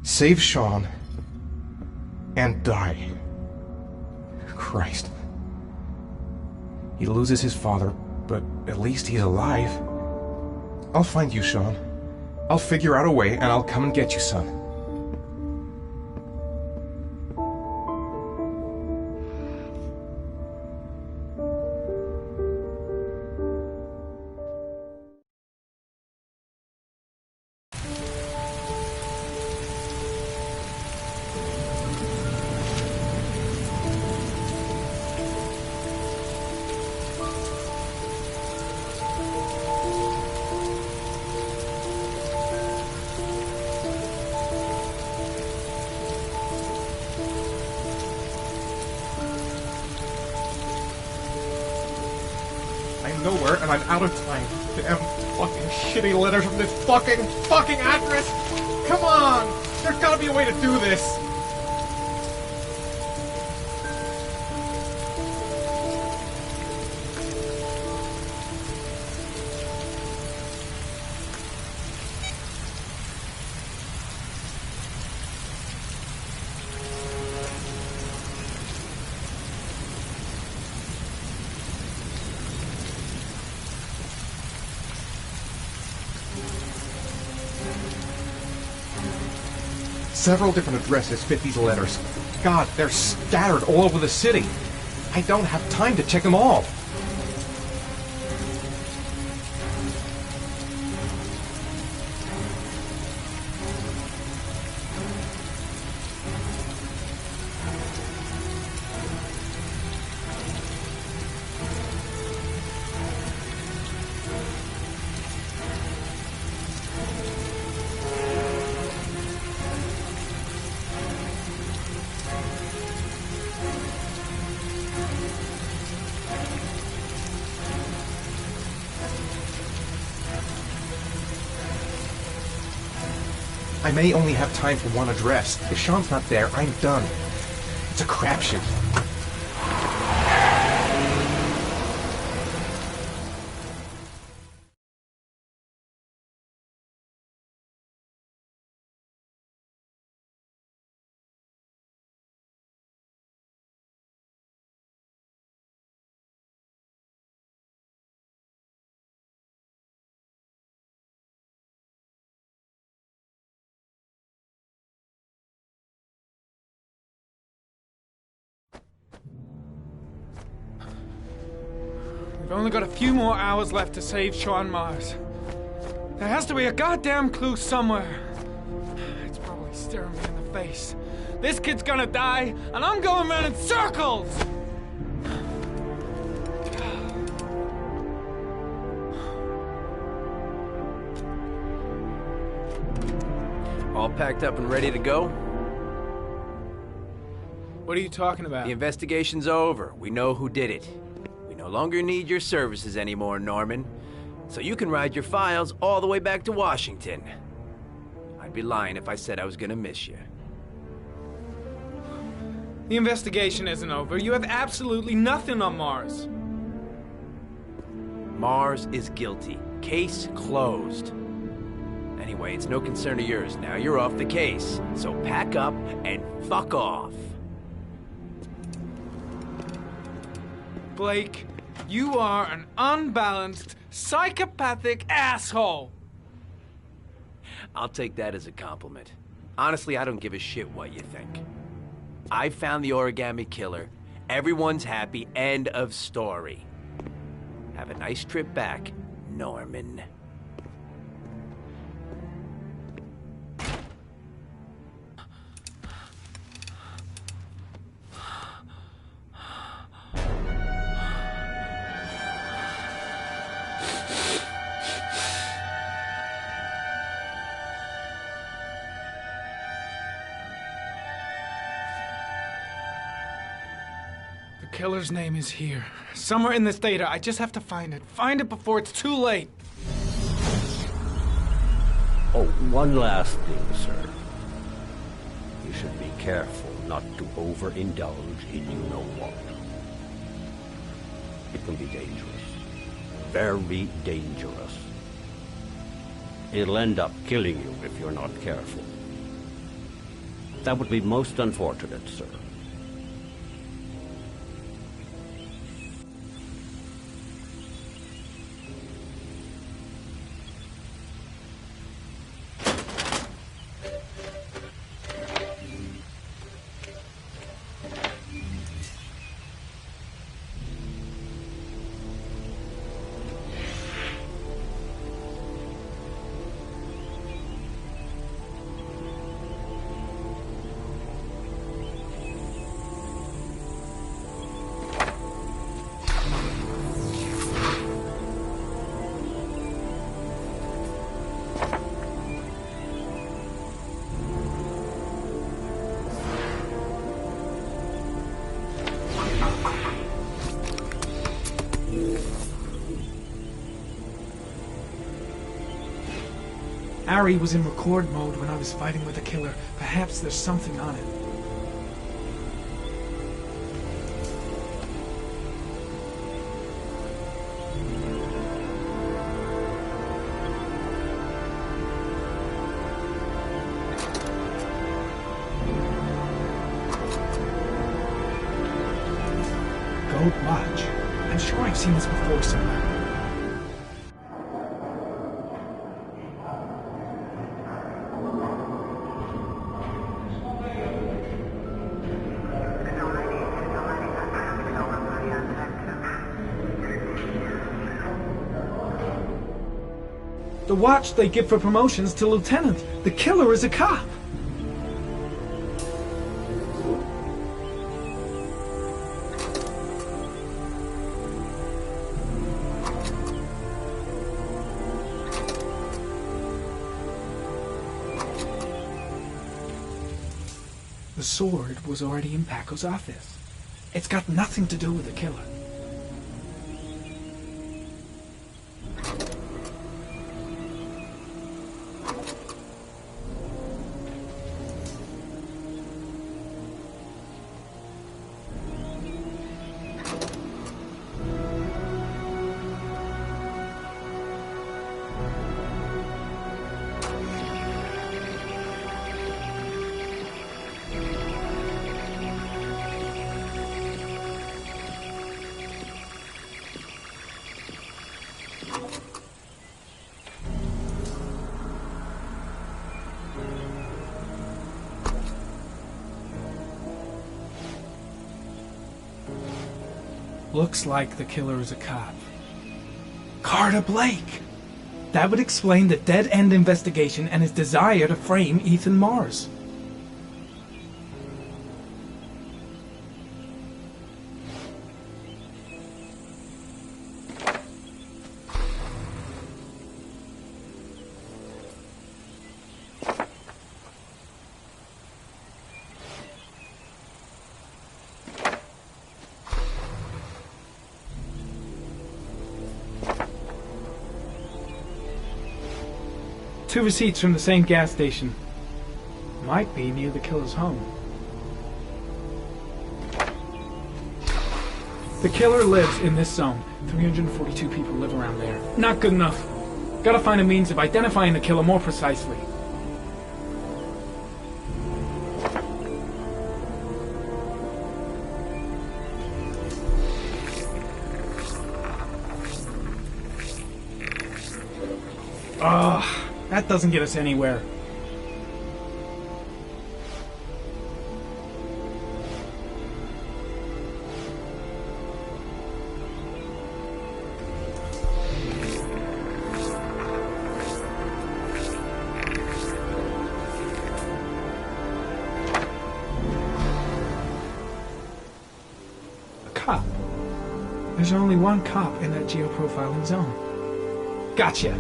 Speaker 1: Save Sean and die. Christ. He loses his father, but at least he's alive. I'll find you, Sean. I'll figure out a way, and I'll come and get you, son. Nowhere, and I'm out of time. Damn fucking shitty letters from this fucking address! Come on! There's gotta be a way to do this! Several different addresses fit these letters. God, they're scattered all over the city. I don't have time to check them all. may only have time for one address. If Sean's not there, I'm done. It's a crapshoot.
Speaker 5: We've only got a few more hours left to save Sean Mars. There has to be a goddamn clue somewhere. It's probably staring me in the face. This kid's gonna die, and I'm going around in circles!
Speaker 21: All packed up and ready to go?
Speaker 5: What are you talking about?
Speaker 21: The investigation's over. We know who did it. We no longer need your services anymore, Norman. So you can ride your files all the way back to Washington. I'd be lying if I said I was gonna miss you.
Speaker 5: The investigation isn't over. You have absolutely nothing on Mars.
Speaker 21: Mars is guilty. Case closed. Anyway, it's no concern of yours now. You're off the case. So pack up and fuck off.
Speaker 5: Blake, you are an unbalanced, psychopathic asshole.
Speaker 21: I'll take that as a compliment. Honestly, I don't give a shit what you think. I found the origami killer. Everyone's happy. End of story. Have a nice trip back, Norman.
Speaker 5: The killer's name is here. Somewhere in this data. I just have to find it. Find it before it's too late.
Speaker 22: Oh, one last thing, sir. You should be careful not to overindulge in you-know-what. It can be dangerous. Very dangerous. It'll end up killing you if you're not careful. That would be most unfortunate, sir.
Speaker 5: Ari was in record mode when I was fighting with the killer. Perhaps there's something on it. Goat Lodge. I'm sure I've seen this before somewhere. The watch they give for promotions to lieutenant. The killer is a cop. The sword was already in Paco's office. It's got nothing to do with the killer. Looks like the killer is a cop. Carter Blake! That would explain the dead-end investigation and his desire to frame Ethan Mars. Two receipts from the same gas station. Might be near the killer's home. The killer lives in this zone. 342 people live around there. Not good enough. Gotta find a means of identifying the killer more precisely. Ugh. That doesn't get us anywhere. A cop. There's only one cop in that geoprofiling zone. Gotcha.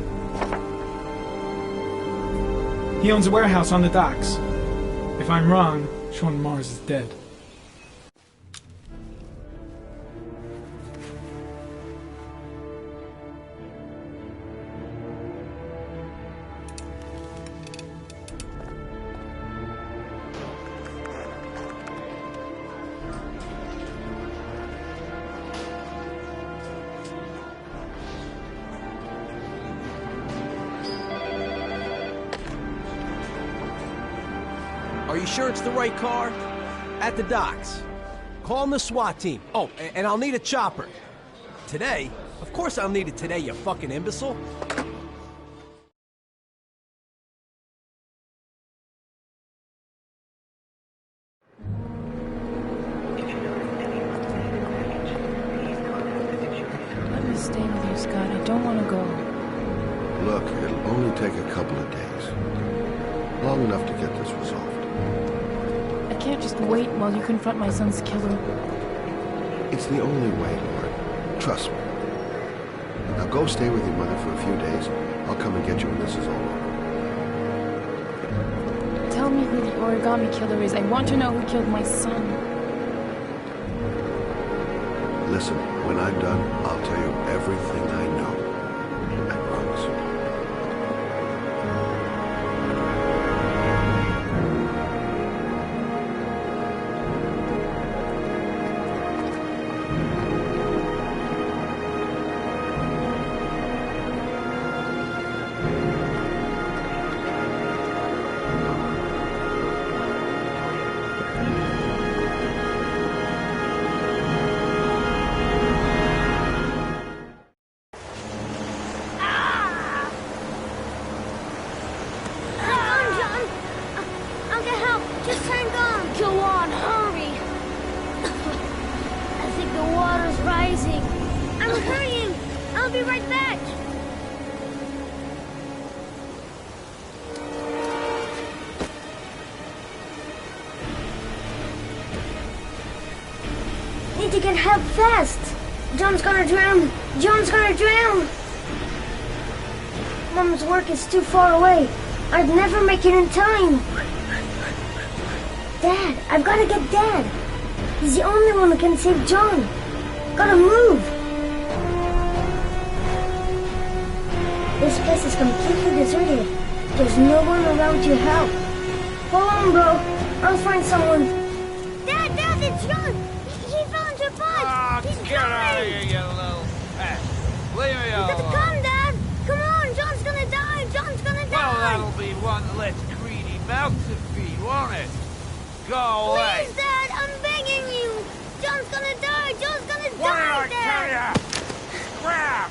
Speaker 5: He owns a warehouse on the docks. If I'm wrong, Sean Mars is dead.
Speaker 3: Are you sure it's the right car? At the docks. Call the SWAT team. Oh, and I'll need a chopper. Today? Of course I'll need it today, you fucking imbecile.
Speaker 12: Let me stay with you, Scott. I don't want to go.
Speaker 10: Look, it'll only take a couple of days. Long enough to get this resolved.
Speaker 12: I can't just wait while you confront my son's killer.
Speaker 10: It's the only way, Lauren. Trust me. Now go stay with your mother for a few days. I'll come and get you when this is all over.
Speaker 12: Tell me who the origami killer is. I want to know who killed my son.
Speaker 10: Listen, when I'm done, I'll tell you everything I know. I promise you.
Speaker 7: Need to get help fast. John's gonna drown. John's gonna drown. Mom's work is too far away. I'd never make it in time. Dad, I've gotta get Dad. He's the only one who can save John. Gotta move. This place is completely deserted. There's no one around to help. Hold on, bro. I'll find someone. Dad, it's John. He fell into a pond. He's
Speaker 20: Get out of here, you little pet. Leave me alone.
Speaker 7: You gotta come, Dad. Come on, John's gonna die. John's gonna die.
Speaker 20: Well, that'll be one less greedy mouth to feed, won't it? Go away.
Speaker 7: Please, Dad, I'm begging you. John's gonna die. John's gonna
Speaker 20: What
Speaker 7: die,
Speaker 20: did I tell ya? Crap!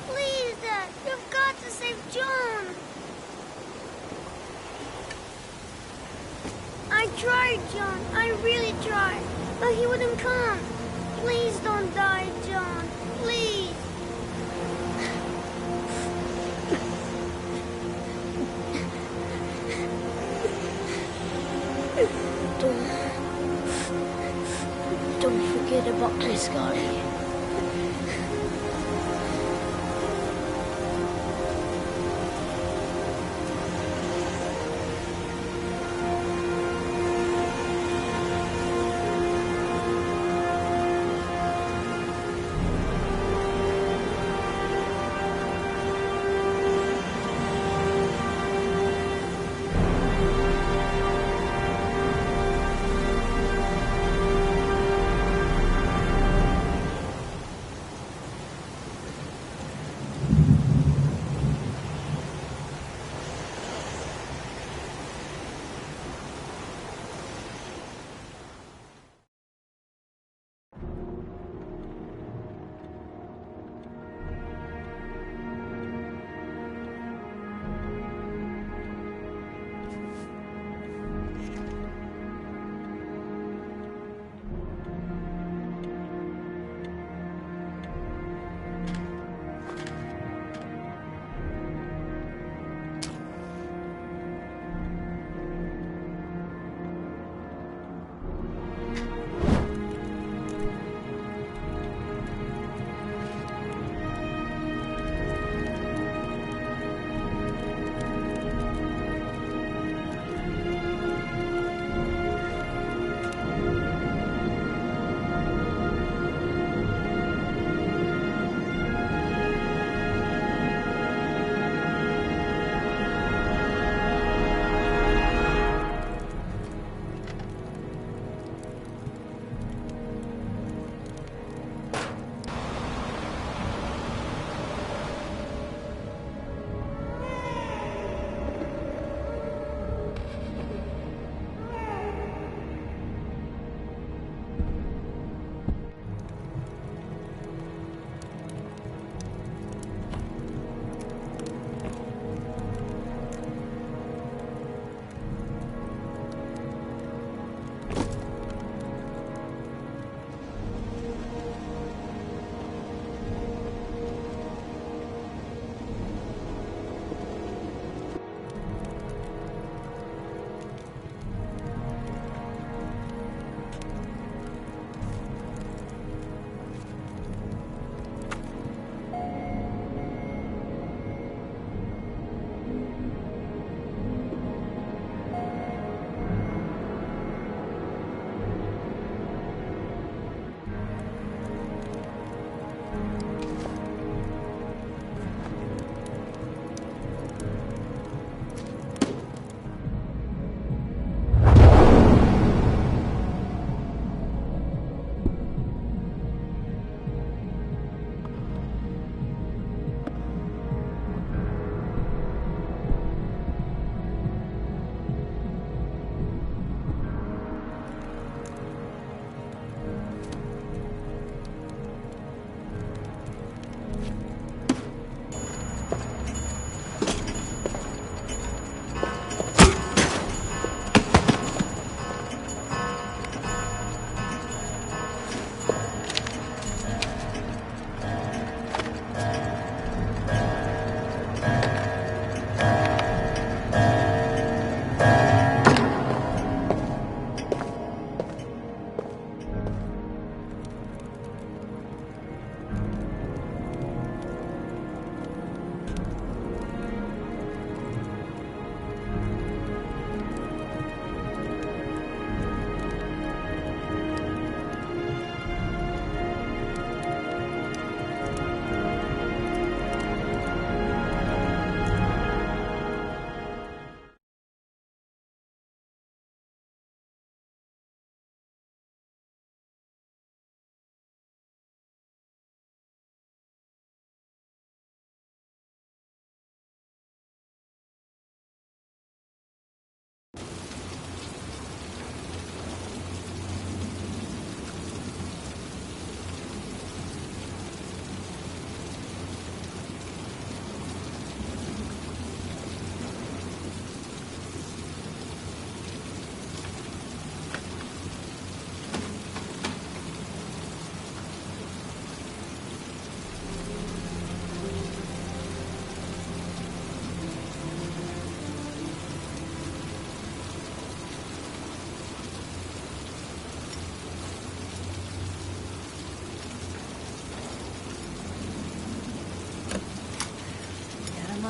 Speaker 7: Please, Dad. You've got to save John. I tried, John. I really tried. But he wouldn't come. Please don't die, John. Please. Don't forget about my Scotty.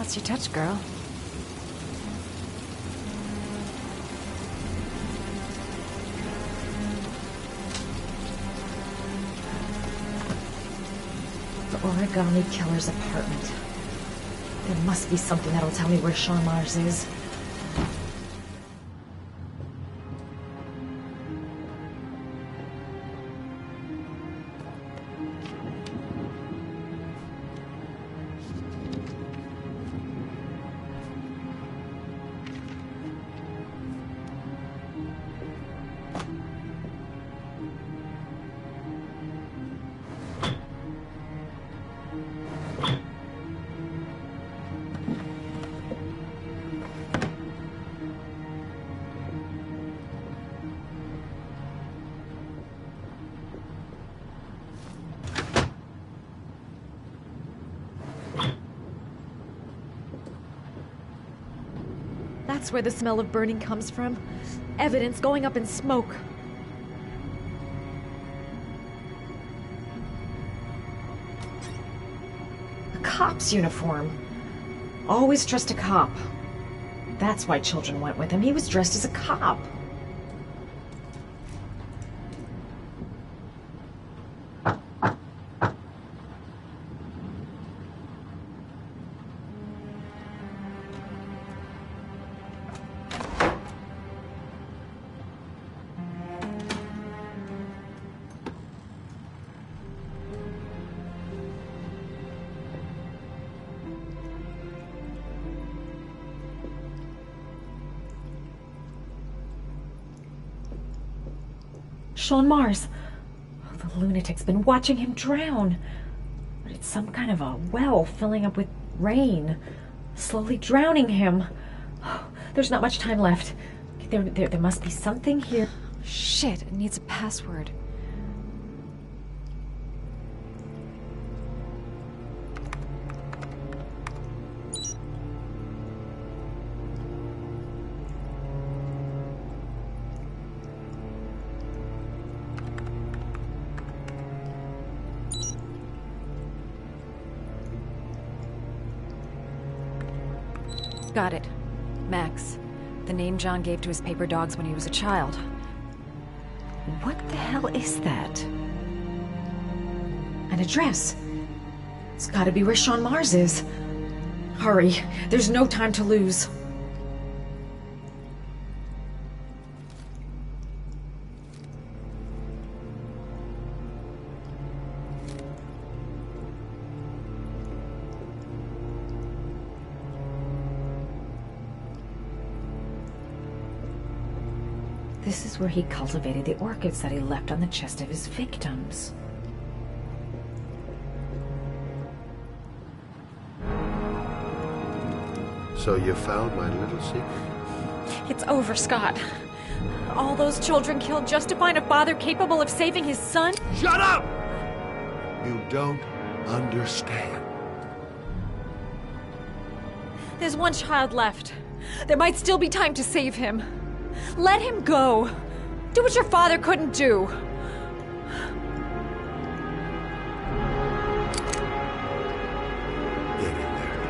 Speaker 2: Lost your touch, girl.
Speaker 6: The origami killer's apartment. There must be something that'll tell me where Sean Mars is. That's where the smell of burning comes from. Evidence going up in smoke. A cop's uniform. Always trust a cop. That's why children went with him. He was dressed as a cop. Sean Mars. Oh, the lunatic's been watching him drown. But it's some kind of a well filling up with rain, slowly drowning him. Oh, there's not much time left. There must be something here.
Speaker 2: Shit, it needs a password. Got it. Max. The name John gave to his paper dogs when he was a child. What the hell is that? An address. It's gotta be where Sean Mars is. Hurry. There's no time to lose. This is where he cultivated the orchids that he left on the chest of his victims.
Speaker 10: So you found my little secret?
Speaker 2: It's over, Scott. All those children killed just to find a father capable of saving his son?
Speaker 10: Shut up! You don't understand.
Speaker 2: There's one child left. There might still be time to save him. Let him go. Do what your father couldn't do.
Speaker 10: Get in there.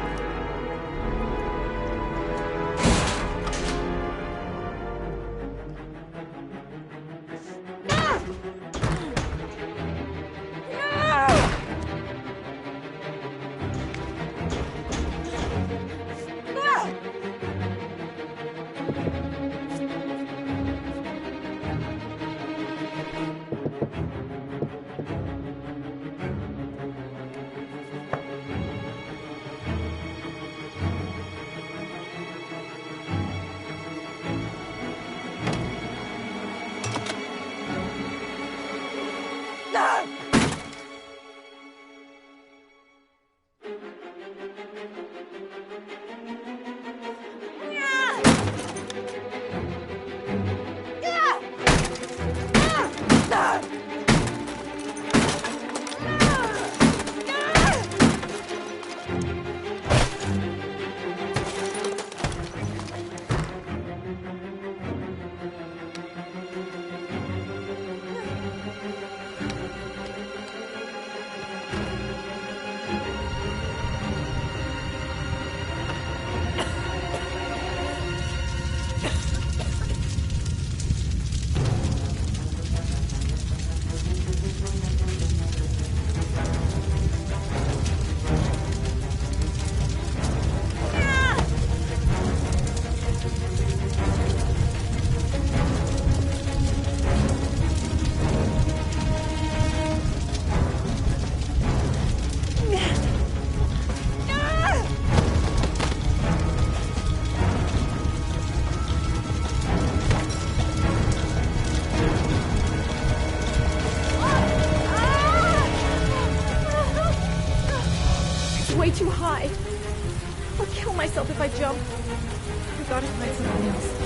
Speaker 6: myself if I jump. I gotta find something else.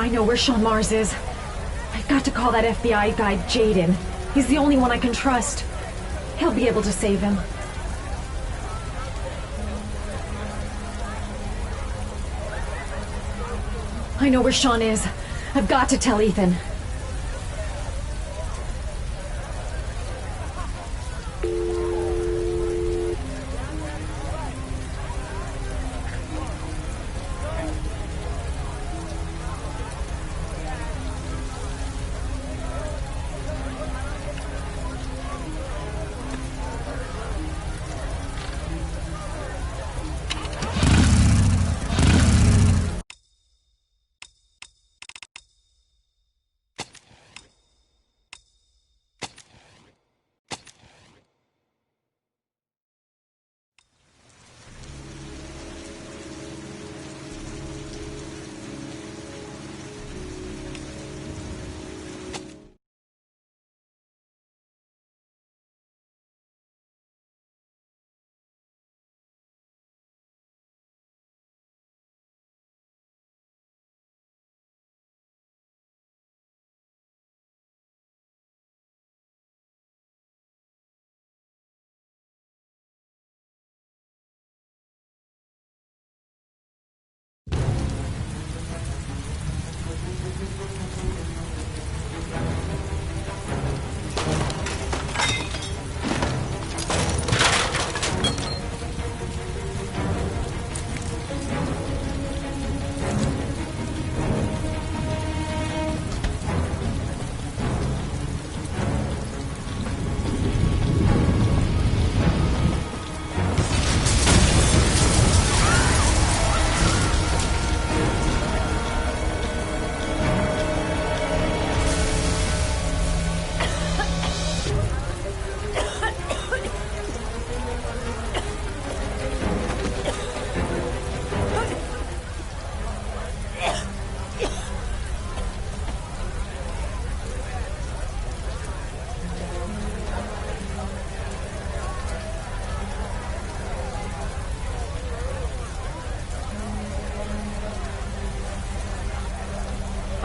Speaker 6: I know where Sean Mars is. I've got to call that FBI guy, Jaden. He's the only one I can trust. He'll be able to save him. I know where Sean is. I've got to tell Ethan.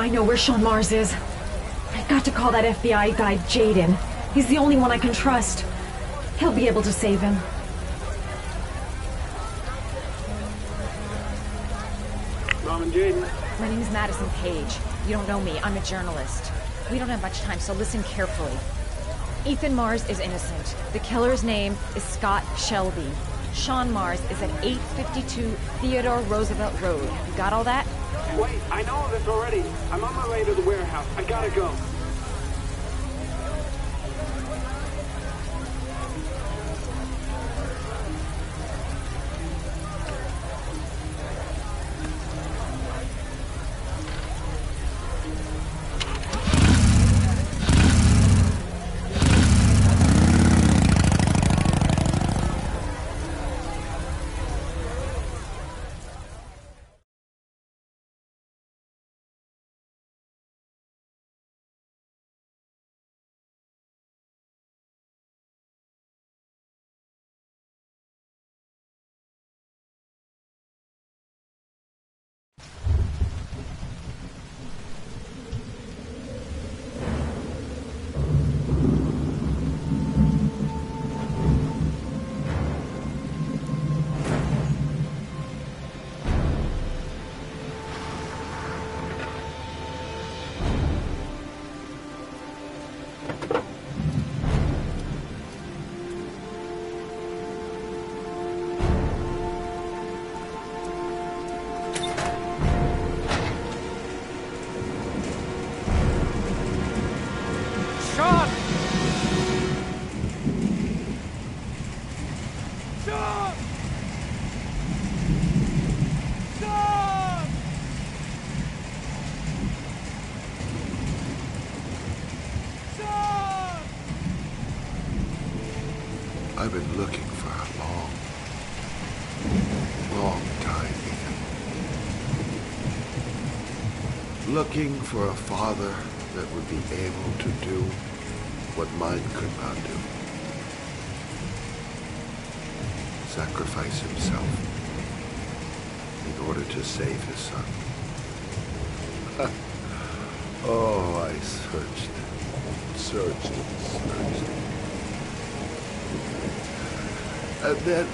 Speaker 6: I know where Sean Mars is. I've got to call that FBI guy, Jaden. He's the only one I can trust. He'll be able to save him.
Speaker 11: Mom and Jaden.
Speaker 2: My name's Madison Page. You don't know me. I'm a journalist. We don't have much time, so listen carefully. Ethan Mars is innocent. The killer's name is Scott Shelby. Sean Mars is at 852 Theodore Roosevelt Road. You got all that?
Speaker 11: Wait, I know this already. I'm on my way to the warehouse. I gotta go.
Speaker 19: I've been looking for a long time, Ethan. Looking for a father that would be able to do what mine could not do. Sacrifice himself in order to save his son. Oh, I searched. And then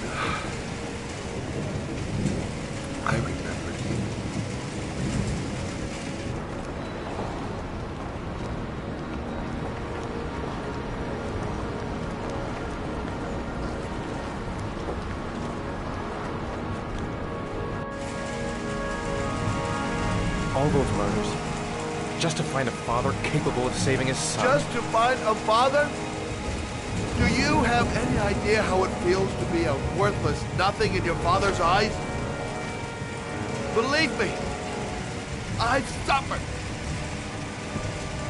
Speaker 19: I remembered you.
Speaker 1: All those murders, just to find a father capable of saving his son.
Speaker 19: Just to find a father? Do you have any idea how it feels to be a worthless nothing in your father's eyes? Believe me, I've suffered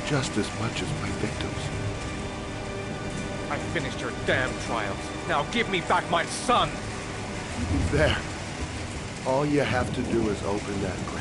Speaker 19: just as much as my victims.
Speaker 1: I finished your damn trials. Now give me back my son!
Speaker 19: There. All you have to do is open that grate.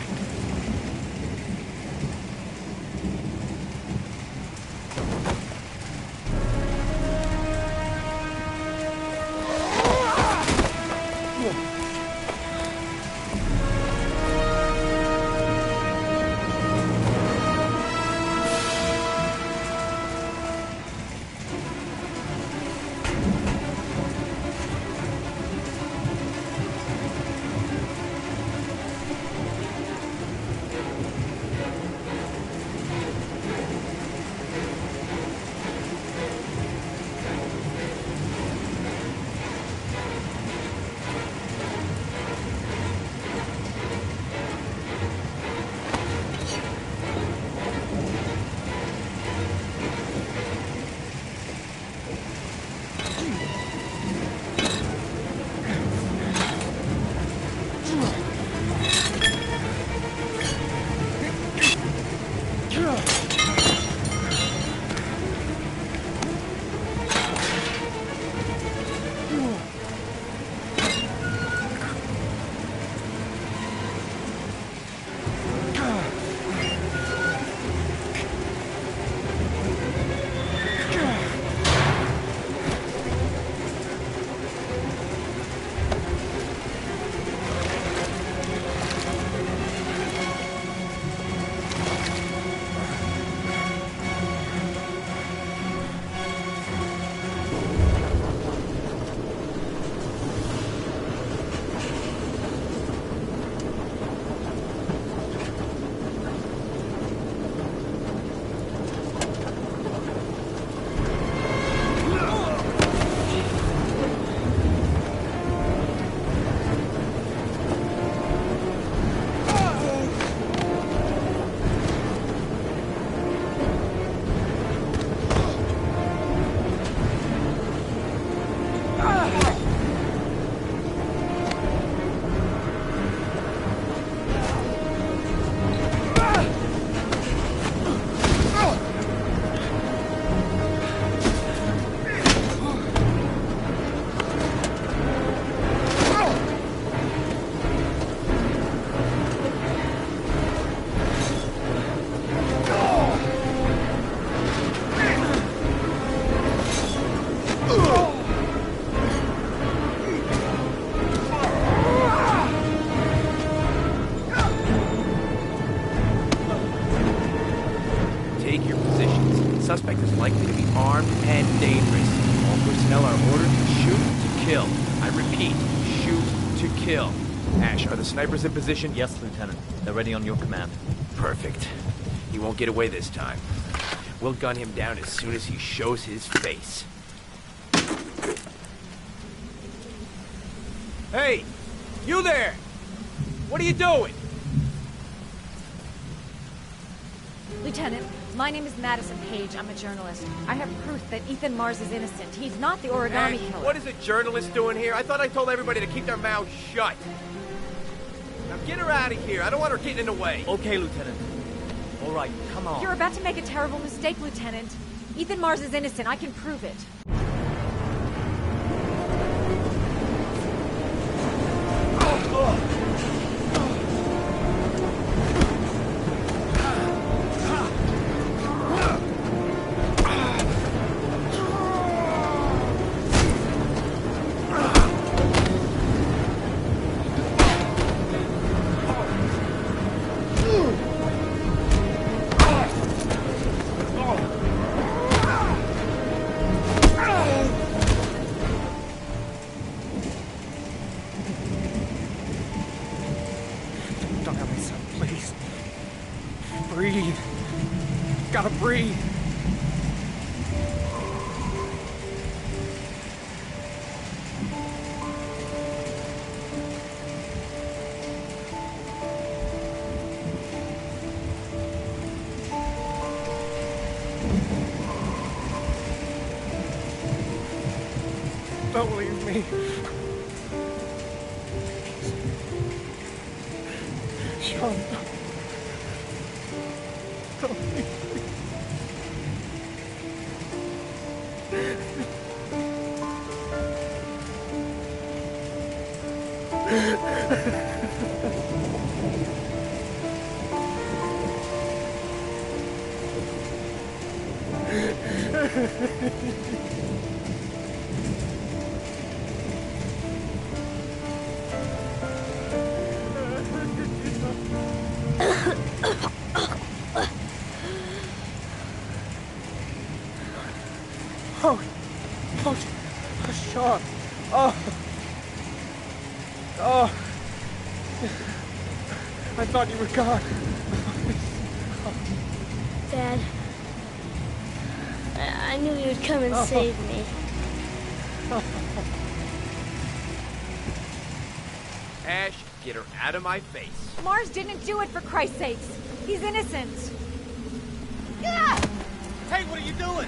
Speaker 21: suspect is likely to be armed and dangerous. All personnel are ordered to shoot to kill. I repeat, shoot to kill. Ash, are the snipers in position?
Speaker 4: Yes, Lieutenant. They're ready on your command.
Speaker 21: Perfect. He won't get away this time. We'll gun him down as soon as he shows his face. Hey! You there! What are you doing?
Speaker 2: Lieutenant, my name is Madison Page. I'm a journalist. I have proof that Ethan Mars is innocent. He's not the origami
Speaker 21: Ash,
Speaker 2: killer.
Speaker 21: what is a journalist doing here? I thought I told everybody to keep their mouths shut. Now get her out of here. I don't want her getting in the way.
Speaker 4: Okay, Lieutenant. All right, come on.
Speaker 2: You're about to make a terrible mistake, Lieutenant. Ethan Mars is innocent. I can prove it.
Speaker 5: Breathe. Gotta breathe. Don't leave me. Sean. Don't leave me. Sean. I thought you were gone.
Speaker 7: Dad, I knew you would come and save me.
Speaker 21: Ash, get her out of my face.
Speaker 2: Mars didn't do it, for Christ's sakes. He's innocent.
Speaker 21: Hey, what are you doing?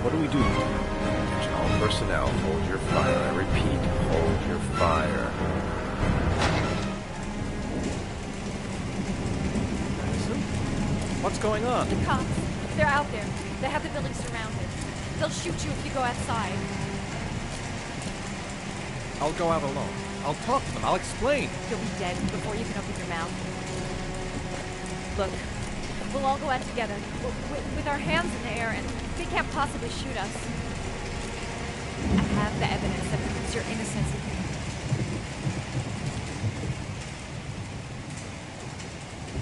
Speaker 1: What do we do? Attention all personnel, hold your fire. I repeat, hold your fire. Madison? What's going on?
Speaker 2: The cops. They're out there. They have the building surrounded. They'll shoot you if you go outside.
Speaker 1: I'll go out alone. I'll talk to them. I'll explain.
Speaker 2: You'll be dead before you can open your mouth. Look, we'll all go out together, with our hands in the air, and they can't possibly shoot us. I have the evidence that proves your innocence.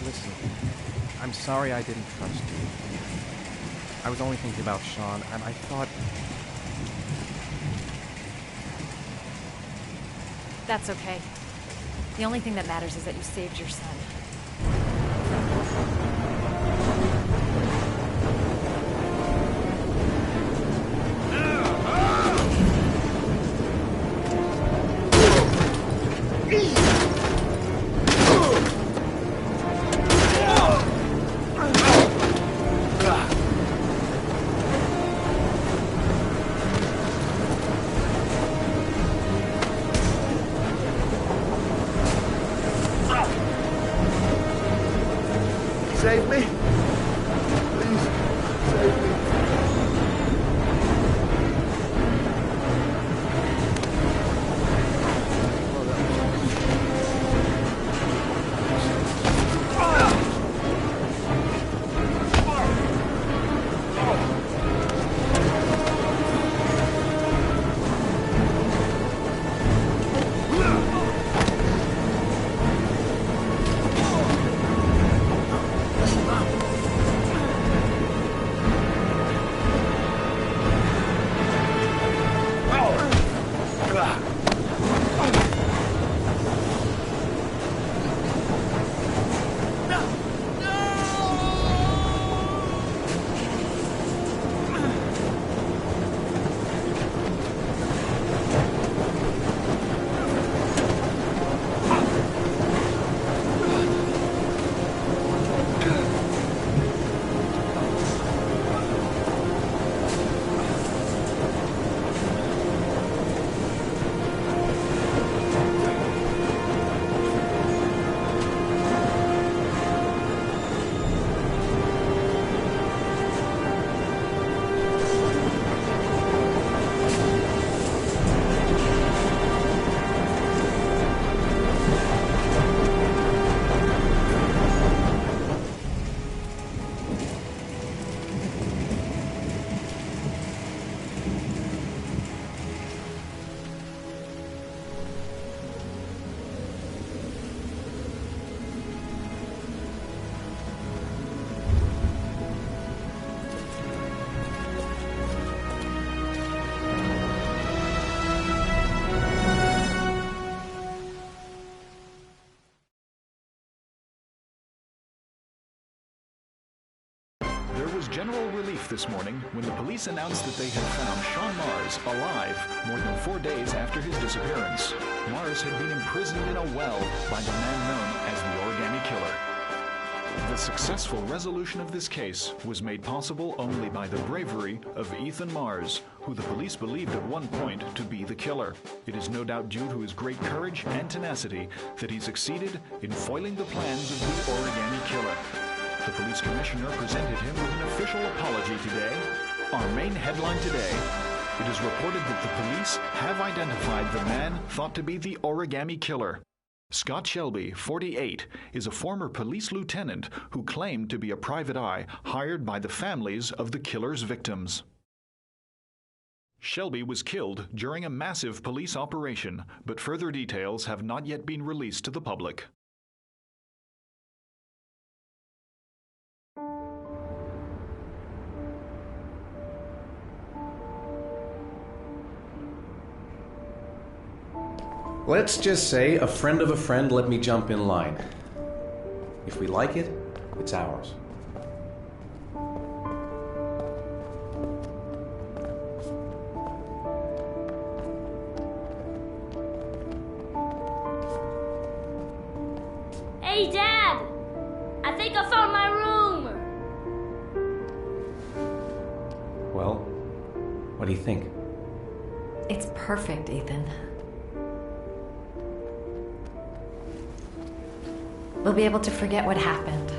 Speaker 1: Listen, I'm sorry I didn't trust you. I was only thinking about Sean, and I thought...
Speaker 2: That's okay. The only thing that matters is that you saved your son.
Speaker 19: Save me. Please, save me.
Speaker 8: general relief this morning when the police announced that they had found Sean Mars alive more than 4 days after his disappearance. Mars had been imprisoned in a well by the man known as the Origami Killer. The successful resolution of this case was made possible only by the bravery of Ethan Mars, who the police believed at one point to be the killer. It is no doubt due to his great courage and tenacity that he succeeded in foiling the plans of the Origami Killer. The police commissioner presented him with an official apology today. Our main headline today: it is reported that the police have identified the man thought to be the Origami Killer. Scott Shelby, 48, is a former police lieutenant who claimed to be a private eye hired by the families of the killer's victims. Shelby was killed during a massive police operation, but further details have not yet been released to the public.
Speaker 1: Let's just say a friend of a friend let me jump in line. If we like it, it's ours.
Speaker 7: Hey, Dad! I think I found my room!
Speaker 1: Well, what do you think?
Speaker 6: It's perfect, Ethan. We'll be able to forget what happened.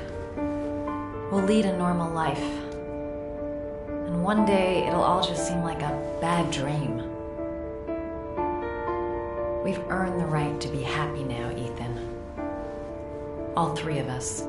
Speaker 6: We'll lead a normal life. And one day, it'll all just seem like a bad dream. We've earned the right to be happy now, Ethan. All three of us.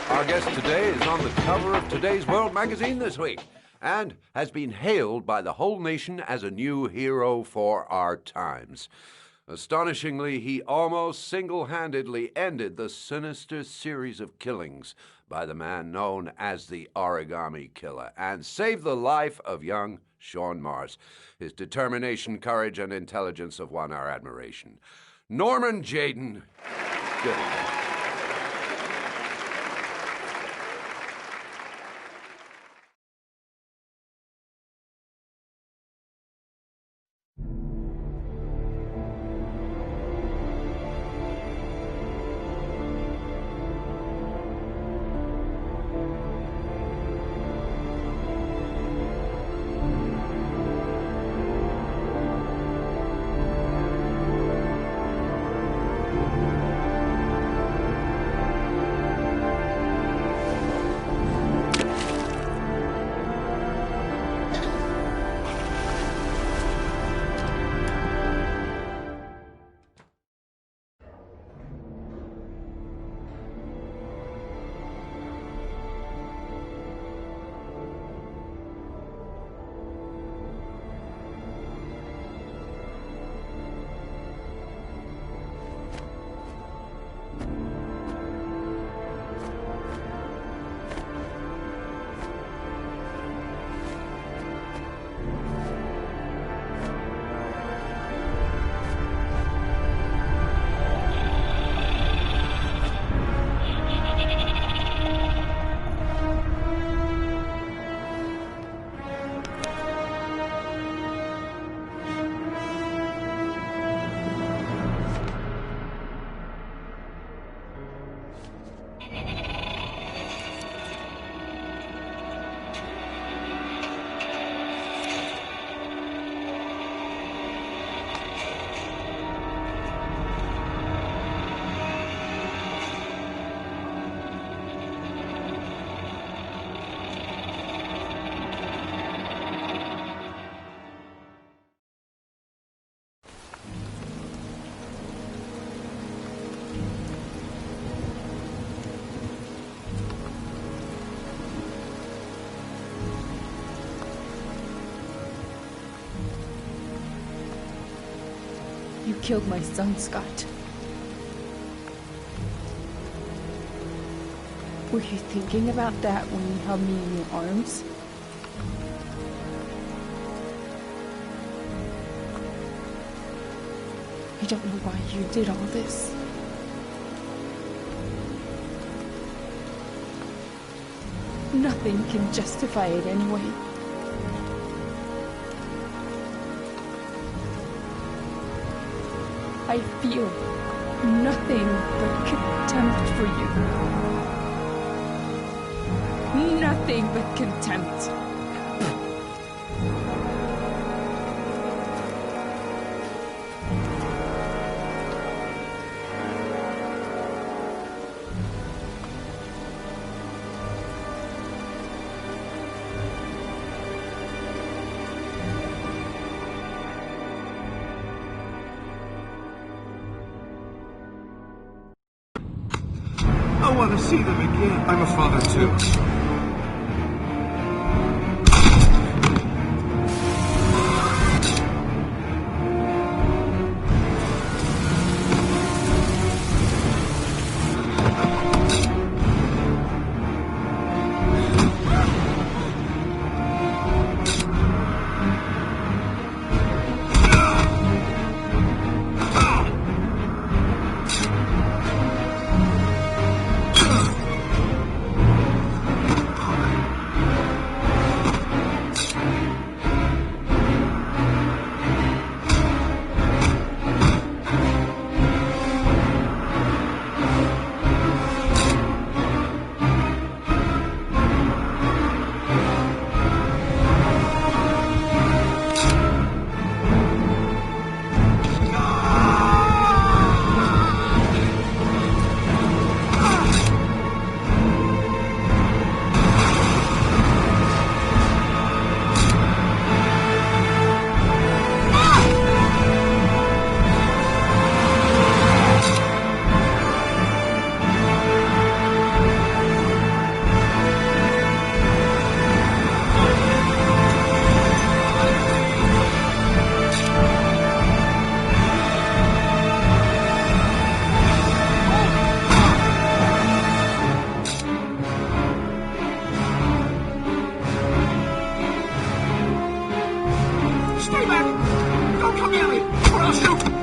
Speaker 18: Our guest today is on the cover of today's World magazine this week and has been hailed by the whole nation as a new hero for our times. Astonishingly, he almost single-handedly ended the sinister series of killings by the man known as the Origami Killer and saved the life of young Sean Mars. His determination, courage, and intelligence have won our admiration. Norman Jayden. Good evening.
Speaker 12: You killed my son, Scott. Were you thinking about that when you held me in your arms? I don't know why you did all this. Nothing can justify it anyway. I feel nothing but contempt for you. Nothing but contempt.
Speaker 11: I want to see them again. I'm a father too.
Speaker 20: Stay back! Don't come near me, or I'll shoot!